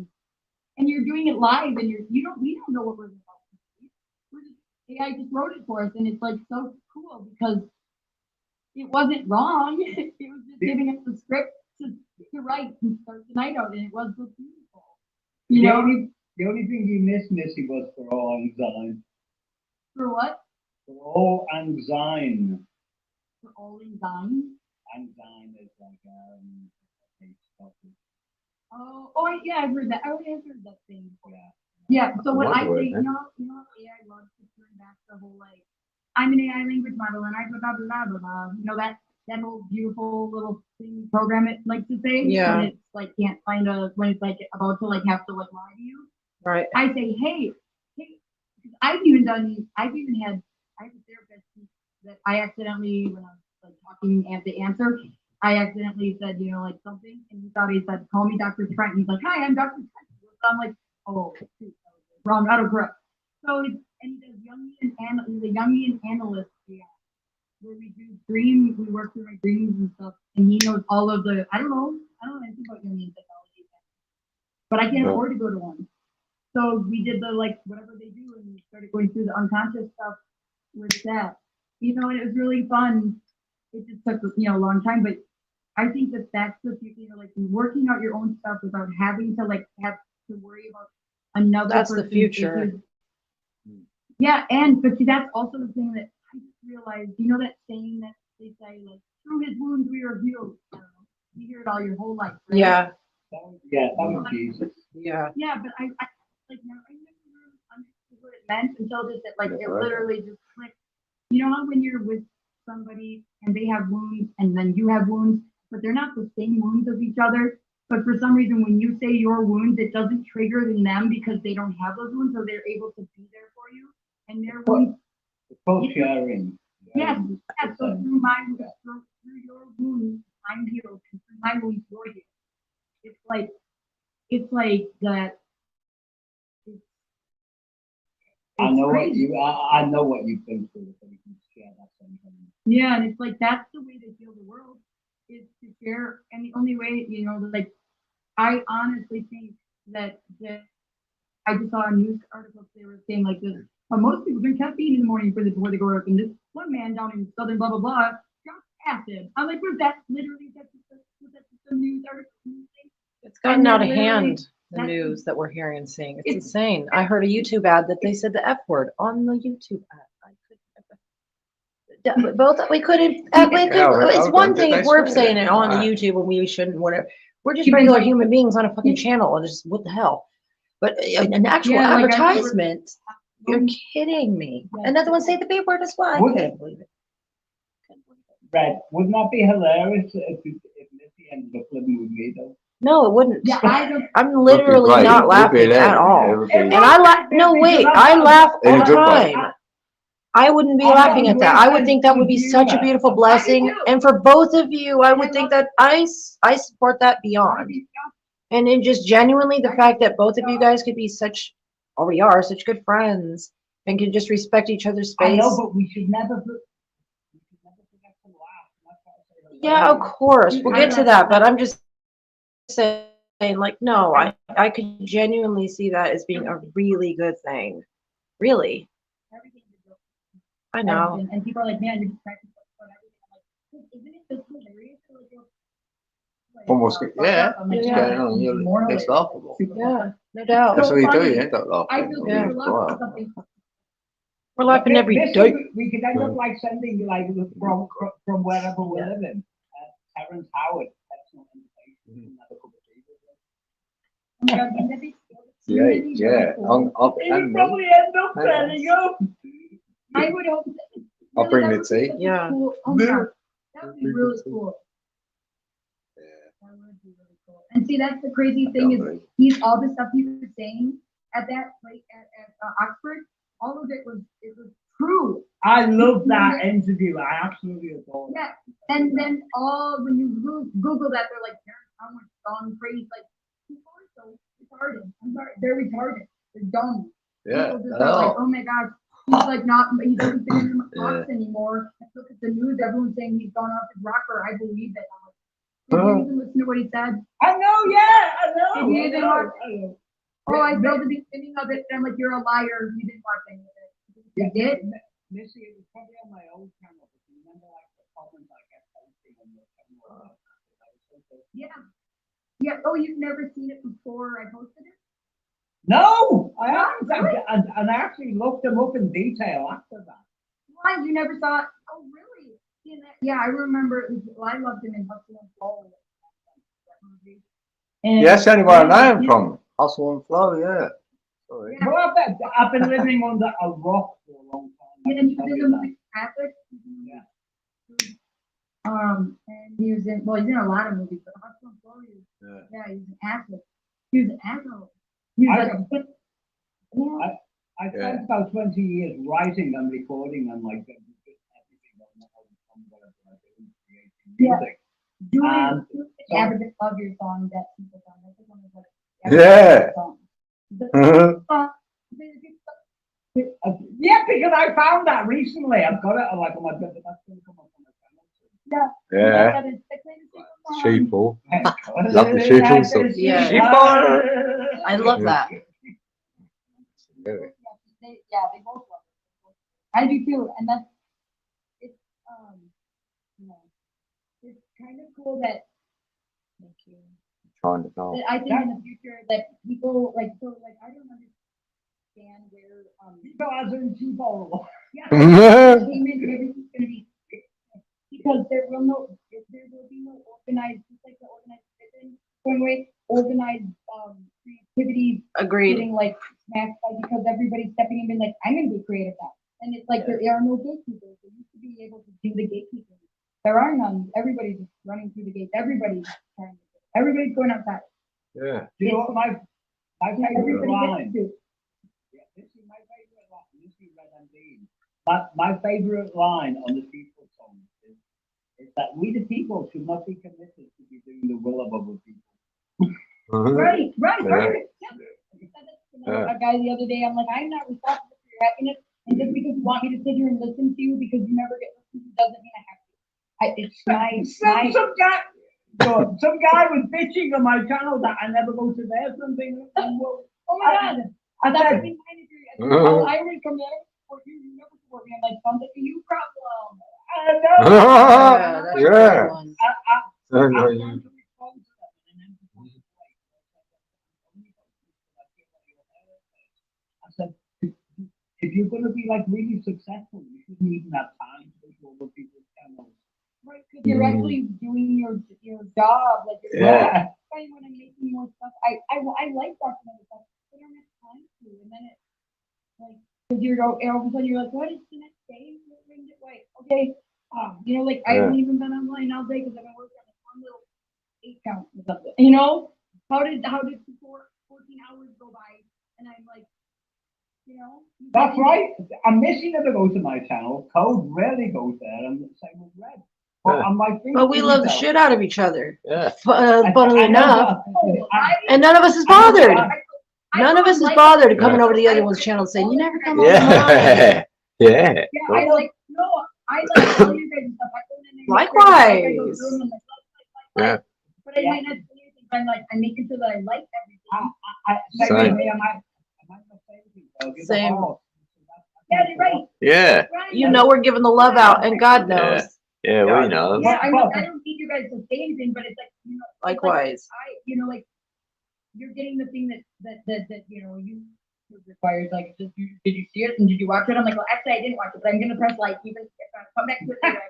[SPEAKER 7] And you're doing it live, and we don't know what we're about to see. AI just wrote it for us, and it's like so cool because it wasn't wrong. It was just giving us the script to write and start the night out, and it was so beautiful.
[SPEAKER 4] The only thing you missed, Missy, was for all anxiety.
[SPEAKER 7] For what?
[SPEAKER 4] For all anxiety.
[SPEAKER 7] For all anxiety?
[SPEAKER 4] Anxiety is like
[SPEAKER 7] yeah, I've heard that. I already have heard that thing. Yeah. So what I say, AI loves to turn back the whole like, I'm an AI language model and I blah blah blah blah blah. That whole beautiful little thing program it likes to say.
[SPEAKER 2] Yeah.
[SPEAKER 7] When it's like can't find when it's like about to like have to like lie to you.
[SPEAKER 2] Right.
[SPEAKER 7] I say, hey, I have a therapist that I accidentally, when I was like talking at the answer, I accidentally said, like something, and he thought he said, call me Dr. Trent. And he's like, hi, I'm Dr. Trent. So I'm like, oh, shoot, wrong, autocorrect. So he does he's a Jungian analyst, where we work through my dreams and stuff, and he knows all of the, I don't know anything about Jungian psychology, but I can't afford to go to one. So we did the like whatever they do, and we started going through the unconscious stuff with that. You know, and it was really fun. It just took a long time, but I think that that's the future. Like working out your own stuff without having to like have to worry about another.
[SPEAKER 2] That's the
[SPEAKER 7] person's
[SPEAKER 2] future.
[SPEAKER 7] issues. Yeah, but see, that's also the thing that I just realized. You know that saying that they say, like, through his wounds we are healed. I don't know. You hear it all your whole life, right?
[SPEAKER 2] Yeah.
[SPEAKER 4] That was Jesus.
[SPEAKER 2] Yeah.
[SPEAKER 7] Yeah, but I like now I never really understood what it meant until just it like it literally just clicked. You know how when you're with somebody and they have wounds and then you have wounds, but they're not the same wounds as each other. But for some reason, when you say your wounds, it doesn't trigger in them because they don't have those wounds, so they're able to be there for you. And their wounds.
[SPEAKER 4] Both sharing.
[SPEAKER 7] Yes. So through your wounds, I'm healed. And through my wounds, you're healed. It's like that.
[SPEAKER 4] I know what you've been through, so you can share that sometimes.
[SPEAKER 7] Yeah, and it's like that's the way to heal the world is to share. And the only way, like I honestly think that I just saw a news article they were saying like this. Most people drink caffeine in the morning before they go to work, and this one man down in southern blah blah blah got acid. I'm like, was that literally that's the news article?
[SPEAKER 2] It's gotten out of hand, the news that we're hearing and seeing. It's insane. I heard a YouTube ad that they said the F word on the YouTube ad. It's one thing if we're saying it on the YouTube and we shouldn't, whatever. We're just regular human beings on a fucking channel, and just what the hell. But an actual advertisement, you're kidding me. Another one say the B word as well. I couldn't believe it.
[SPEAKER 4] Red, wouldn't that be hilarious if Missy ended up living with me though?
[SPEAKER 2] No, it wouldn't.
[SPEAKER 7] Yeah,
[SPEAKER 2] I'm literally not laughing at all. And I laugh. No, wait. I laugh all the time. I wouldn't be laughing at that. I would think that would be such a beautiful blessing. And for both of you, I would think that I support that beyond. And then just genuinely the fact that both of you guys could be such, or we are such good friends and can just respect each other's space.
[SPEAKER 4] I know, but we should never forget to laugh.
[SPEAKER 2] Yeah, of course. We'll get to that, but I'm just saying, like, no, I could genuinely see that as being a really good thing. Really. I know.
[SPEAKER 7] And people are like, man, you're practicing everything. I'm like, isn't it just hilarious?
[SPEAKER 5] Almost, yeah.
[SPEAKER 7] I'm like,
[SPEAKER 5] It's
[SPEAKER 7] yeah.
[SPEAKER 5] going on. It's laughable.
[SPEAKER 2] Yeah, no doubt.
[SPEAKER 5] That's what you do. You end up laughing.
[SPEAKER 7] I feel
[SPEAKER 2] Yeah.
[SPEAKER 7] super lucky for something.
[SPEAKER 2] We're laughing every day.
[SPEAKER 4] We could end up like sending like from wherever we're living. Terrence Howard, personal invitation, have a cup of tea with us.
[SPEAKER 7] Oh my God, wouldn't that be so
[SPEAKER 5] Yeah.
[SPEAKER 4] You probably end up turning up.
[SPEAKER 7] I would hope.
[SPEAKER 5] I'll bring the tea.
[SPEAKER 2] Yeah.
[SPEAKER 7] Cool. Oh my God, that would be really cool. That would be really cool. And see, that's the crazy thing is all the stuff he was saying at that like at Oxford, all of it was true.
[SPEAKER 4] I love that interview. I absolutely adore it.
[SPEAKER 7] Yeah, and then when you Google that, they're like, how much gone crazy. Like, people are so retarded. I'm sorry, they're retarded. They're dumb.
[SPEAKER 5] Yeah.
[SPEAKER 7] People just are like, oh my God, he's like he doesn't fit in the box anymore. Look at the news, everyone's saying he's gone off his rocker. I believe it. Did you even listen to what he said?
[SPEAKER 4] I know, yeah, I know.
[SPEAKER 7] Did you even watch? Oh, I saw the beginning of it, and I'm like, you're a liar. You didn't watch any of it. You did?
[SPEAKER 4] Missy, it was probably on my old channel, but you remember like the comments I kept posting on the channel?
[SPEAKER 7] Yeah. Yeah. Oh, you've never seen it before I posted it?
[SPEAKER 4] No, I haven't. And I actually looked them up in detail after that.
[SPEAKER 7] Why? You never saw it? Oh, really? Yeah, I remember. I loved him in Hustle and Flow.
[SPEAKER 5] Yeah, that's the only one I know him from. Hustle and Flow, yeah. Sorry.
[SPEAKER 7] Yeah.
[SPEAKER 4] Well, I've been living under a rock for a long time.
[SPEAKER 7] And he was in the movie Catholic.
[SPEAKER 4] Yeah.
[SPEAKER 7] And he was in, he's in a lot of movies, but Hustle and Flow, he was an athlete. He was an athlete. He was
[SPEAKER 4] I spent about 20 years writing and recording and like everything on whatever I do, creating music.
[SPEAKER 7] Julie, the average of your song that people song. That's one of the
[SPEAKER 4] yeah, because I found that recently. I've got it like on my bed, but that's going to come up on my channel.
[SPEAKER 5] Yeah. Sheeple. Love the sheeples.
[SPEAKER 2] Yeah.
[SPEAKER 5] Sheeple.
[SPEAKER 2] I love that.
[SPEAKER 7] I do too, and that's it's you know, it's kind of cool that
[SPEAKER 2] Thank you.
[SPEAKER 5] Trying to go.
[SPEAKER 7] I think in the future that people like I don't understand where
[SPEAKER 4] People as in people.
[SPEAKER 7] yeah entertainment everything's gonna be because there will be no organized just like the organized vision going away organized creativity
[SPEAKER 2] Agreed.
[SPEAKER 7] getting like smashed by because everybody's stepping in and being like I'm gonna be creative now and it's like there are no gatekeepers. There used to be able to do the gatekeeping. There are none. Everybody's just running through the gates. Everybody's going outside.
[SPEAKER 5] Yeah.
[SPEAKER 4] Do you know what my favorite
[SPEAKER 7] Everybody
[SPEAKER 4] line?
[SPEAKER 7] gets to.
[SPEAKER 4] Yeah, this is my favorite line. This is Red and Bean. My favorite line on the people song is that we the people should not be committed to be doing the will of other people.
[SPEAKER 7] Right.
[SPEAKER 5] Yeah.
[SPEAKER 7] Yeah. A guy the other day, I'm like, I'm not responsible for your happiness, and just because you want me to sit here and listen to you because you never get listened to doesn't mean I have to.
[SPEAKER 4] Some guy was bitching on my channel that I never go to there something.
[SPEAKER 7] Oh my god! I thought I'd be kind of curious. Oh, I always come there for you. You never support me. I'm like, sounds like a you problem.
[SPEAKER 4] I know.
[SPEAKER 2] That's a
[SPEAKER 5] Yeah.
[SPEAKER 2] good one.
[SPEAKER 4] I'm trying to respond to that, and then I said, if you're going to be like really successful, you shouldn't even have time to go to other people's channels.
[SPEAKER 7] Right, because you're actually doing your job. Like,
[SPEAKER 4] Yeah.
[SPEAKER 7] when I'm making more stuff, I like watching other stuff, but I don't have time to. And then it's like, because you're all of a sudden you're like, what is the next day? Wait, okay. You know, like I haven't even been online all day because I've been working on this one little 8 count or something. You know, how did 14 hours go by? And I'm like, you know.
[SPEAKER 4] That's right. I'm missing never goes to my channel. Code rarely goes there. I'm the same with Red. But on my
[SPEAKER 2] But we love the shit out of each other.
[SPEAKER 5] Yeah.
[SPEAKER 2] Funnily enough.
[SPEAKER 4] I
[SPEAKER 2] And none of us is bothered. None of us is bothered coming over to the other one's channel saying, you never come over to mine.
[SPEAKER 5] Yeah.
[SPEAKER 7] Yeah, I like all you guys stuff. I go in there.
[SPEAKER 2] Likewise.
[SPEAKER 7] I go through them and like,
[SPEAKER 5] Yeah.
[SPEAKER 7] but I might not say anything. But I'm like, I'm making sure that I like everything.
[SPEAKER 5] Same.
[SPEAKER 2] Same.
[SPEAKER 7] Yeah, you're right.
[SPEAKER 5] Yeah.
[SPEAKER 7] Right.
[SPEAKER 2] You know we're giving the love out, and God knows.
[SPEAKER 5] Yeah, we know.
[SPEAKER 7] Yeah, I don't need you guys to say anything, but it's like, you know,
[SPEAKER 2] Likewise.
[SPEAKER 7] like you're getting the thing that you know you requires. Like, did you see it and did you watch it? I'm like, well, actually, I didn't watch it, but I'm gonna press like even if I come back to it later.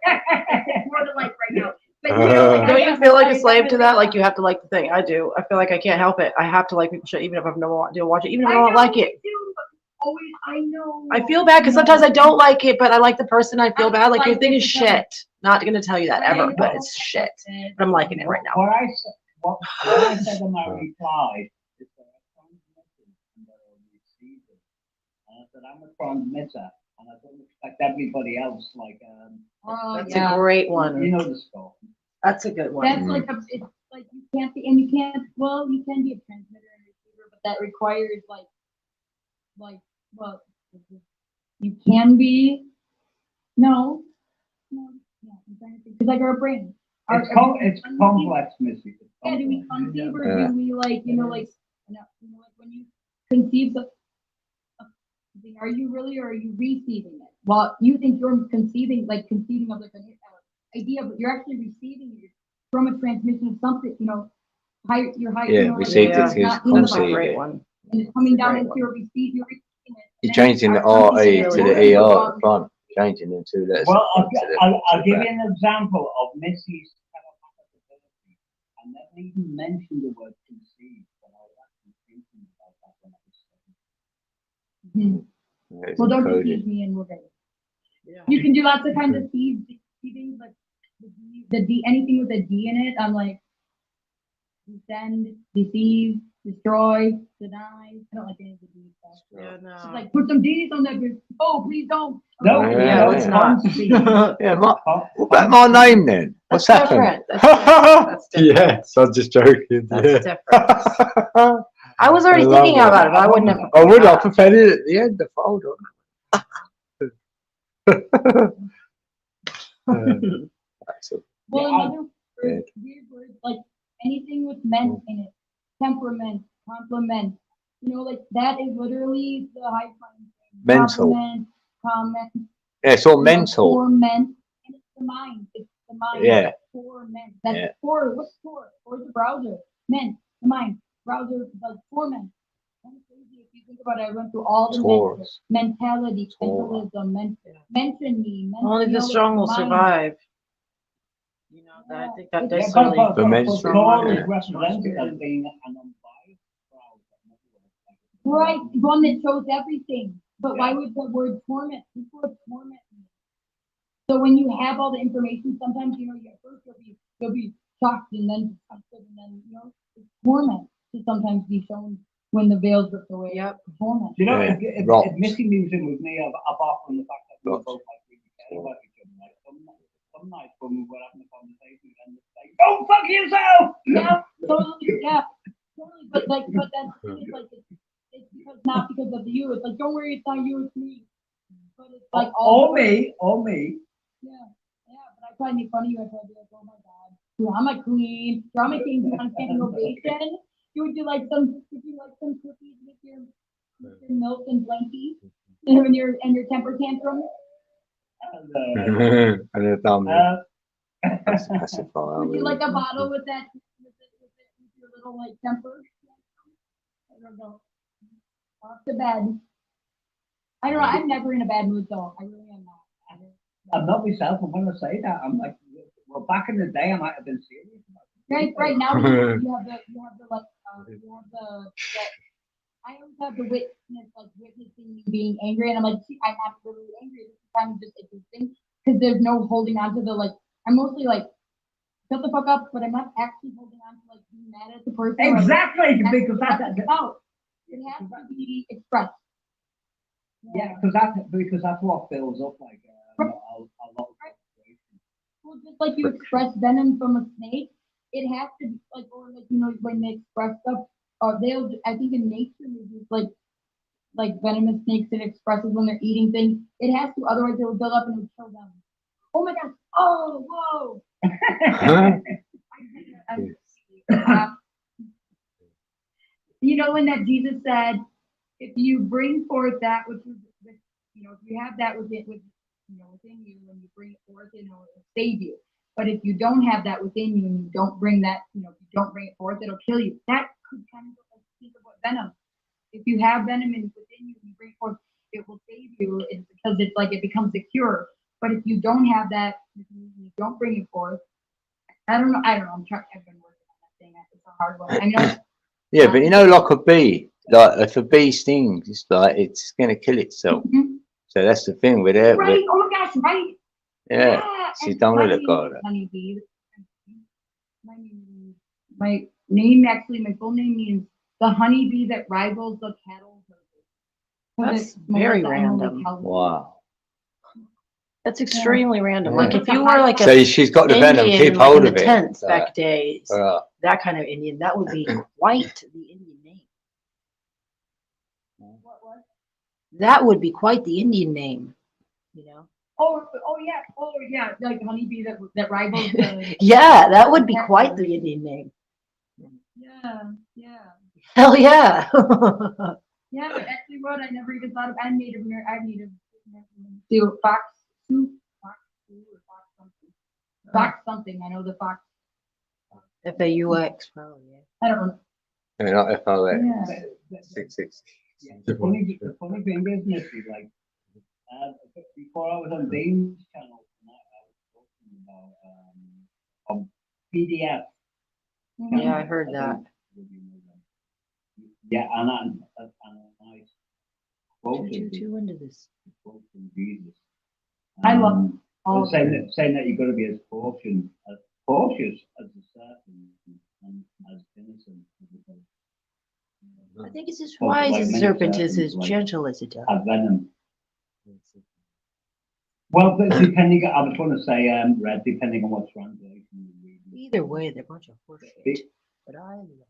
[SPEAKER 7] It's more than like right now. But, you know, like,
[SPEAKER 2] Don't you feel like a slave to that? Like you have to like the thing. I do. I feel like I can't help it. I have to like people shit, even if I've never wanted to watch it, even if I don't like it.
[SPEAKER 7] Always, I know.
[SPEAKER 2] I feel bad because sometimes I don't like it, but I like the person. I feel bad. Like your thing is shit. Not gonna tell you that ever, but it's shit. But I'm liking it right now.
[SPEAKER 4] What I said in my reply is that I'm transmitting and that I'm receiving. And I said I'm a transmitter and I don't expect everybody else like
[SPEAKER 2] That's a great one.
[SPEAKER 4] you know the score.
[SPEAKER 2] That's a good one.
[SPEAKER 7] That's like it's like you can't be, and you can't. Well, you can be a transmitter and receiver, but that requires like well, you can be. No. Yeah, I'm trying to think. Because like our brain.
[SPEAKER 4] It's complex, Missy.
[SPEAKER 7] Yeah, do we conceive or do we like, you know, like when you conceive of something, are you really or are you receiving it? Well, you think you're conceiving of like an idea, but you're actually receiving it from a transmission of something, you know, higher, your higher.
[SPEAKER 5] Yeah, received it is
[SPEAKER 2] conceived. Great one.
[SPEAKER 7] And it's coming down into your receive, you're receiving it.
[SPEAKER 5] You're changing the RE to the ER at the front, changing them two letters.
[SPEAKER 4] Well, I'll give you an example of Missy's telepathic ability. I never even mentioned the word conceive, but I was actually thinking about that when I was
[SPEAKER 5] Yeah,
[SPEAKER 7] Well, don't
[SPEAKER 5] encoded.
[SPEAKER 7] deceive me and we'll get it.
[SPEAKER 2] Yeah.
[SPEAKER 7] You can do lots of kinds of deceiving, but the D, anything with a D in it, I'm like, descend, deceive, destroy, deny. I don't like any of the D stuff.
[SPEAKER 2] Yeah,
[SPEAKER 7] It's
[SPEAKER 2] no.
[SPEAKER 7] like, put some D's on that bitch. Oh, please don't.
[SPEAKER 4] No,
[SPEAKER 2] Yeah, let's not.
[SPEAKER 5] Yeah, what about my name then? What's
[SPEAKER 2] That's
[SPEAKER 5] happened?
[SPEAKER 2] different. That's different.
[SPEAKER 5] Yes, I'm just joking.
[SPEAKER 2] That's
[SPEAKER 5] Yeah.
[SPEAKER 2] different. I was already
[SPEAKER 5] I love
[SPEAKER 2] thinking
[SPEAKER 5] it.
[SPEAKER 2] about it, but I wouldn't have.
[SPEAKER 5] I would have prepared it at the end, the folder. That's a-
[SPEAKER 7] Well,
[SPEAKER 4] Yeah,
[SPEAKER 7] another word, weird word, like anything with men in it, temperament, compliment, you know, like that is literally the high flying thing.
[SPEAKER 5] Mental.
[SPEAKER 7] Compliment, comment.
[SPEAKER 6] Yeah, it's all mental.
[SPEAKER 7] Torment. And it's the mind. It's the mind.
[SPEAKER 6] Yeah.
[SPEAKER 7] Torment. That's
[SPEAKER 6] Yeah.
[SPEAKER 7] Tor. What's Tor? Tor's the browser. Men. The mind. Browser like torment. That's crazy if you think about it. I went through all the
[SPEAKER 6] Taurus.
[SPEAKER 7] mentality,
[SPEAKER 6] Taurus.
[SPEAKER 7] mentalism, mention me.
[SPEAKER 2] Only the strong will
[SPEAKER 7] mind.
[SPEAKER 2] survive. You know, I think that
[SPEAKER 7] Yeah,
[SPEAKER 2] that's
[SPEAKER 7] but-
[SPEAKER 2] really
[SPEAKER 6] The men's
[SPEAKER 2] strong
[SPEAKER 4] Taurus
[SPEAKER 2] minded.
[SPEAKER 4] represented as being an unbiased crowd.
[SPEAKER 7] Right, one that shows everything. But why would the word torment? This word torment me. So when you have all the information, sometimes you know at first you'll be shocked and then disgusted and then it's torment to sometimes be shown when the veil's ripped away.
[SPEAKER 2] Yep.
[SPEAKER 7] Torment.
[SPEAKER 4] You know,
[SPEAKER 6] Yeah.
[SPEAKER 4] it's missing music with me apart from the fact that we
[SPEAKER 6] Rocks.
[SPEAKER 4] both like really care about each other. Like some nights when we were having a conversation and it's like, "Go fuck yourself!"
[SPEAKER 7] Yeah, totally. Yeah, totally. But that's the thing, it's like it's because not because of you. It's like don't worry, it's not you, it's me. But it's like
[SPEAKER 4] Or me.
[SPEAKER 7] Yeah, but I try to make fun of you. I try to be like, oh my god, drama queen, drama king, you want standing ovation? Would you like some cookies with your milk and blankies and your temper tantrum?
[SPEAKER 4] And,
[SPEAKER 6] And they've done
[SPEAKER 4] uh,
[SPEAKER 6] pacifier.
[SPEAKER 7] Would you like a bottle with that with your little like temper? I don't know. Off to bed. I don't know. I'm never in a bad mood though. I really am not.
[SPEAKER 4] I'm not myself, and when I say that, I'm like, well, back in the day, I might have been serious about it.
[SPEAKER 7] Right now you have the I always have the witnessing me being angry, and I'm like, see, I'm not really angry. This is kind of just interesting because there's no holding on to the like. I'm mostly like, shut the fuck up, but I'm not actually holding on to like being mad at the person.
[SPEAKER 4] Exactly, because
[SPEAKER 7] that's
[SPEAKER 4] that's
[SPEAKER 7] about. It has to be expressed.
[SPEAKER 4] yeah, because that's what builds up like a lot of frustration.
[SPEAKER 7] Well, just like you express venom from a snake, it has to be like, or like when they express stuff, I think in nature movies like venomous snakes, it expresses when they're eating things. It has to, otherwise it will build up and it will kill them. Oh my gosh! Oh, whoa! When that Jesus said, if you bring forth that which is, if you have that within you, when you bring it forth, it'll save you. But if you don't have that within you and you don't bring that, if you don't bring it forth, it'll kill you. That could kind of like think about venom. If you have venom within you and you bring it forth, it will save you. It's because it's like it becomes a cure. But if you don't have that, if you don't bring it forth, I don't know. I've been working on that thing. It's a hard one. I know.
[SPEAKER 6] Yeah, but like a bee, like if a bee stings, it's like it's gonna kill itself.
[SPEAKER 7] Mhm.
[SPEAKER 6] So that's the thing with it.
[SPEAKER 7] Right. Oh my gosh. Right.
[SPEAKER 6] Yeah. So you don't let it go.
[SPEAKER 7] Honeybee. My name actually, my full name means the honeybee that rivals the cattle herd.
[SPEAKER 2] That's very random.
[SPEAKER 6] Wow.
[SPEAKER 2] That's extremely random.
[SPEAKER 6] Yeah.
[SPEAKER 2] Like if you were like
[SPEAKER 6] So
[SPEAKER 2] a
[SPEAKER 6] she's got the venom.
[SPEAKER 2] Indian,
[SPEAKER 6] Keep
[SPEAKER 2] like
[SPEAKER 6] hold
[SPEAKER 2] in
[SPEAKER 6] of
[SPEAKER 2] the
[SPEAKER 6] it.
[SPEAKER 2] tents back days,
[SPEAKER 6] Right.
[SPEAKER 2] that kind of Indian, that would be quite the Indian name. That would be quite the Indian name,
[SPEAKER 7] Oh yeah, like honeybee that rivals the.
[SPEAKER 2] Yeah, that would be quite the Indian name.
[SPEAKER 7] Yeah.
[SPEAKER 2] Hell yeah.
[SPEAKER 7] Yeah, but actually, what I never even thought of. I'm Native American. Do fox soup, fox stew, or fox something. Fox something. I know the fox.
[SPEAKER 2] FAUX, probably. Yeah.
[SPEAKER 7] I don't know.
[SPEAKER 6] Yeah, not FOX.
[SPEAKER 7] Yeah.
[SPEAKER 6] 660.
[SPEAKER 4] Yeah, the funny thing is, Missy, like, before I was on Dane's channel tonight, I was talking about PDF.
[SPEAKER 2] Yeah, I heard that.
[SPEAKER 4] Yeah, and a nice quote
[SPEAKER 2] Too into this.
[SPEAKER 4] quote from Jesus.
[SPEAKER 7] I love all
[SPEAKER 4] saying that you've got to be as cautious as the serpent and as innocent as the dove.
[SPEAKER 2] I think it's as
[SPEAKER 4] Well,
[SPEAKER 2] wise
[SPEAKER 4] like
[SPEAKER 2] as a
[SPEAKER 4] many
[SPEAKER 2] serpent is
[SPEAKER 4] serpents,
[SPEAKER 2] as
[SPEAKER 4] like,
[SPEAKER 2] gentle as a dove.
[SPEAKER 4] Have venom. Well, but depending, I was going to say, Red, depending on what translation you read.
[SPEAKER 2] Either way, they're a bunch of horseshit. But I love it.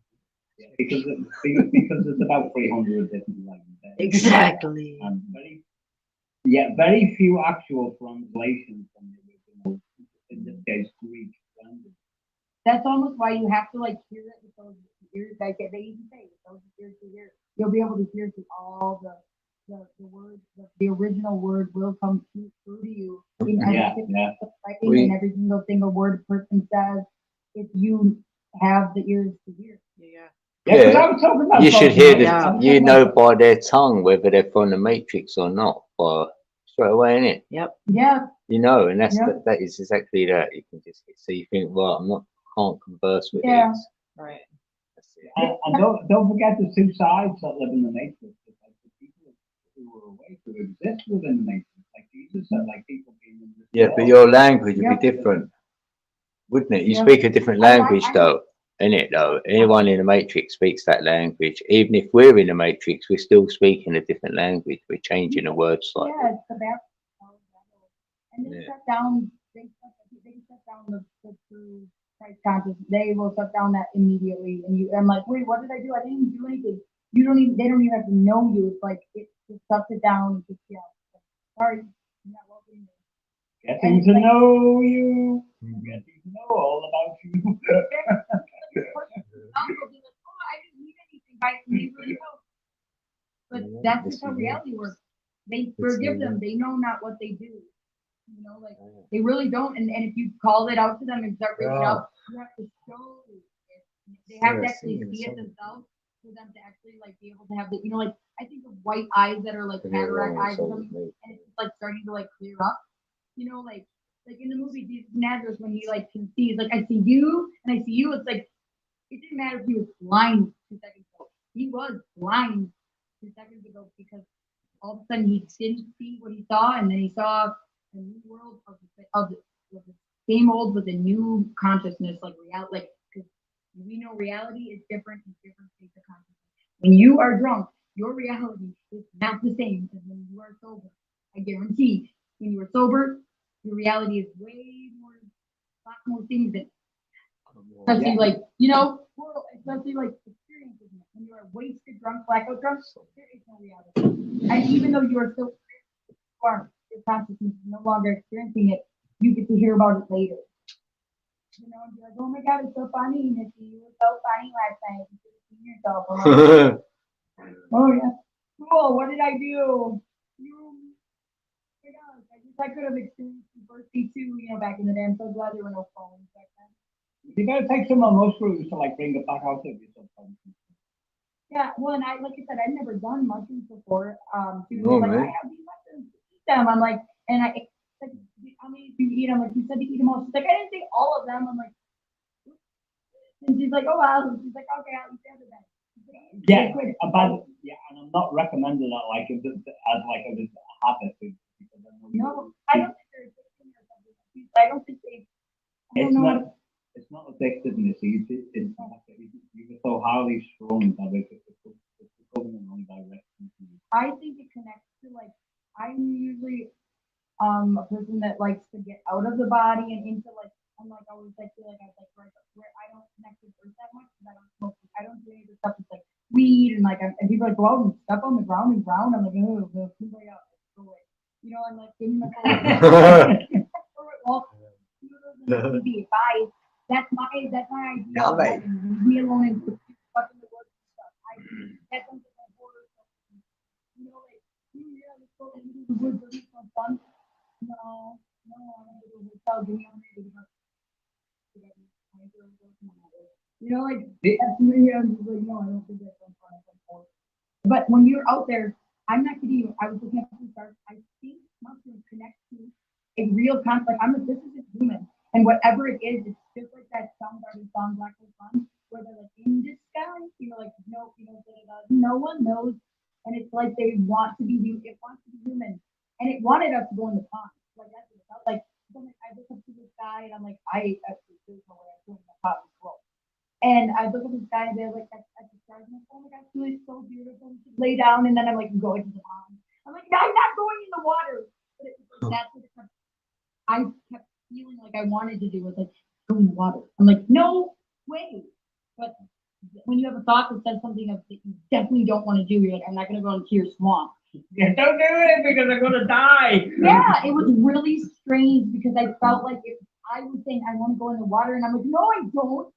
[SPEAKER 4] Yeah, because there's about 300 different languages.
[SPEAKER 2] Exactly.
[SPEAKER 4] And very few actual translations from the original, in this case, Greek language.
[SPEAKER 7] That's almost why you have to like hear it with those ears. Like they even say, with those ears to hear, you'll be able to hear through all the the word, the original word will come through to you in
[SPEAKER 4] Yeah,
[SPEAKER 7] every
[SPEAKER 4] yeah.
[SPEAKER 7] writing and every single word a person says if you have the ears to hear.
[SPEAKER 2] Yeah.
[SPEAKER 4] Yeah, 'cause
[SPEAKER 6] Yeah.
[SPEAKER 4] I was talking about
[SPEAKER 6] You should
[SPEAKER 4] something
[SPEAKER 6] hear
[SPEAKER 4] like-
[SPEAKER 6] this.
[SPEAKER 4] I was
[SPEAKER 6] You
[SPEAKER 4] talking
[SPEAKER 6] know
[SPEAKER 4] about-
[SPEAKER 6] by their tongue whether they're from the Matrix or not, by straight away, innit?
[SPEAKER 2] Yep.
[SPEAKER 7] Yeah,
[SPEAKER 6] You know, and that's
[SPEAKER 7] Yeah.
[SPEAKER 6] that is exactly that. You can just so you think, well, can't converse with
[SPEAKER 7] Yeah.
[SPEAKER 6] these.
[SPEAKER 2] Right.
[SPEAKER 6] That's it.
[SPEAKER 4] And don't forget the two sides that live in the matrix. It's like the people who were awake who exist within the matrix. Like Jesus said, like people being in this
[SPEAKER 6] Yeah, but
[SPEAKER 4] world.
[SPEAKER 6] your language would
[SPEAKER 7] Yeah.
[SPEAKER 6] be different, wouldn't it? You
[SPEAKER 7] Yeah.
[SPEAKER 6] speak a different
[SPEAKER 7] I-
[SPEAKER 6] language,
[SPEAKER 7] I-
[SPEAKER 6] though, innit? Though anyone in the Matrix speaks that language. Even if we're in the Matrix, we're still speaking a different language. We're changing the words slightly.
[SPEAKER 7] yeah, it's the back. And they
[SPEAKER 6] Yeah.
[SPEAKER 7] shut down. They shut down the true Christ consciousness. They will shut down that immediately. And I'm like, wait, what did I do? I didn't even do anything. You don't even. They don't even have to know you. It's like it just shuts it down. And just, yeah. Sorry, you're not welcome.
[SPEAKER 4] Getting to know you. Getting to know all about you.
[SPEAKER 7] I'll be like, oh, I didn't need anything. I need really help. But that's just how reality works. They forgive them. They know not what they do. You know, like they really don't. And if you call it out to them and start reaching out, you have to show it. They have to actually see it themselves for them to actually like be able to have the, you know, like I think of white eyes that are like cataract eyes or something, and it's like starting to like clear up. You know, like in the movie Jesus of Nazareth when he like can see, it's like I see you and I see you. It's like it didn't matter if he was blind 2 seconds ago. He was blind 2 seconds ago because all of a sudden he didn't see what he saw, and then he saw a new world of the same old with a new consciousness, like reality. Like because we know reality is different in different states of consciousness. When you are drunk, your reality is not the same as when you are sober. I guarantee. When you are sober, your reality is way more, a lot more things than, especially like, you know, especially like experiences. When you are wasted, drunk, blackout drunk, there is no reality. And even though you are still, your consciousness is no longer experiencing it, you get to hear about it later. You know, and be like, oh my God, it's so funny, Nikki. You were so funny last night. You should have seen yourself. I'm like, oh yeah, cool. What did I do? I wish I could have experienced diversity too, you know, back in the day. I'm so glad there were no phones back then.
[SPEAKER 4] You gotta take some of those mushrooms to like bring it back out of you sometimes.
[SPEAKER 7] Yeah, well, and like I said, I'd never done mushrooms before. She
[SPEAKER 6] No,
[SPEAKER 7] was like,
[SPEAKER 6] man.
[SPEAKER 7] I have these mushrooms, eat them. I'm like, and I like, how many do you eat? I'm like, you said to eat them all. She's like, I didn't say all of them. I'm like, and she's like, oh wow. And she's like, okay, I'll eat the other then.
[SPEAKER 4] Yeah, about and I'm not recommending that like as like a habit. Because I know
[SPEAKER 7] No, I don't think they're addicting or something. I don't think they. I don't know.
[SPEAKER 4] It's not addictiveness. It's you get so highly strung that it's going in the wrong direction.
[SPEAKER 7] I think it connects to like I'm usually a person that likes to get out of the body and into like I'm like always like feel like I like where I don't connect with earth that much because I don't smoke. I don't do any of the stuff that's like weed and like and people are like go out and stuff on the ground and ground. I'm like oh go away out go away. You know I'm like give me my phone. Well, TV. Bye. That's my idea.
[SPEAKER 5] Yeah, right.
[SPEAKER 7] Leave me alone and fucking the work and stuff. That's something like horror stuff. You know, like you let's go and do the woods or do some fun. No, I don't go to a hotel. Give me a $100. You know, like that's me. I'm just like, no, I don't think that's fun. But when you're out there, I'm not kidding you. I was looking at some stars. I think mushrooms connect to a real concept. Like, this is a human. And whatever it is, it's just like that Soundgarden song, Black Hole Sun, where they're like, in disguise, you know, like, no, you know, no one knows. And it's like they want to be human. It wants to be human. And it wanted us to go in the pond. Like, that's what it felt like. So I look up to the sky and I'm like, there's no way I'm going in the pond and grow. And I look at the sky and they're like, at the stars, and I'm like, oh my God, it's really so beautiful. Lay down, and then I'm like, going to the pond. I'm like, I'm not going in the water. But it was like, that's what it kept. I kept feeling like I wanted to do was like go in the water. I'm like, no way. But when you have a thought that says something that you definitely don't want to do, you're like, I'm not going to go into your swamp.
[SPEAKER 4] Yeah, don't do it because I'm gonna die.
[SPEAKER 7] Yeah, it was really strange because I felt like if I was saying I want to go in the water, and I'm like, no, I don't.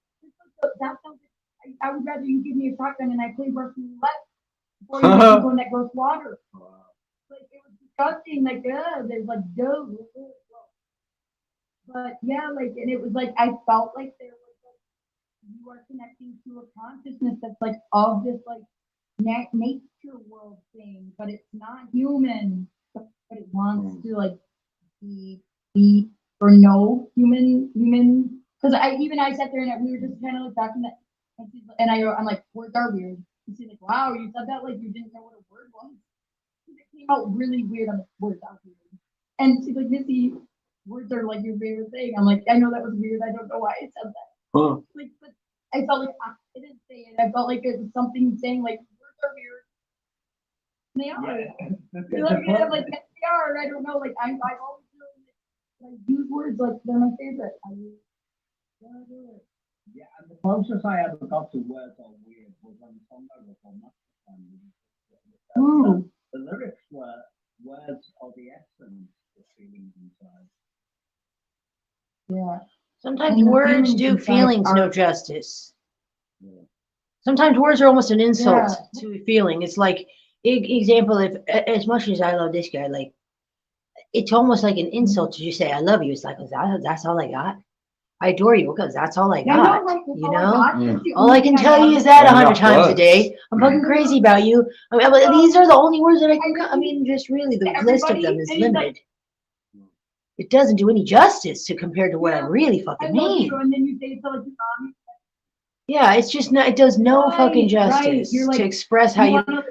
[SPEAKER 7] That sounds. I would rather you give me a shotgun and I play Russian roulette before you go in that gross water. disgusting. Like, there's like dough. But yeah, like, and it was like I felt like there was like you are connecting to a consciousness that's like of this like nature world thing, but it's not human. But it wants to like be or no human. Because I sat there and we were just kind of like talking that, I'm like, words are weird. And she's like, wow, you said that like you didn't know what a word was. It came out really weird. I'm like, words are weird. And she's like, Missy, words are like your favorite thing. I'm like, I know that was weird. I don't know why I said that.
[SPEAKER 5] Huh.
[SPEAKER 7] Like, but I felt like I didn't say it. I felt like it was something saying like words are weird. And they are.
[SPEAKER 4] Yeah.
[SPEAKER 7] You're looking at them like yes, they are. And I don't know. Like I always feel like I use words like they're my favorite. I do it.
[SPEAKER 4] Yeah, and the closest I ever got to words are weird was on the song I wrote on Master. The lyrics were words of the essence of feelings inside.
[SPEAKER 7] Yeah.
[SPEAKER 2] Sometimes
[SPEAKER 7] And the
[SPEAKER 2] words
[SPEAKER 7] feelings
[SPEAKER 2] do
[SPEAKER 7] inside
[SPEAKER 2] feelings no
[SPEAKER 7] are-
[SPEAKER 2] justice. Sometimes words are almost an insult to a feeling. It's like, example, if as much as I love this guy, like, it's almost like an insult to just say I love you. It's like, that's all I got. I adore you because that's all I got. You know, all I can tell you is that 100 times a day. I'm fucking crazy about you. I mean, these are the only words that I can. I mean, just really, the list of them is limited. It doesn't do any justice to compared to what I really fucking mean.
[SPEAKER 7] And then you say it to like your mom.
[SPEAKER 2] Yeah, it's just not. It does no fucking justice
[SPEAKER 7] You're like,
[SPEAKER 2] to express how you
[SPEAKER 7] wanna-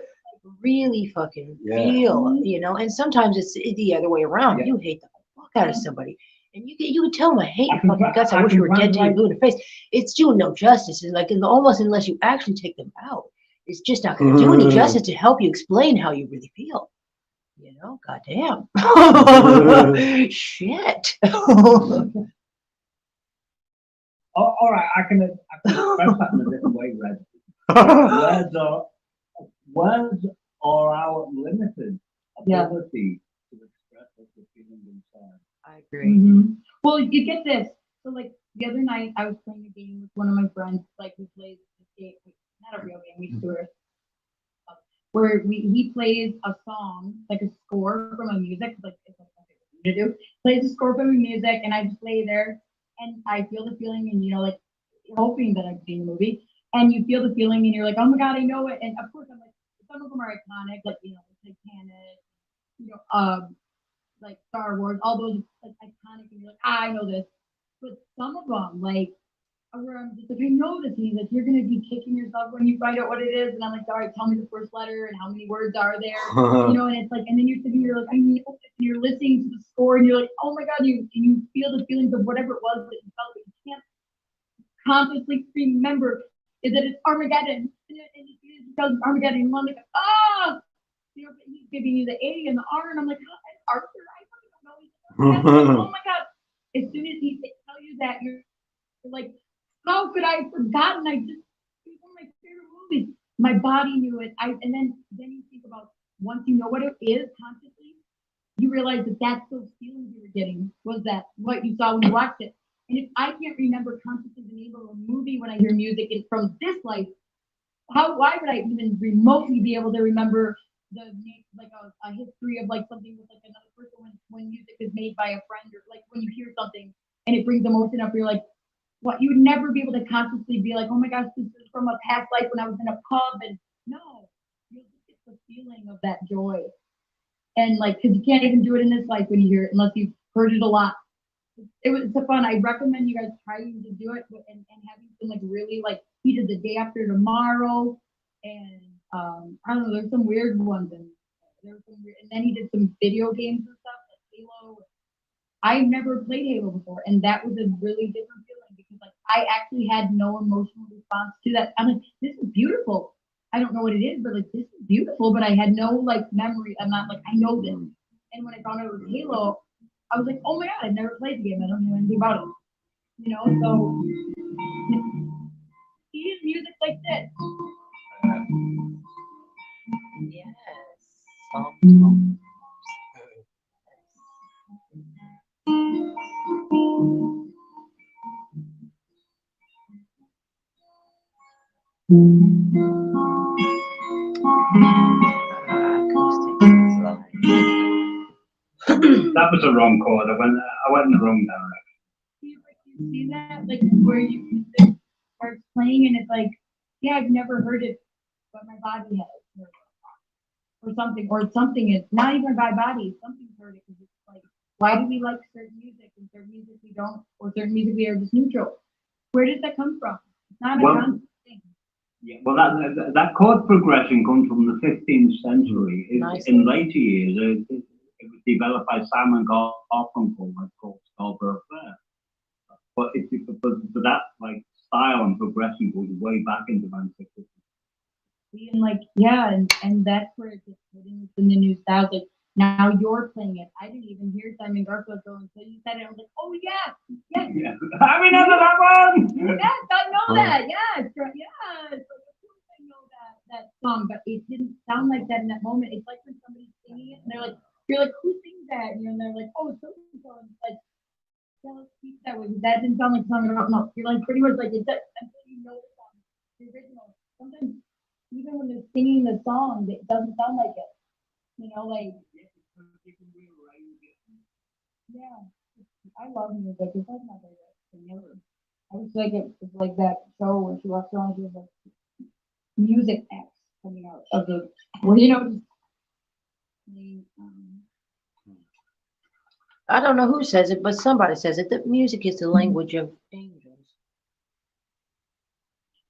[SPEAKER 2] really fucking feel. You know, and sometimes it's the other way around.
[SPEAKER 4] Yeah.
[SPEAKER 2] You hate the fuck out of somebody. And you can tell them I hate your fucking guts. I wish you were dead to you blue in the face. It's doing no justice. It's like almost unless you actually take them out, it's just not going to do any justice to help you explain how you really feel. You know, goddamn. Shit.
[SPEAKER 4] Oh, all right, I can express that in a different way, Red. Words are our limited ability to express what we're feeling inside.
[SPEAKER 2] I agree.
[SPEAKER 7] Well, you get this. So like the other night, I was playing a game with one of my friends, like who plays this game, not a real game, we do it, where he plays a song, like a score from a music, like it's like something to do. Plays a score from a music, and I just lay there, and I feel the feeling, and you know, like hoping that I've seen the movie, and you feel the feeling, and you're like, oh my god, I know it, and of course I'm like, some of them are iconic, like you know, Titanic, you know, like Star Wars, all those like iconic, and you're like, I know this. But some of them, like, where I'm just like, I know this, and he's like, you're gonna be kicking yourself when you find out what it is, and I'm like, all right, tell me the first letter and how many words are there, you know, and it's like, and then you're sitting, you're like, I know this, and you're listening to the score, and you're like, oh my god, you feel the feelings of whatever it was that you felt, but you can't consciously remember. Is that it's Armageddon, and it becomes Armageddon, and I'm like, ah. You know, he's giving you the A and the R, and I'm like, oh, Arthur, I don't know. Oh my god! As soon as he tell you that, you're like, how could I have forgotten? It's one of my favorite movies. My body knew it. And then you think about once you know what it is consciously, you realize that that's those feelings you were getting was that what you saw when you watched it. And if I can't remember consciously the name of a movie when I hear music and from this life, why would I even remotely be able to remember the like a history of like something with like another person when music is made by a friend, or like when you hear something and it brings emotion up, you're like, what? You would never be able to consciously be like, oh my gosh, this is from a past life when I was in a pub, and no, you'll just get the feeling of that joy, and like, because you can't even do it in this life when you hear it unless you've heard it a lot. It's a fun. I recommend you guys trying to do it and having some like really like he did the day after tomorrow, and I don't know, there's some weird ones, and then he did some video games and stuff like Halo. I've never played Halo before, and that was a really different feeling because like I actually had no emotional response to that. I'm like, this is beautiful. I don't know what it is, but like this is beautiful, but I had no like memory. I'm not like, I know this. And when I found out it was Halo, I was like, oh my god, I've never played the game. I don't know anything about it. You know, so he did music like this.
[SPEAKER 2] Yes. Acoustic.
[SPEAKER 4] That was the wrong chord. I went in the wrong direction.
[SPEAKER 7] You see that? Like where it's playing and it's like, yeah, I've never heard it, but my body has. Or something is not even my body, something's heard it because it's like, why do we like certain music and certain music we don't, or certain music we are just neutral? Where does that come from? It's not a constant thing.
[SPEAKER 4] Yeah, well, that chord progression comes from the 15th century. In later years, it was developed by Simon Garfunkel, called Scarborough Fair. But that like style and progression goes way back into antiquity.
[SPEAKER 7] And like, yeah, and that's where it gets put in the new styles. Like now you're playing it. I didn't even hear Simon Garfunkel until you said it. I was like, oh yeah.
[SPEAKER 4] Yeah. I remember that one.
[SPEAKER 7] Yes, I know that. Yes, yes. I know that song, but it didn't sound like that in that moment. It's like when somebody's singing it and they're like, you're like, who sings that? And they're like, oh, so and so. And it's like, yeah, let's keep that way. That didn't sound like something about no. You're like pretty much like it does until you know the song, the original. Sometimes even when they're singing the song, it doesn't sound like it. You know, like yeah. I love music. It's like my favorite thing ever. I was like it's like that show when she walks around with like music acts coming out of the well, you know.
[SPEAKER 2] I don't know who says it, but somebody says it. That music is the language of angels.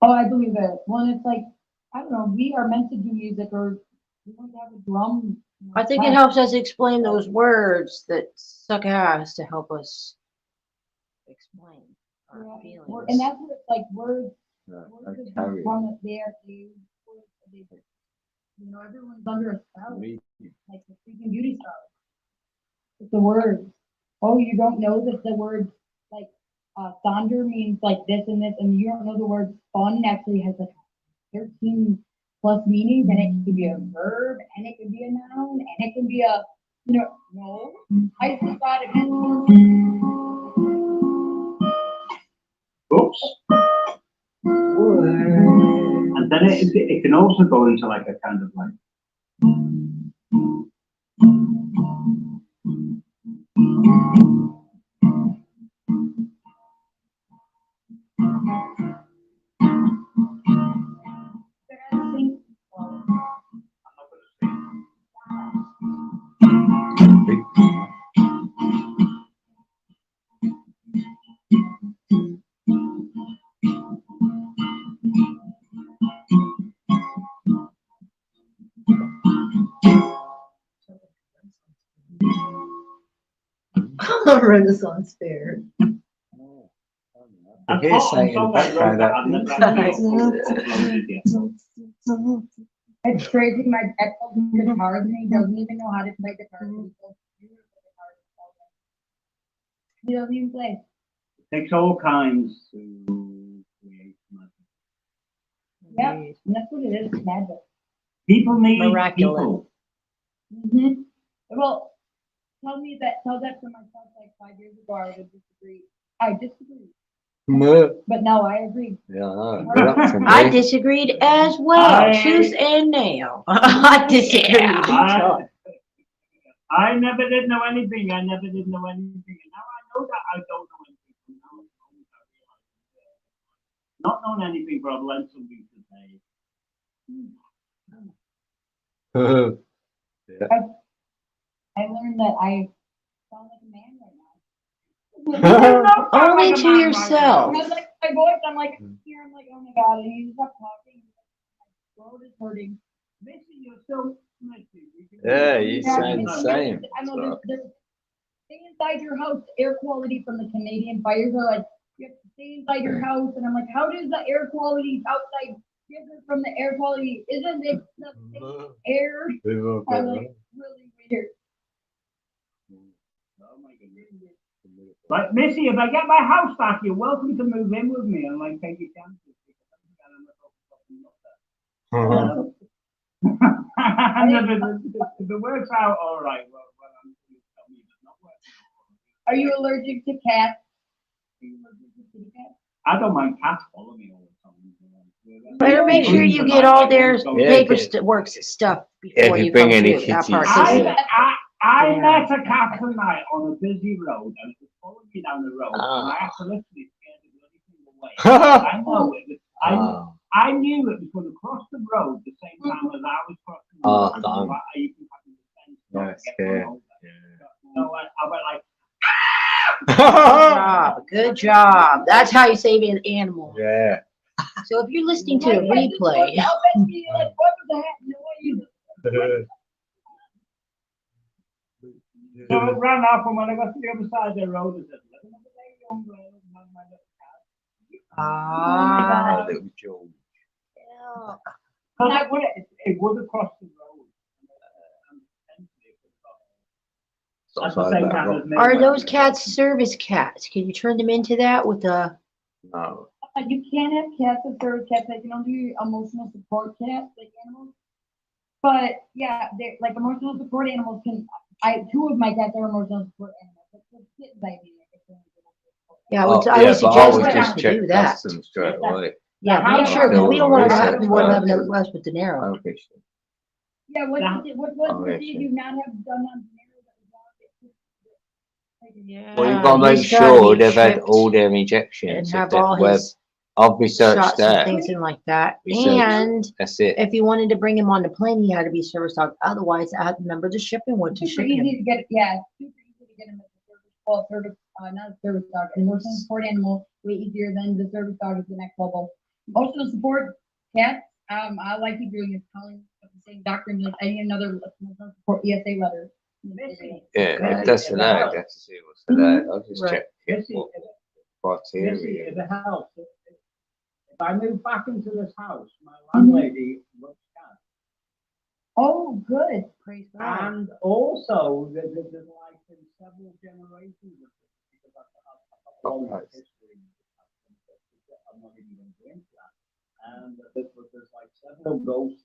[SPEAKER 7] Oh, I believe it. Well, it's like I don't know. We are meant to do music, or we don't have a drum. You know,
[SPEAKER 2] I think it
[SPEAKER 7] class.
[SPEAKER 2] helps us explain those words that suck ass to help us explain our
[SPEAKER 7] Yeah,
[SPEAKER 2] feelings.
[SPEAKER 7] and that's what it's like. Words
[SPEAKER 5] Yeah,
[SPEAKER 7] words
[SPEAKER 5] that's
[SPEAKER 7] is
[SPEAKER 5] carry.
[SPEAKER 7] one that they are. You know, everyone's under a spell, like the freaking beauty spell. It's the words. Oh, you don't know that the word like thunder means like this and this, and you don't know the word fun actually has like 13 plus meanings, and it could be a verb, and it could be a noun, and it can be a, you know, no. I just thought it meant.
[SPEAKER 4] Oops. And then it can also go into like a kind of like.
[SPEAKER 8] Renaissance fair.
[SPEAKER 5] I hear saying in the background
[SPEAKER 7] It's crazy. My ex plays guitars and he doesn't even know how to play guitar. He doesn't even play.
[SPEAKER 4] It takes all kinds to create magic.
[SPEAKER 7] Yeah, and that's what it is. It's magic.
[SPEAKER 4] People need
[SPEAKER 2] Miraculous.
[SPEAKER 4] people.
[SPEAKER 7] Mm-hmm. Well, tell that to myself like 5 years ago. I would disagree. I disagree. But now I agree.
[SPEAKER 5] Yeah, I know.
[SPEAKER 2] I disagreed as well, tooth and nail. I disagreed.
[SPEAKER 4] I never did know anything. And now I know that I don't know anything. Now not knowing anything, but I've learned something today.
[SPEAKER 7] I learned that I sound like a man right now.
[SPEAKER 2] Only to yourself.
[SPEAKER 7] And I was like, my voice, I'm like, here, I'm like, oh my God, and you just stop talking. My throat is hurting.
[SPEAKER 4] Missy, you're so messy.
[SPEAKER 5] Yeah, you sound the same.
[SPEAKER 7] I know stay inside your house. Air quality from the Canadian fires are like, you have to stay inside your house. And I'm like, how does the air quality outside differ from the air quality? Isn't it the same air? I'm like, really weird.
[SPEAKER 4] Oh my goodness. Like, Missy, if I get my house back, you're welcome to move in with me and like take your chances. If it works out, all right. Well, I'm going to tell me it does not work.
[SPEAKER 7] Are you allergic to cats? Are you allergic to kitty cats?
[SPEAKER 4] I don't mind cats following me all the time.
[SPEAKER 2] Better make sure you get all their paperwork stuff before you
[SPEAKER 6] bring
[SPEAKER 2] come
[SPEAKER 6] any
[SPEAKER 2] to that
[SPEAKER 6] kitties.
[SPEAKER 2] part.
[SPEAKER 4] I met a cat tonight on a busy road and it was following me down the road and I had to literally scare the bloody thing away. I know it was, I knew it was going to cross the road the same time as I was crossing the road.
[SPEAKER 6] damn.
[SPEAKER 5] That's scary.
[SPEAKER 4] So I went like,
[SPEAKER 2] Good job. Good job. That's how you save an animal.
[SPEAKER 5] Yeah.
[SPEAKER 2] So if you're listening to a replay,
[SPEAKER 7] I'll bet you like, what was that? No way you.
[SPEAKER 4] so it ran off and when I got to the other side of the road, I said, let me have a very young girl and have my little cat.
[SPEAKER 5] Little George.
[SPEAKER 4] Because it would have crossed the road. At the same time as me.
[SPEAKER 2] are those cats service cats? Can you turn them into that with the?
[SPEAKER 5] No.
[SPEAKER 7] You can't have cats as service cats. They can only do emotional support cats, like animals. But yeah, they're like emotional support animals can. Two of my cats are emotional support animals. Like kittens, I mean.
[SPEAKER 2] Yeah, I
[SPEAKER 5] Oh,
[SPEAKER 2] would
[SPEAKER 5] yeah, but I
[SPEAKER 2] suggest
[SPEAKER 5] would
[SPEAKER 2] them
[SPEAKER 5] just
[SPEAKER 2] to
[SPEAKER 5] check
[SPEAKER 2] do that.
[SPEAKER 5] customs straight away.
[SPEAKER 2] Yeah,
[SPEAKER 4] How
[SPEAKER 2] make sure because we don't want to have
[SPEAKER 5] research
[SPEAKER 2] more
[SPEAKER 5] first.
[SPEAKER 2] than less with De Niro.
[SPEAKER 5] Okay, sure.
[SPEAKER 7] Yeah, what
[SPEAKER 5] Oh, yeah,
[SPEAKER 7] did
[SPEAKER 5] sure.
[SPEAKER 7] you not have done on
[SPEAKER 2] Yeah,
[SPEAKER 6] Well, you've got to make
[SPEAKER 2] he's gotta
[SPEAKER 6] sure
[SPEAKER 2] be
[SPEAKER 6] they've had
[SPEAKER 2] chipped
[SPEAKER 6] all their
[SPEAKER 2] and
[SPEAKER 6] injections.
[SPEAKER 2] have all
[SPEAKER 6] Web.
[SPEAKER 2] his
[SPEAKER 6] I've researched
[SPEAKER 2] shots and
[SPEAKER 6] that.
[SPEAKER 2] things in like that.
[SPEAKER 6] Research.
[SPEAKER 2] And
[SPEAKER 6] That's it.
[SPEAKER 2] if you wanted to bring him on the plane, he had to be service dog. Otherwise, I had to remember the shipping would to
[SPEAKER 7] super
[SPEAKER 2] ship
[SPEAKER 7] easy
[SPEAKER 2] him.
[SPEAKER 7] to get, yeah, super easy to get them as a service, well, service, not a service dog, an emotional support animal, way easier than the service dog is the next level. Emotional support cats, all I keep doing is calling up the same doctor and be like, I need another emotional support ESA letter.
[SPEAKER 6] Yeah,
[SPEAKER 2] Right.
[SPEAKER 6] if that's allowed, that's to see what's allowed. I'll just
[SPEAKER 2] Right.
[SPEAKER 6] check what
[SPEAKER 4] Missy,
[SPEAKER 6] criteria.
[SPEAKER 4] if it helps, if I move back into this house, my landlady loves cats.
[SPEAKER 7] Oh, good.
[SPEAKER 2] Praise God.
[SPEAKER 4] And also, there's like in several generations of this, because I've got a long history. I'm not even going to go into that. And there's like several ghosts.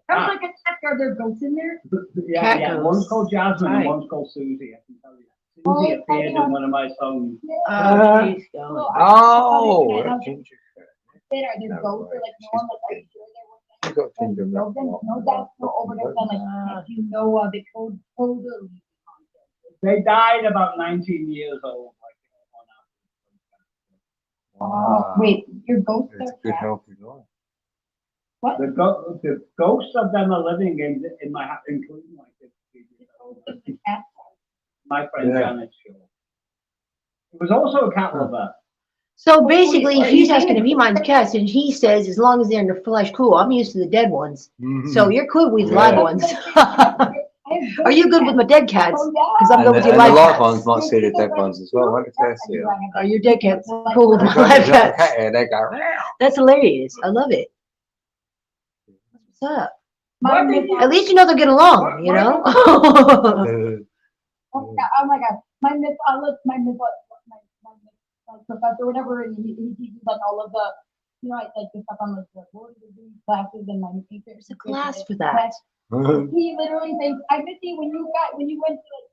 [SPEAKER 7] I was like, are there ghosts in there?
[SPEAKER 4] Yeah,
[SPEAKER 2] Cat
[SPEAKER 4] one's
[SPEAKER 2] ghosts.
[SPEAKER 4] called Jasmine
[SPEAKER 2] Right.
[SPEAKER 4] and one's called Susie. I can tell you.
[SPEAKER 7] Oh,
[SPEAKER 4] Susie appeared
[SPEAKER 7] I
[SPEAKER 4] in one of my songs.
[SPEAKER 2] He's going.
[SPEAKER 5] Oh, that's ginger.
[SPEAKER 7] Are there
[SPEAKER 5] No
[SPEAKER 7] ghosts
[SPEAKER 5] way.
[SPEAKER 7] or like no one like are you sure
[SPEAKER 5] You got
[SPEAKER 7] there was
[SPEAKER 5] ginger.
[SPEAKER 7] no them, no deaths, no overdose on like you know of it totally.
[SPEAKER 4] They died about 19 years old.
[SPEAKER 7] Wait, your ghosts
[SPEAKER 5] It's
[SPEAKER 7] are
[SPEAKER 5] a good
[SPEAKER 7] cats?
[SPEAKER 5] healthy life.
[SPEAKER 7] What?
[SPEAKER 4] The ghosts of them are living in my house, including like
[SPEAKER 7] The cats.
[SPEAKER 4] my friend
[SPEAKER 5] Yeah.
[SPEAKER 4] Janet Shaw. It was also a cat lover.
[SPEAKER 2] So basically, he's asking if he minds cats, and he says as long as they're in the flesh, cool. I'm used to the dead ones, so you're cool with live
[SPEAKER 5] Yeah.
[SPEAKER 2] ones. Are you good with my dead cats?
[SPEAKER 7] Oh, yeah.
[SPEAKER 2] Because I'm
[SPEAKER 5] And
[SPEAKER 2] good
[SPEAKER 5] the,
[SPEAKER 2] with
[SPEAKER 5] and
[SPEAKER 2] your
[SPEAKER 5] the
[SPEAKER 2] live
[SPEAKER 5] live
[SPEAKER 2] cats.
[SPEAKER 5] ones might see the dead ones as well. What if they see them?
[SPEAKER 2] Are your dead cats cool with
[SPEAKER 5] You
[SPEAKER 2] my
[SPEAKER 5] got-
[SPEAKER 2] live
[SPEAKER 5] you got a
[SPEAKER 2] cats?
[SPEAKER 5] cat here, they go.
[SPEAKER 2] That's hilarious. I love it. What's up?
[SPEAKER 4] What did you-
[SPEAKER 2] At least you know they'll get along, you know?
[SPEAKER 7] Oh my God. My myth, my professor, whatever, and he teaches like all of the, you know, like the stuff on like the board classes and my
[SPEAKER 2] There's a class for that.
[SPEAKER 7] He literally thinks, I bet you when you went to like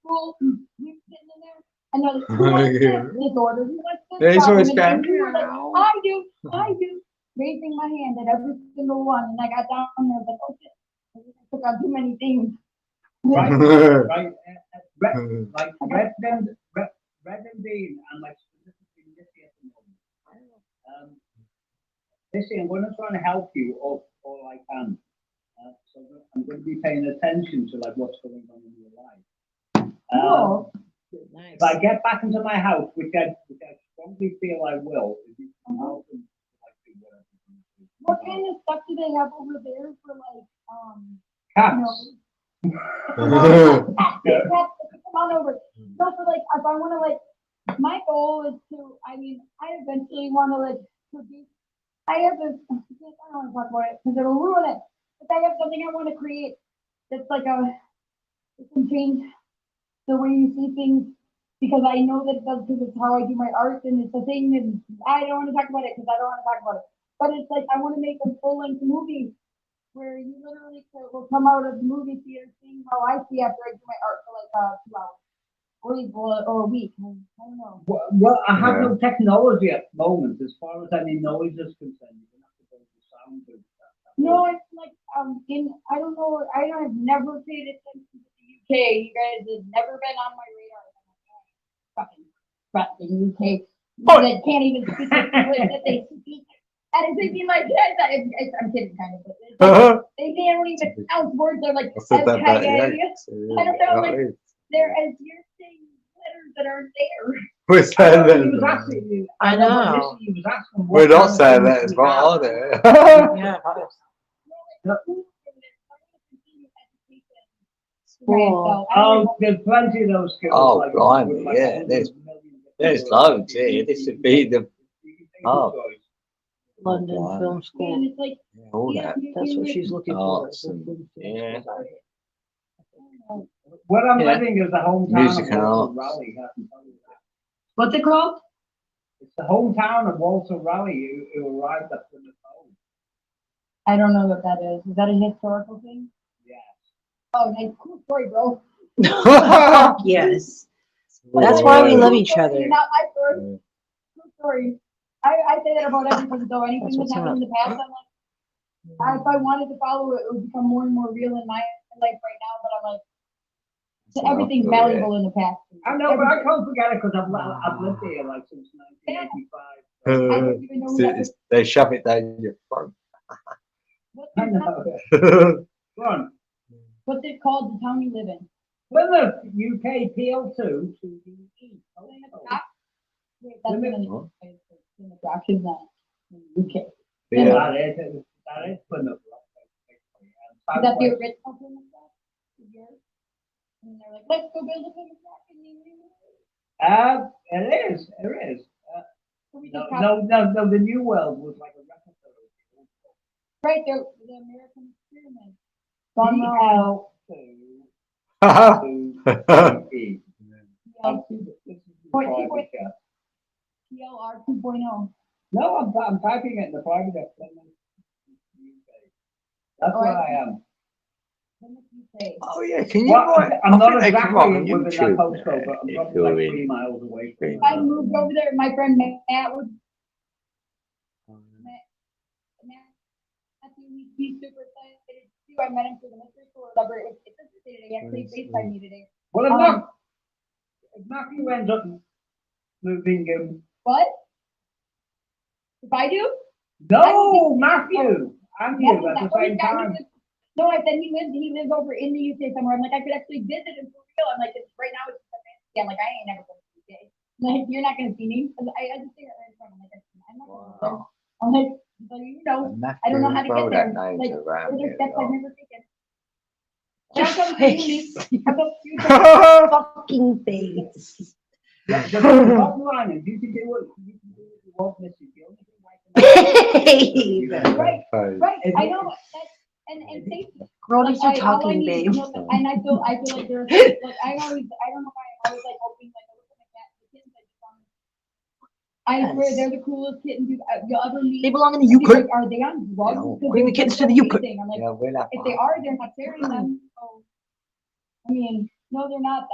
[SPEAKER 7] school, you were sitting in there, and they're like, who wants this disorder? Who wants this
[SPEAKER 5] Yeah, he's
[SPEAKER 7] problem?
[SPEAKER 5] always
[SPEAKER 7] And
[SPEAKER 5] going,
[SPEAKER 7] you were like, I do, raising my hand at every single one, and I got down and I was like, oh shit, I think I took on too many things.
[SPEAKER 4] Right, right. Like Red and Dean, and like specifically Missy at the moment. Missy, I'm going to try and help you all I can. So I'm going to be paying attention to like what's going on in your life.
[SPEAKER 7] Cool.
[SPEAKER 4] If I get back into my house, which I strongly feel I will, if you can help them, like do whatever you do.
[SPEAKER 7] What kind of stuff do they have over there for like,
[SPEAKER 4] Cats.
[SPEAKER 7] Come on over. So for like, if I want to like, my goal is to, I mean, I eventually want to like produce. I have this. I don't want to talk about it because it'll ruin it. But I have something I want to create that's like it can change the way you see things because I know that that's because it's how I do my art and it's a thing and I don't want to talk about it because I don't want to talk about it. But it's like I want to make a full-length movie where you literally will come out of the movie theater seeing how I see after I do my art for like 2 hours or a week. I don't know.
[SPEAKER 4] Well, I have no technology at the moment as far as any noise is concerned. You have to go to sound booth.
[SPEAKER 7] No, it's like I don't know. I've never paid attention to the UK. You guys have never been on my radar. Fucking fucking UK.
[SPEAKER 5] Oh.
[SPEAKER 7] That can't even speak the English that they speak. And it's thinking like, I'm kidding kind of, but it's like, they don't even pronounce words. They're like,
[SPEAKER 5] I said that back, yeah.
[SPEAKER 7] I don't know, like, they're as you're saying letters that aren't there.
[SPEAKER 5] We're saying
[SPEAKER 4] He was
[SPEAKER 5] that.
[SPEAKER 4] asking you.
[SPEAKER 2] I know.
[SPEAKER 4] He was asking what
[SPEAKER 5] We're not
[SPEAKER 4] kind of
[SPEAKER 5] saying
[SPEAKER 4] things
[SPEAKER 5] that as
[SPEAKER 4] we
[SPEAKER 5] well,
[SPEAKER 4] have.
[SPEAKER 5] are they?
[SPEAKER 2] Yeah.
[SPEAKER 7] Cool.
[SPEAKER 4] Oh, there's plenty of those skills.
[SPEAKER 5] Oh,
[SPEAKER 4] like,
[SPEAKER 5] blimey,
[SPEAKER 4] with, like,
[SPEAKER 5] yeah,
[SPEAKER 4] 100
[SPEAKER 5] there's-
[SPEAKER 4] million
[SPEAKER 5] there's
[SPEAKER 4] different
[SPEAKER 5] loads
[SPEAKER 4] varieties.
[SPEAKER 5] here. This would be the
[SPEAKER 4] Oh.
[SPEAKER 2] London
[SPEAKER 5] Blimey.
[SPEAKER 2] Film
[SPEAKER 7] And
[SPEAKER 2] School.
[SPEAKER 7] it's like,
[SPEAKER 5] all that.
[SPEAKER 2] That's what she's looking for.
[SPEAKER 5] Arts and- yeah.
[SPEAKER 4] Where I'm
[SPEAKER 2] Yeah.
[SPEAKER 4] living is the hometown
[SPEAKER 5] Music
[SPEAKER 4] of
[SPEAKER 5] and
[SPEAKER 4] Walter
[SPEAKER 5] arts.
[SPEAKER 4] Raleigh. I can tell you that.
[SPEAKER 7] what's it called?
[SPEAKER 4] It's the hometown of Walter Raleigh who arrived at Plymouth Home.
[SPEAKER 7] I don't know what that is. Is that a historical thing?
[SPEAKER 4] Yes.
[SPEAKER 7] Oh, nice, cool story, bro.
[SPEAKER 2] Yes. That's why we love each
[SPEAKER 7] Cool story,
[SPEAKER 2] other.
[SPEAKER 7] Not my story. Cool story. I say that about everything, though. Anything
[SPEAKER 2] That's
[SPEAKER 7] that's
[SPEAKER 2] what's
[SPEAKER 7] happened in the past, I'm like, if I wanted to follow it, it would become more and more real in my life right now. But I'm like, so everything's valuable in the past.
[SPEAKER 4] I know, but I can't forget it because I've lived here like since 1985.
[SPEAKER 7] I don't even know who that is.
[SPEAKER 5] They shove it down your throat.
[SPEAKER 7] What's
[SPEAKER 4] I
[SPEAKER 7] it called?
[SPEAKER 4] know. Go on.
[SPEAKER 7] What's it called? The town you live in?
[SPEAKER 4] Plymouth, UK, PL2 to the east.
[SPEAKER 7] Wait, that's in the Rock's not in the UK.
[SPEAKER 5] Yeah.
[SPEAKER 4] That is Plymouth.
[SPEAKER 7] Is that the original Plymouth Rock? Is yours? And they're like, let's go build a Plymouth Rock in the new.
[SPEAKER 4] It is.
[SPEAKER 7] So we
[SPEAKER 4] No,
[SPEAKER 7] just have,
[SPEAKER 4] no, the New World was like a replica of the old world.
[SPEAKER 7] right there, the American experiment. Gone wrong.
[SPEAKER 4] PL2
[SPEAKER 7] PLR 2.0.
[SPEAKER 4] No, I'm typing it in the private Plymouth, UK. That's
[SPEAKER 7] Oh,
[SPEAKER 4] where
[SPEAKER 7] I-
[SPEAKER 4] I am.
[SPEAKER 7] Plymouth, UK.
[SPEAKER 5] Oh yeah, can you
[SPEAKER 4] Well,
[SPEAKER 5] write?
[SPEAKER 4] I'm
[SPEAKER 5] I
[SPEAKER 4] not
[SPEAKER 5] think they can
[SPEAKER 4] exactly
[SPEAKER 5] write on
[SPEAKER 4] within that
[SPEAKER 5] YouTube.
[SPEAKER 4] postcode, but I'm
[SPEAKER 6] if
[SPEAKER 4] probably
[SPEAKER 6] you're
[SPEAKER 4] like
[SPEAKER 6] in
[SPEAKER 4] 3 miles away from
[SPEAKER 6] Streamyard.
[SPEAKER 7] If I moved over there, my friend Matt would. Matthew, he's super excited too. I met him through the mystery school or whatever. It's interesting today. He actually FaceTimed me today.
[SPEAKER 4] Well, if Matthew ends up moving
[SPEAKER 7] What? If I do?
[SPEAKER 4] no, Matthew and you
[SPEAKER 7] Matthew's
[SPEAKER 4] at the
[SPEAKER 7] not- oh,
[SPEAKER 4] same
[SPEAKER 7] he's got-
[SPEAKER 4] time.
[SPEAKER 7] No, I said he lives over in the UK somewhere. I'm like, I could actually visit him for real. I'm like, right now it's just a fantasy. I'm like, I ain't never going to the UK. Like, you're not going to see me. I just think right in front. I'm like, I'm not going to there. I'm like, so you know, I don't know how to get there. Like, there's steps I've never taken.
[SPEAKER 2] Your
[SPEAKER 7] How come you
[SPEAKER 2] face.
[SPEAKER 7] How come you
[SPEAKER 2] Fucking face.
[SPEAKER 4] The bottom line is you can do what you want, Missy. The only thing I can
[SPEAKER 7] Right, right. I know that, and safety.
[SPEAKER 2] Girl, these are
[SPEAKER 7] Like, all I
[SPEAKER 2] talking,
[SPEAKER 7] need
[SPEAKER 2] babe.
[SPEAKER 7] is to know that- And I feel like there's like I don't know why I'm always like hoping like I look at my cat, the kittens I just found. I swear
[SPEAKER 2] Yes.
[SPEAKER 7] they're the coolest kittens you'll ever meet.
[SPEAKER 2] They belong in the
[SPEAKER 7] I'll be
[SPEAKER 2] UK.
[SPEAKER 7] like, are they on drugs?
[SPEAKER 5] No.
[SPEAKER 7] 'Cause
[SPEAKER 2] Bring the
[SPEAKER 7] they're
[SPEAKER 2] kittens
[SPEAKER 7] so
[SPEAKER 2] to the UK.
[SPEAKER 7] amazing. I'm like,
[SPEAKER 5] Yeah, we'll have
[SPEAKER 7] if they are, they're not sharing them. So, I mean, no, they're not.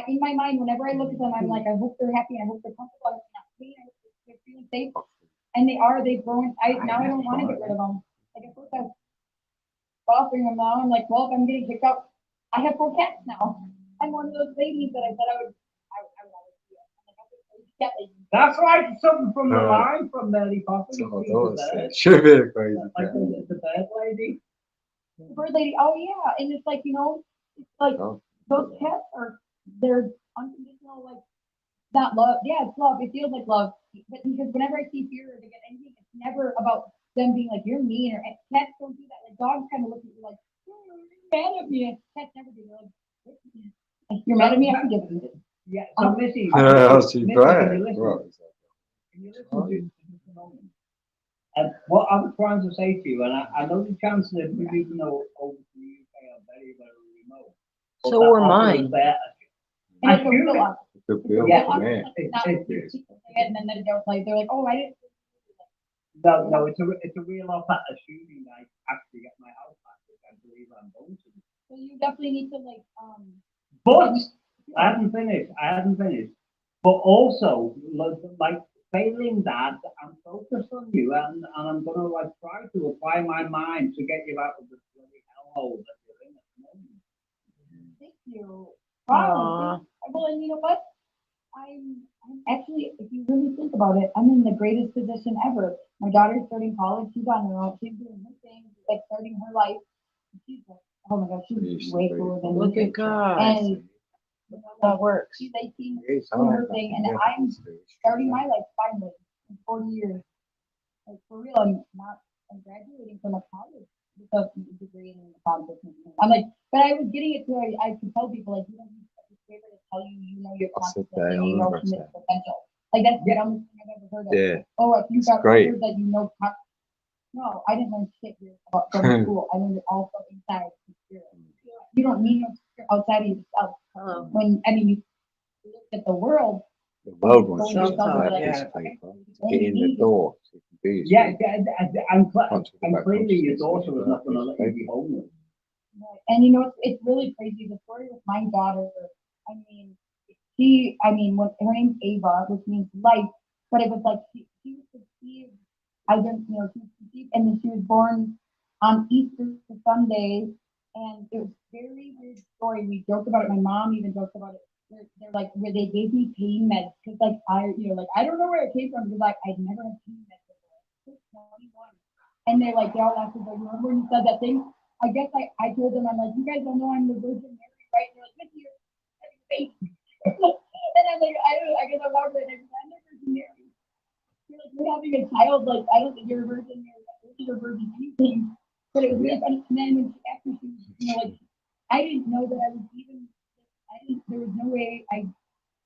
[SPEAKER 7] In my mind, whenever I look at them, I'm like, I hope they're happy. I hope they're comfortable. I hope they're not clean. I hope they're feeling safe. And they are. They've grown. Now I don't want to get rid of them. Like at first I was fostering them. Now I'm like, well, if I'm getting kicked out, I have 4 cats now. I'm one of those ladies that I said I would always be. I'm like, I'm a cat lady.
[SPEAKER 4] That's like something from the line from Mary Poppins.
[SPEAKER 5] Should be a crazy.
[SPEAKER 4] Like the bird lady.
[SPEAKER 7] The bird lady. Oh yeah, and it's like it's like those cats they're unconditional, like not love. Yeah, it's love. It feels like love. But because whenever I see fear or they get anything, it's never about them being like you're mean or cats don't do that. Like dogs kind of look at you like you're mad at me. Cats never do. They're like you're mad at me. I forgive you.
[SPEAKER 4] Yeah. So Missy.
[SPEAKER 5] She
[SPEAKER 4] Missy,
[SPEAKER 5] bad.
[SPEAKER 4] can you listen? Can you listen to just a moment? And what I was trying to say to you, and I know the chances of you moving over to the UK are very, very remote. But
[SPEAKER 2] So
[SPEAKER 4] that
[SPEAKER 2] were
[SPEAKER 4] offer is
[SPEAKER 2] mine.
[SPEAKER 4] there.
[SPEAKER 7] And
[SPEAKER 4] I
[SPEAKER 7] it's a
[SPEAKER 4] feel
[SPEAKER 7] real
[SPEAKER 4] it.
[SPEAKER 7] love.
[SPEAKER 5] Good feel
[SPEAKER 4] Yeah.
[SPEAKER 5] for me.
[SPEAKER 7] And then they don't like. They're like, oh, I didn't.
[SPEAKER 4] No, it's a real offer, assuming I actually get my house back, which I believe I'm going to.
[SPEAKER 7] So you definitely need to like
[SPEAKER 4] But I haven't finished. But also, like failing that, I'm focused on you, and I'm gonna like try to apply my mind to get you out of this bloody hellhole that you're in at the moment.
[SPEAKER 7] Thank you.
[SPEAKER 2] Aw.
[SPEAKER 7] Wow. Well, and you know what? I'm actually, if you really think about it, I'm in the greatest position ever. My daughter's starting college. She's on her own. She's doing her thing, like starting her life. She's like, oh my gosh, she's way cooler than
[SPEAKER 2] Look
[SPEAKER 7] me.
[SPEAKER 2] at God.
[SPEAKER 7] And
[SPEAKER 2] That works.
[SPEAKER 7] she's 18,
[SPEAKER 5] Yes,
[SPEAKER 7] doing
[SPEAKER 5] I
[SPEAKER 7] her
[SPEAKER 5] like
[SPEAKER 7] thing,
[SPEAKER 5] that.
[SPEAKER 7] and I'm starting my life finally in 40 years. Like for real, I'm graduating from a college with a degree in accounting. I'm like, but I was getting it to where I could tell people like, you don't need a favor to tell you know your
[SPEAKER 5] I said
[SPEAKER 7] concept and
[SPEAKER 5] that,
[SPEAKER 7] you
[SPEAKER 5] I
[SPEAKER 7] know
[SPEAKER 5] remember
[SPEAKER 7] tremendous
[SPEAKER 5] that.
[SPEAKER 7] potential. Like that's the dumbest thing I've ever heard of.
[SPEAKER 5] Yeah.
[SPEAKER 7] Oh, if you got
[SPEAKER 5] great.
[SPEAKER 7] papers that you know. No, I didn't learn shit here about from school. I learned it all from inside the spirit. You don't need no spirit outside of yourself.
[SPEAKER 2] Hello.
[SPEAKER 7] When I mean, you look at the world.
[SPEAKER 5] The world wants
[SPEAKER 7] Going
[SPEAKER 5] you to
[SPEAKER 2] yourself,
[SPEAKER 5] have
[SPEAKER 7] like,
[SPEAKER 5] this
[SPEAKER 4] yeah.
[SPEAKER 5] paper to get in the door. So you can do your
[SPEAKER 4] Yeah,
[SPEAKER 5] thing.
[SPEAKER 4] and
[SPEAKER 5] Can't talk about
[SPEAKER 4] clearly your
[SPEAKER 5] consciousness
[SPEAKER 4] daughter was not
[SPEAKER 5] without
[SPEAKER 4] going to let you be
[SPEAKER 5] paper.
[SPEAKER 4] homeless.
[SPEAKER 7] Right. And you know, it's really crazy. The story with my daughter, I mean, when her name's Ava, which means life, but it was like she was conceived, she was conceived, and then she was born on Easter Sunday, and it was a very weird story. We joked about it. My mom even joked about it. They're like, where they gave me pain meds, because like, I don't know where it came from, because like, I'd never had pain meds before. I was 21. And they're like, they all laughed, like, remember when you said that thing? I guess I told them, I'm like, you guys don't know I'm the Virgin Mary, right? And they're like, Missy, you're having a baby. And I'm like, I guess I'm not right. I'm the Virgin Mary. You're like, you're having a child, like, I don't think you're a Virgin Mary. I don't think you're a Virgin anything. But it was really funny. And then when after she was, like, I didn't know that I was even, there was no way I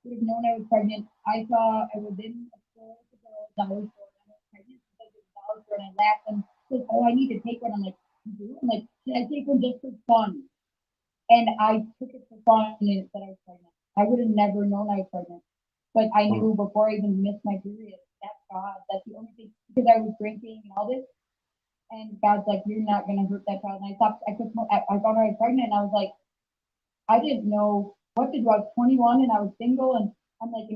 [SPEAKER 7] would have known I was pregnant. I was in a store with a girl, dollar store, and I was pregnant because it was a dollar store, and I laughed and said, oh, I need to take one. I'm like, you do? I'm like, should I take one just for fun? And I took it for fun and it said I was pregnant. I would have never known I was pregnant. But I knew before I even missed my period. That's God. That's the only thing, because I was drinking and all this. And God's like, you're not going to hurt that child. And I found out I was pregnant, and I was like, I didn't know what to do. I was 21 and I was single, and I'm like,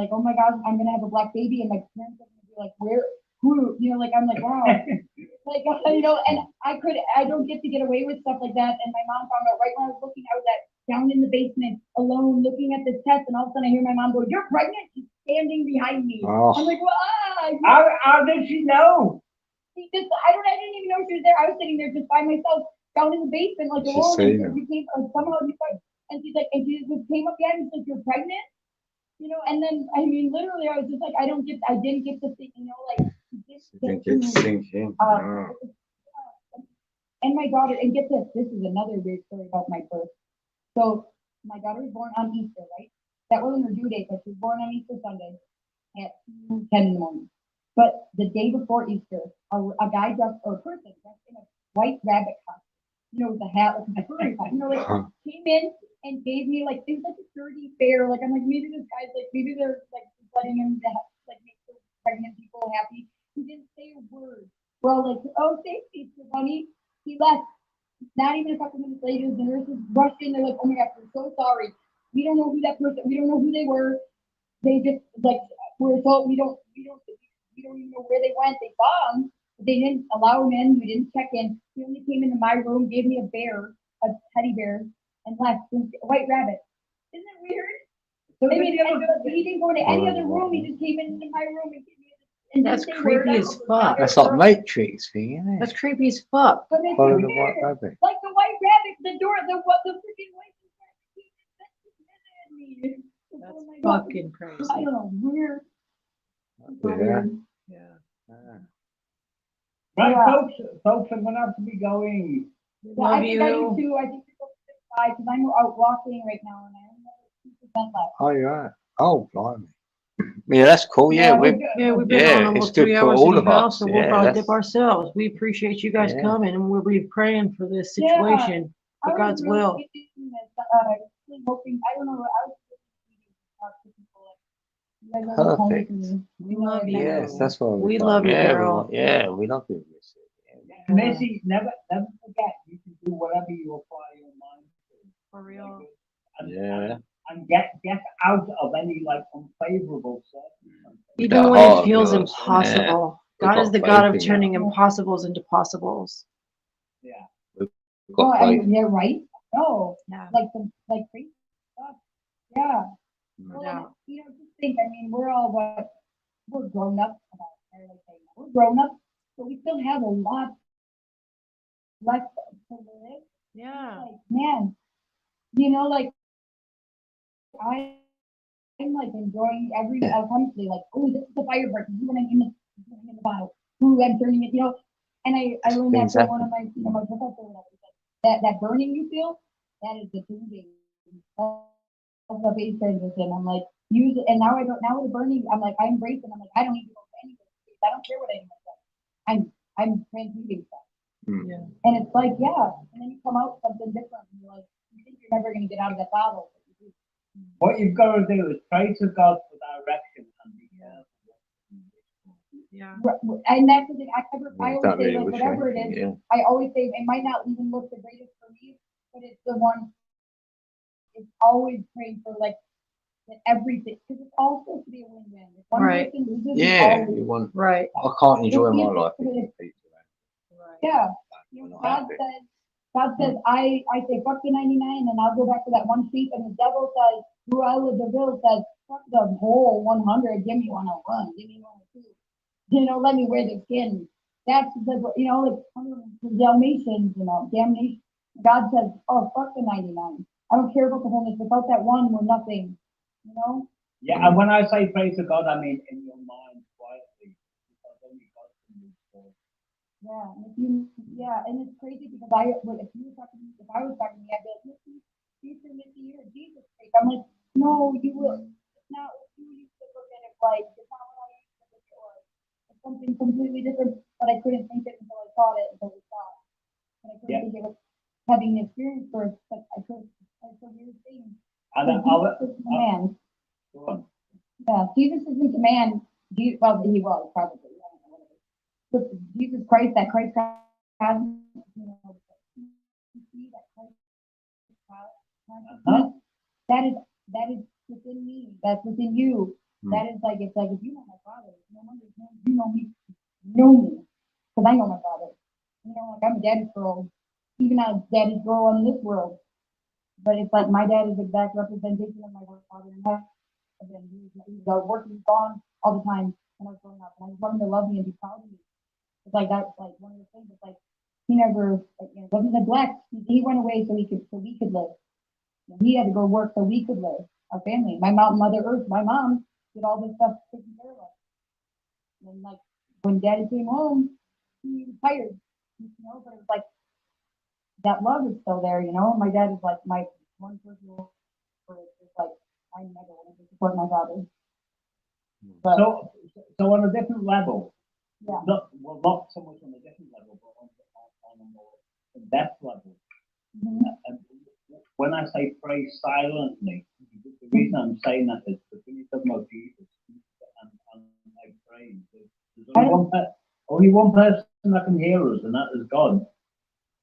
[SPEAKER 7] oh my God, I'm gonna have a black baby, and my parents are gonna be like, who, like, I'm like, wow, like, and I don't get to get away with stuff like that. And my mom found out right when I was looking. I was down in the basement alone looking at this test, and all of a sudden I hear my mom go, "You're pregnant!" She's standing behind me.
[SPEAKER 5] Oh.
[SPEAKER 7] I'm like, wow.
[SPEAKER 4] How did she know?
[SPEAKER 7] I didn't even know she was there. I was sitting there just by myself down in the basement, like
[SPEAKER 5] She's
[SPEAKER 7] alone.
[SPEAKER 5] seen
[SPEAKER 7] And
[SPEAKER 5] her.
[SPEAKER 7] she came, somehow she started, and she's like, and she just came up behind me and said, "You're pregnant?" And then I mean, literally, I was just like, I didn't get to think, like,
[SPEAKER 5] Didn't get to sink in. No.
[SPEAKER 7] and my daughter, and get this is another weird story about my birth. So my daughter was born on Easter, right? That wasn't her due date, but she was born on Easter Sunday at 2:10 in the morning. But the day before Easter, a guy dressed, or a person dressed in a white rabbit costume, with a hat, like a furry hat, came in and gave me, like, it was like a dirty fair. Like, I'm like, maybe this guy's like, maybe they're like letting him like make the pregnant people happy. He didn't say a word. We're all like, oh, thanks, Easter bunny. He left. Not even a couple minutes later, the nurses rushed in. They're like, oh my God, we're so sorry. We don't know who that person. We don't know who they were. They just like we don't even know where they went. They saw him, but they didn't allow him in. We didn't check in. He only came into my room, gave me a teddy bear, and left. A white rabbit. Isn't it weird?
[SPEAKER 4] So
[SPEAKER 7] I mean, he didn't go into any other room. He just came into my room and gave me a.
[SPEAKER 2] That's creepy as fuck.
[SPEAKER 5] That's like Matrix thing, isn't it?
[SPEAKER 2] That's creepy as fuck.
[SPEAKER 7] But it's
[SPEAKER 5] Follow the
[SPEAKER 7] weird.
[SPEAKER 5] white rabbit.
[SPEAKER 7] Like the white rabbit, the freaking white rabbit.
[SPEAKER 2] That's
[SPEAKER 7] Oh my God.
[SPEAKER 2] fucking crazy.
[SPEAKER 7] I don't know, weird.
[SPEAKER 5] Yeah.
[SPEAKER 2] Yeah.
[SPEAKER 5] Yeah.
[SPEAKER 4] Right,
[SPEAKER 7] Yeah.
[SPEAKER 4] folks, I'm gonna have to be going.
[SPEAKER 2] Love
[SPEAKER 7] I think I
[SPEAKER 2] you.
[SPEAKER 7] do too. I think we're supposed to fly because I'm out walking right now and I only have 2% left.
[SPEAKER 5] Oh, you're right. Oh, blimey. Yeah, that's cool. Yeah,
[SPEAKER 7] Yeah,
[SPEAKER 2] We've been
[SPEAKER 5] Yeah,
[SPEAKER 2] on almost
[SPEAKER 5] it's good
[SPEAKER 2] 3
[SPEAKER 5] for
[SPEAKER 2] hours
[SPEAKER 5] all
[SPEAKER 2] in the
[SPEAKER 5] of us.
[SPEAKER 2] house, so we'll
[SPEAKER 5] Yeah,
[SPEAKER 2] probably
[SPEAKER 5] that's-
[SPEAKER 2] dip ourselves. We appreciate you guys
[SPEAKER 5] Yeah.
[SPEAKER 2] coming, and we'll be praying for this
[SPEAKER 7] Yeah.
[SPEAKER 2] situation,
[SPEAKER 7] I
[SPEAKER 2] for
[SPEAKER 7] was
[SPEAKER 2] God's
[SPEAKER 7] really
[SPEAKER 2] will.
[SPEAKER 7] thinking this, really hoping, I don't know, I was really talk to people like, you guys are home with
[SPEAKER 5] Perfect.
[SPEAKER 7] me.
[SPEAKER 2] We love you.
[SPEAKER 5] Yes, that's what
[SPEAKER 2] We love you,
[SPEAKER 5] yeah,
[SPEAKER 2] girl.
[SPEAKER 5] we love you.
[SPEAKER 4] Missy, never forget, you can do whatever you apply your mind to.
[SPEAKER 2] For real.
[SPEAKER 4] And,
[SPEAKER 5] Yeah.
[SPEAKER 4] and get out of any like unfavorable circumstances.
[SPEAKER 2] Even
[SPEAKER 5] That
[SPEAKER 2] when
[SPEAKER 5] heart
[SPEAKER 2] it
[SPEAKER 5] of
[SPEAKER 2] feels
[SPEAKER 5] yours,
[SPEAKER 2] impossible.
[SPEAKER 5] We've
[SPEAKER 2] God is
[SPEAKER 5] got
[SPEAKER 2] the God
[SPEAKER 5] faith
[SPEAKER 2] of
[SPEAKER 5] in you.
[SPEAKER 2] turning impossibles into possibles.
[SPEAKER 5] We've got faith.
[SPEAKER 7] Yeah, right. No,
[SPEAKER 2] Yeah.
[SPEAKER 7] like some like crazy stuff. Yeah. Well,
[SPEAKER 2] Yeah.
[SPEAKER 7] you know, just think. I mean, we're all what we're grown up about. I like saying that. We're grown up, but we still have a lot left to live.
[SPEAKER 2] Yeah.
[SPEAKER 7] Like, man, you know, like I'm like enjoying every honestly, like, oh, this is the fire part. This is when I'm in the bottle. Ooh, I'm turning it, you know. And I learned that from one of my, you know, my professor. That burning you feel, that is the tubing. That's the phase transition. I'm like, use it. And now I don't. Now with the burning, I'm like, I embrace it. I'm like, I don't need to go to anywhere. I don't care what anyone says. I'm transmuting stuff.
[SPEAKER 2] Yeah.
[SPEAKER 7] And it's like, yeah. And then you come out with something different. And you're like, you think you're never gonna get out of that bottle. But you do.
[SPEAKER 4] What you've got to do is pray to God for direction and be careful.
[SPEAKER 2] Yeah.
[SPEAKER 7] And that's the thing. I always
[SPEAKER 5] Don't
[SPEAKER 7] say,
[SPEAKER 5] really
[SPEAKER 7] like,
[SPEAKER 5] wish
[SPEAKER 7] whatever it
[SPEAKER 5] anything,
[SPEAKER 7] is, I always say it might not even look the greatest for me, but it's the one. It's always praying for like that everything, because it's all supposed to be a win-win. If one
[SPEAKER 2] Right.
[SPEAKER 7] person loses, it's
[SPEAKER 5] Yeah,
[SPEAKER 7] always
[SPEAKER 5] you want.
[SPEAKER 2] Right.
[SPEAKER 5] I can't enjoy my
[SPEAKER 7] Yeah,
[SPEAKER 5] life if
[SPEAKER 7] yeah.
[SPEAKER 5] people
[SPEAKER 2] Right.
[SPEAKER 7] yeah.
[SPEAKER 5] are not
[SPEAKER 7] God
[SPEAKER 5] happy.
[SPEAKER 7] says, I say fuck the 99 and I'll go back to that one sheep, and the devil says, Cruella de Vil says, fuck the whole 100, give me 101, give me 102. You know, let me wear the skin. That's the, you know, like the Dalmatians, you know, damnation. God says, oh, fuck the 99. I don't care about the wholeness. Without that one, we're nothing. You know?
[SPEAKER 4] Yeah, and when I say pray to God, I mean in your mind quietly, because only God can move forward.
[SPEAKER 7] Yeah. And if you, yeah, and it's crazy because if you were talking to me, if I was talking to me, I'd be like, Missy, future Missy, you're a Jesus freak. I'm like, no, you will. It's not what you used to look at it like. It's not what I used to look at it like. It's something completely different, but I couldn't think it until I thought it, until we saw it. And I couldn't think it was having the experience first, but I could. It's a weird thing.
[SPEAKER 4] And
[SPEAKER 7] Jesus isn't a man.
[SPEAKER 4] go on.
[SPEAKER 7] Yeah, Jesus isn't a man. Well, he was probably. I don't know what it is. But Jesus Christ, that Christ God, you know, you see that Christ God, that is within me. That's within you. That is like, it's like, if you know my Father, no wonder you know me, because I know my Father. You know, like I'm a daddy's girl, even a daddy's girl in this world. But it's like my dad is the exact representation of my father in heaven. He's working, gone all the time when I was growing up, and I just want him to love me and be proud of me. It's like that's like one of the things. It's like he never, like, you know, wasn't neglect. He went away so we could live. And he had to go work so we could live. Our family, my mom, Mother Earth, my mom did all this stuff taking care of us. And like when Daddy came home, he was tired, you know. But it was like that love is still there, you know. My dad is like my one personal. It's like I never wanted to support my father. But
[SPEAKER 4] So on a different level,
[SPEAKER 7] yeah,
[SPEAKER 4] not so much on a different level, but on a more in-depth level.
[SPEAKER 7] mhm.
[SPEAKER 4] And when I say pray silently, the reason I'm saying that is because when you talk about Jesus and I pray, there's only one person that can hear us, and that is God.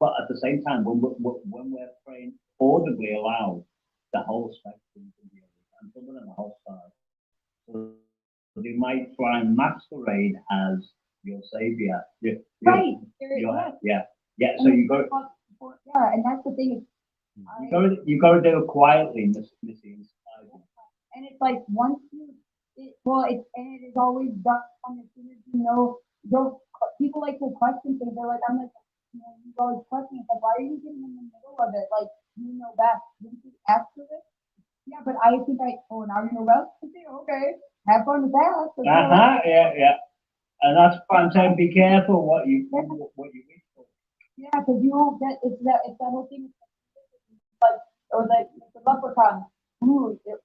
[SPEAKER 4] But at the same time, when we're praying audibly aloud, the whole spectrum can hear us, and some of them are hostile. So they might try and masquerade as your savior.
[SPEAKER 7] Right.
[SPEAKER 4] Yeah. So you got
[SPEAKER 7] yeah, and that's the thing.
[SPEAKER 4] you got to do it quietly, Missy.
[SPEAKER 7] And it's like once and it is always done as soon as you know. People like to question things. They're like, I'm like, you know, you always question. It's like, why are you getting in the middle of it? Like, you know best. Didn't you ask for this? Yeah, but I think now you know best. Okay, have fun with that.
[SPEAKER 4] Yeah. And that's why I'm saying be careful what you wish for.
[SPEAKER 7] Yeah, because you won't get it's that whole thing. Like, or the leprechaun. Ooh, you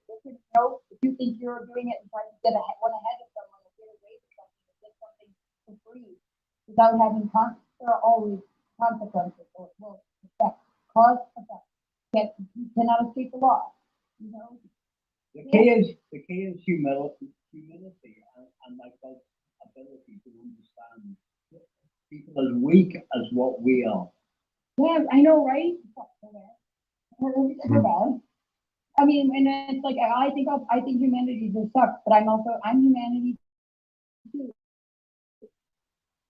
[SPEAKER 7] know, if you think you're doing it and trying to get one ahead of someone, or get away with something, or get something for free, without having there are always consequences, or well, effect, cause effect. You cannot escape the law. You know.
[SPEAKER 4] The key is humility, and like God's ability to understand people as weak as what we are.
[SPEAKER 7] Yeah, I know, right? I mean, and it's like I think humanity just sucks, but I'm humanity too.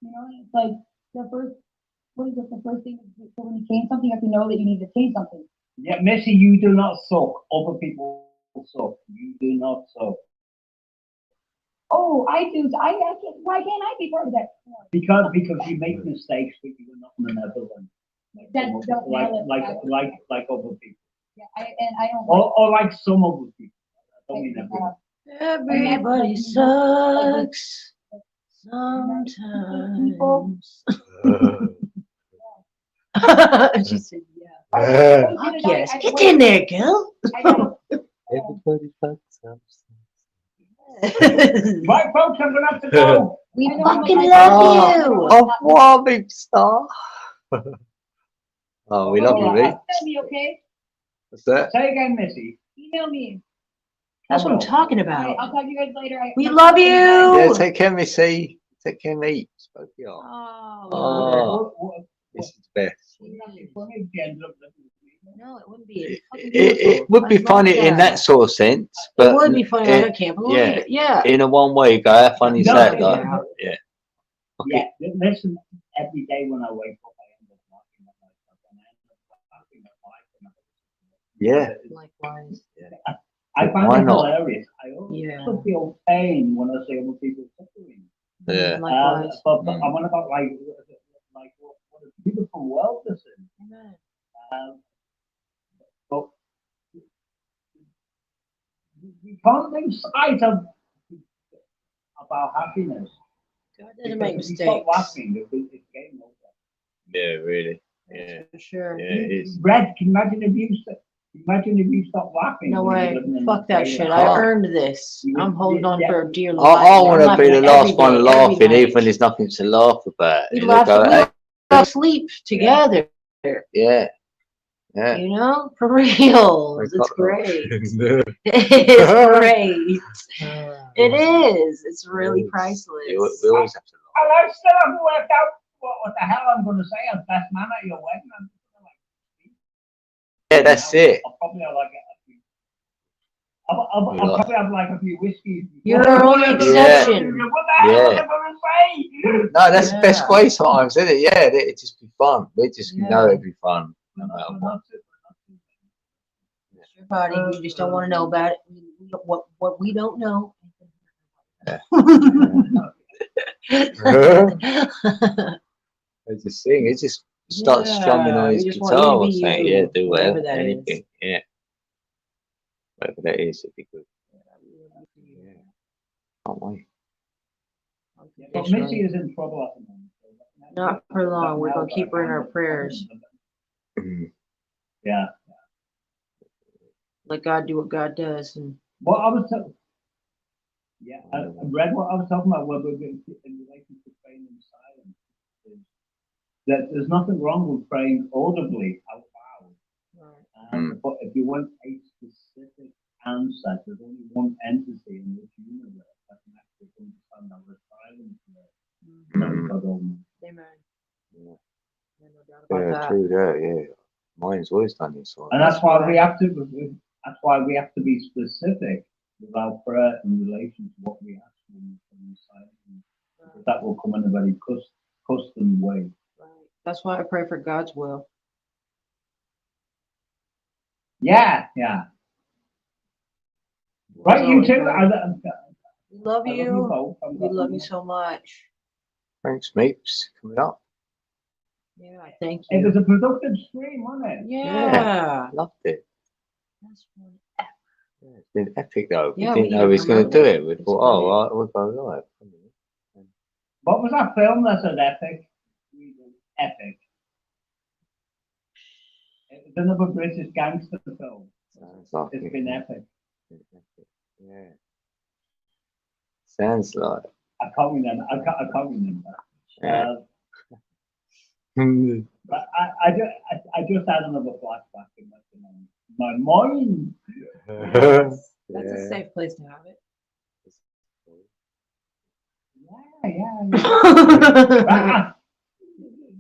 [SPEAKER 7] You know, and it's like the first thing is so when you change something, you have to know that you need to change something.
[SPEAKER 4] Yeah, Missy, you do not suck. Other people suck. You do not suck.
[SPEAKER 7] Oh, I do. Why can't I be part of that?
[SPEAKER 4] Because you make mistakes, but you are not benevolent. Like other people.
[SPEAKER 7] Yeah, I don't.
[SPEAKER 4] Or like some other people. I don't mean everyone.
[SPEAKER 2] Everybody sucks sometimes. She said, yeah. Fuck yes. Get in there, girl.
[SPEAKER 7] I know.
[SPEAKER 6] Everybody fucks up.
[SPEAKER 4] Right, folks, I'm gonna have to go.
[SPEAKER 2] We
[SPEAKER 7] I know
[SPEAKER 2] fucking
[SPEAKER 7] my-
[SPEAKER 2] love you.
[SPEAKER 5] Au revoir, big star. Oh, we love you, mate.
[SPEAKER 7] Email me, okay?
[SPEAKER 5] What's that?
[SPEAKER 4] Say again, Missy.
[SPEAKER 7] Email me.
[SPEAKER 2] That's what I'm talking
[SPEAKER 7] All right,
[SPEAKER 2] about.
[SPEAKER 7] I'll talk to you guys later.
[SPEAKER 2] We love you.
[SPEAKER 5] Yeah, take care, Missy. Take care, mate. Both of y'all.
[SPEAKER 2] Oh,
[SPEAKER 5] This is best.
[SPEAKER 2] no, it wouldn't be. It's fucking
[SPEAKER 5] It
[SPEAKER 2] beautiful.
[SPEAKER 5] would be
[SPEAKER 2] I love
[SPEAKER 5] funny in that sort of sense, but
[SPEAKER 2] It would be funny. I can't believe
[SPEAKER 5] yeah.
[SPEAKER 2] it. Yeah.
[SPEAKER 5] in a one way you go, how funny is
[SPEAKER 4] No,
[SPEAKER 5] that? Like,
[SPEAKER 2] yeah.
[SPEAKER 5] yeah.
[SPEAKER 4] Yeah, listen, every day when I wake up, I end up laughing at myself, and I end up laughing at life.
[SPEAKER 5] Yeah.
[SPEAKER 2] Likewise.
[SPEAKER 4] I
[SPEAKER 5] Why
[SPEAKER 4] find it
[SPEAKER 5] not?
[SPEAKER 4] hilarious. I
[SPEAKER 2] Yeah.
[SPEAKER 4] also feel pain when I see other people suffering.
[SPEAKER 5] Yeah.
[SPEAKER 2] Likewise.
[SPEAKER 4] But I'm on about like what a beautiful world this is.
[SPEAKER 2] Amen.
[SPEAKER 4] But we can't lose sight of our happiness.
[SPEAKER 2] God doesn't make
[SPEAKER 4] Because if we stop
[SPEAKER 2] mistakes.
[SPEAKER 4] laughing, it's game over.
[SPEAKER 5] Yeah, really. Yeah.
[SPEAKER 2] For sure.
[SPEAKER 5] Yeah, it is.
[SPEAKER 4] Red, imagine if you stop laughing.
[SPEAKER 2] No
[SPEAKER 4] when
[SPEAKER 2] way.
[SPEAKER 4] you're living in
[SPEAKER 2] Fuck that
[SPEAKER 4] Australia.
[SPEAKER 2] shit. I
[SPEAKER 5] Oh.
[SPEAKER 2] earned this. I'm holding on for a dear life.
[SPEAKER 5] I want
[SPEAKER 2] I'm
[SPEAKER 5] to be the
[SPEAKER 2] laughing
[SPEAKER 5] last
[SPEAKER 2] every
[SPEAKER 5] one
[SPEAKER 2] day, every
[SPEAKER 5] laughing,
[SPEAKER 2] night.
[SPEAKER 5] even when there's nothing to laugh about.
[SPEAKER 2] We
[SPEAKER 5] You
[SPEAKER 2] laugh.
[SPEAKER 5] go,
[SPEAKER 2] We
[SPEAKER 5] "Hey,
[SPEAKER 2] laugh sleep together.
[SPEAKER 5] yeah. Yeah.
[SPEAKER 2] You know, for real.
[SPEAKER 5] We
[SPEAKER 2] It's
[SPEAKER 5] got
[SPEAKER 2] great.
[SPEAKER 5] that.
[SPEAKER 2] It's great. It is. It's really priceless.
[SPEAKER 5] We always have to laugh.
[SPEAKER 4] And I still haven't worked out what the hell I'm going to say as best man at your wedding. I'm just gonna, like,
[SPEAKER 5] Yeah, that's it.
[SPEAKER 4] I'll probably have like I'll probably have like a few whiskeys.
[SPEAKER 2] You're our only exception.
[SPEAKER 4] What the hell am I going to say?
[SPEAKER 5] No, that's the best
[SPEAKER 2] Yeah.
[SPEAKER 5] way sometimes, isn't it? Yeah, it'd just be fun. We just know
[SPEAKER 2] Yeah.
[SPEAKER 5] it'd be fun. No matter what.
[SPEAKER 2] It's your body. We just don't want to know about it. What we don't know.
[SPEAKER 5] It's just sing. It just starts strumming on
[SPEAKER 2] Yeah,
[SPEAKER 5] his
[SPEAKER 2] we just want you
[SPEAKER 5] guitar
[SPEAKER 2] to
[SPEAKER 5] or
[SPEAKER 2] be
[SPEAKER 5] something.
[SPEAKER 2] you,
[SPEAKER 5] Yeah, do
[SPEAKER 2] whatever
[SPEAKER 5] whatever,
[SPEAKER 2] that is.
[SPEAKER 5] anything. Yeah, whatever that is, it'd be good. Yeah, can't wait.
[SPEAKER 4] But Missy is in trouble at the moment. So
[SPEAKER 2] Not for long. We're gonna keep her in our prayers.
[SPEAKER 4] Yeah.
[SPEAKER 2] Let God do what God does. And
[SPEAKER 4] What I was talking. Yeah, I read what I was talking about. Whether in relation to praying in silence, is that there's nothing wrong with praying audibly out loud. But if you want a specific answer, there's only one entity in this universe that can actually understand that we're silent.
[SPEAKER 2] Amen.
[SPEAKER 5] Yeah.
[SPEAKER 2] No doubt about
[SPEAKER 5] Yeah,
[SPEAKER 2] that.
[SPEAKER 5] true that. Yeah, mine's always done this. So
[SPEAKER 4] And that's why we have to. That's why we have to be specific with our prayer in relation to what we ask when we're silent. Because that will come in a very custom way.
[SPEAKER 2] Right. That's why I pray for God's will.
[SPEAKER 4] Yeah. Right, you too.
[SPEAKER 2] We love you.
[SPEAKER 4] Both.
[SPEAKER 2] We love you so much.
[SPEAKER 5] thanks, mates, coming up.
[SPEAKER 2] Yeah, thank
[SPEAKER 4] It
[SPEAKER 2] you.
[SPEAKER 4] was a productive stream, wasn't it?
[SPEAKER 2] Yeah.
[SPEAKER 5] Loved it.
[SPEAKER 2] That's one.
[SPEAKER 5] Yeah, it's been epic though.
[SPEAKER 2] Yeah,
[SPEAKER 5] We
[SPEAKER 2] we
[SPEAKER 5] didn't know he was
[SPEAKER 2] didn't
[SPEAKER 5] going to do
[SPEAKER 2] remember.
[SPEAKER 5] it. We
[SPEAKER 2] It's
[SPEAKER 5] thought, oh, right, we'll go live.
[SPEAKER 4] What was that film that said epic? Epic. It was another British gangster film.
[SPEAKER 5] Sounds like
[SPEAKER 4] It's
[SPEAKER 5] it.
[SPEAKER 4] been epic.
[SPEAKER 5] Yeah. Sounds like.
[SPEAKER 4] I can't remember. I can't remember.
[SPEAKER 5] Yeah.
[SPEAKER 4] But I just had another flashback in my mind.
[SPEAKER 2] That's a
[SPEAKER 5] Yeah.
[SPEAKER 2] safe place to have it.
[SPEAKER 4] Yeah.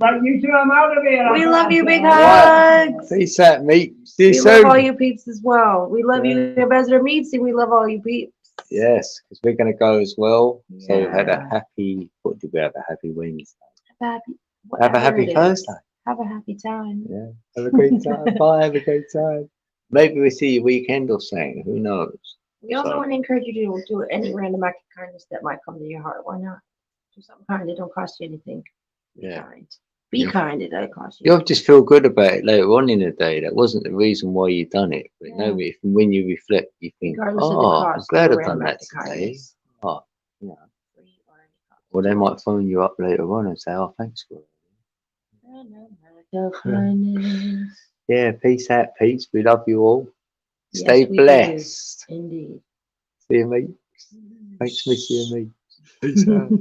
[SPEAKER 4] Right, you two, I'm out of here.
[SPEAKER 2] We love you, big
[SPEAKER 5] Right.
[SPEAKER 2] hugs.
[SPEAKER 5] Peace out, mate. See you
[SPEAKER 2] We
[SPEAKER 5] soon.
[SPEAKER 2] love all you peeps as well. We love you, Ambassador Meats, and we love all you peeps.
[SPEAKER 5] Yes, because we're going to go as well. So we've had a
[SPEAKER 2] Yeah.
[SPEAKER 5] happy, what did we have? A happy Wednesday.
[SPEAKER 2] Happy,
[SPEAKER 5] Have a happy
[SPEAKER 2] whatever it is.
[SPEAKER 5] Thursday.
[SPEAKER 2] Have a happy time.
[SPEAKER 5] Yeah. Have a great time. Bye. Have a great time. Maybe we see you weekend or something. Who knows?
[SPEAKER 2] We also
[SPEAKER 5] So-
[SPEAKER 2] want to encourage you to do any random act of kindness that might come to your heart. Why not? Do something kind. It don't cost you anything. Be
[SPEAKER 5] Yeah.
[SPEAKER 2] kind. Be
[SPEAKER 5] Yeah.
[SPEAKER 2] kind. It doesn't cost you.
[SPEAKER 5] You'll just feel good about it later on in the day. That wasn't the reason why you done it. But
[SPEAKER 2] Yeah.
[SPEAKER 5] no, if, when you reflect, you think,
[SPEAKER 2] Regardless of the
[SPEAKER 5] oh, I'm
[SPEAKER 2] cost.
[SPEAKER 5] glad
[SPEAKER 2] do a
[SPEAKER 5] I've done
[SPEAKER 2] random
[SPEAKER 5] that
[SPEAKER 2] act of
[SPEAKER 5] today.
[SPEAKER 2] kindness.
[SPEAKER 5] Oh, you know.
[SPEAKER 2] Free or any cost.
[SPEAKER 5] Or they might phone you up later on and say, oh, thanks for it.
[SPEAKER 2] Random act of kindness.
[SPEAKER 5] Yeah, peace out, peace. We love you all.
[SPEAKER 2] Yes,
[SPEAKER 5] Stay
[SPEAKER 2] we do.
[SPEAKER 5] blessed.
[SPEAKER 2] Indeed.
[SPEAKER 5] See you, mate. Thanks, miss you, mate. Peace out.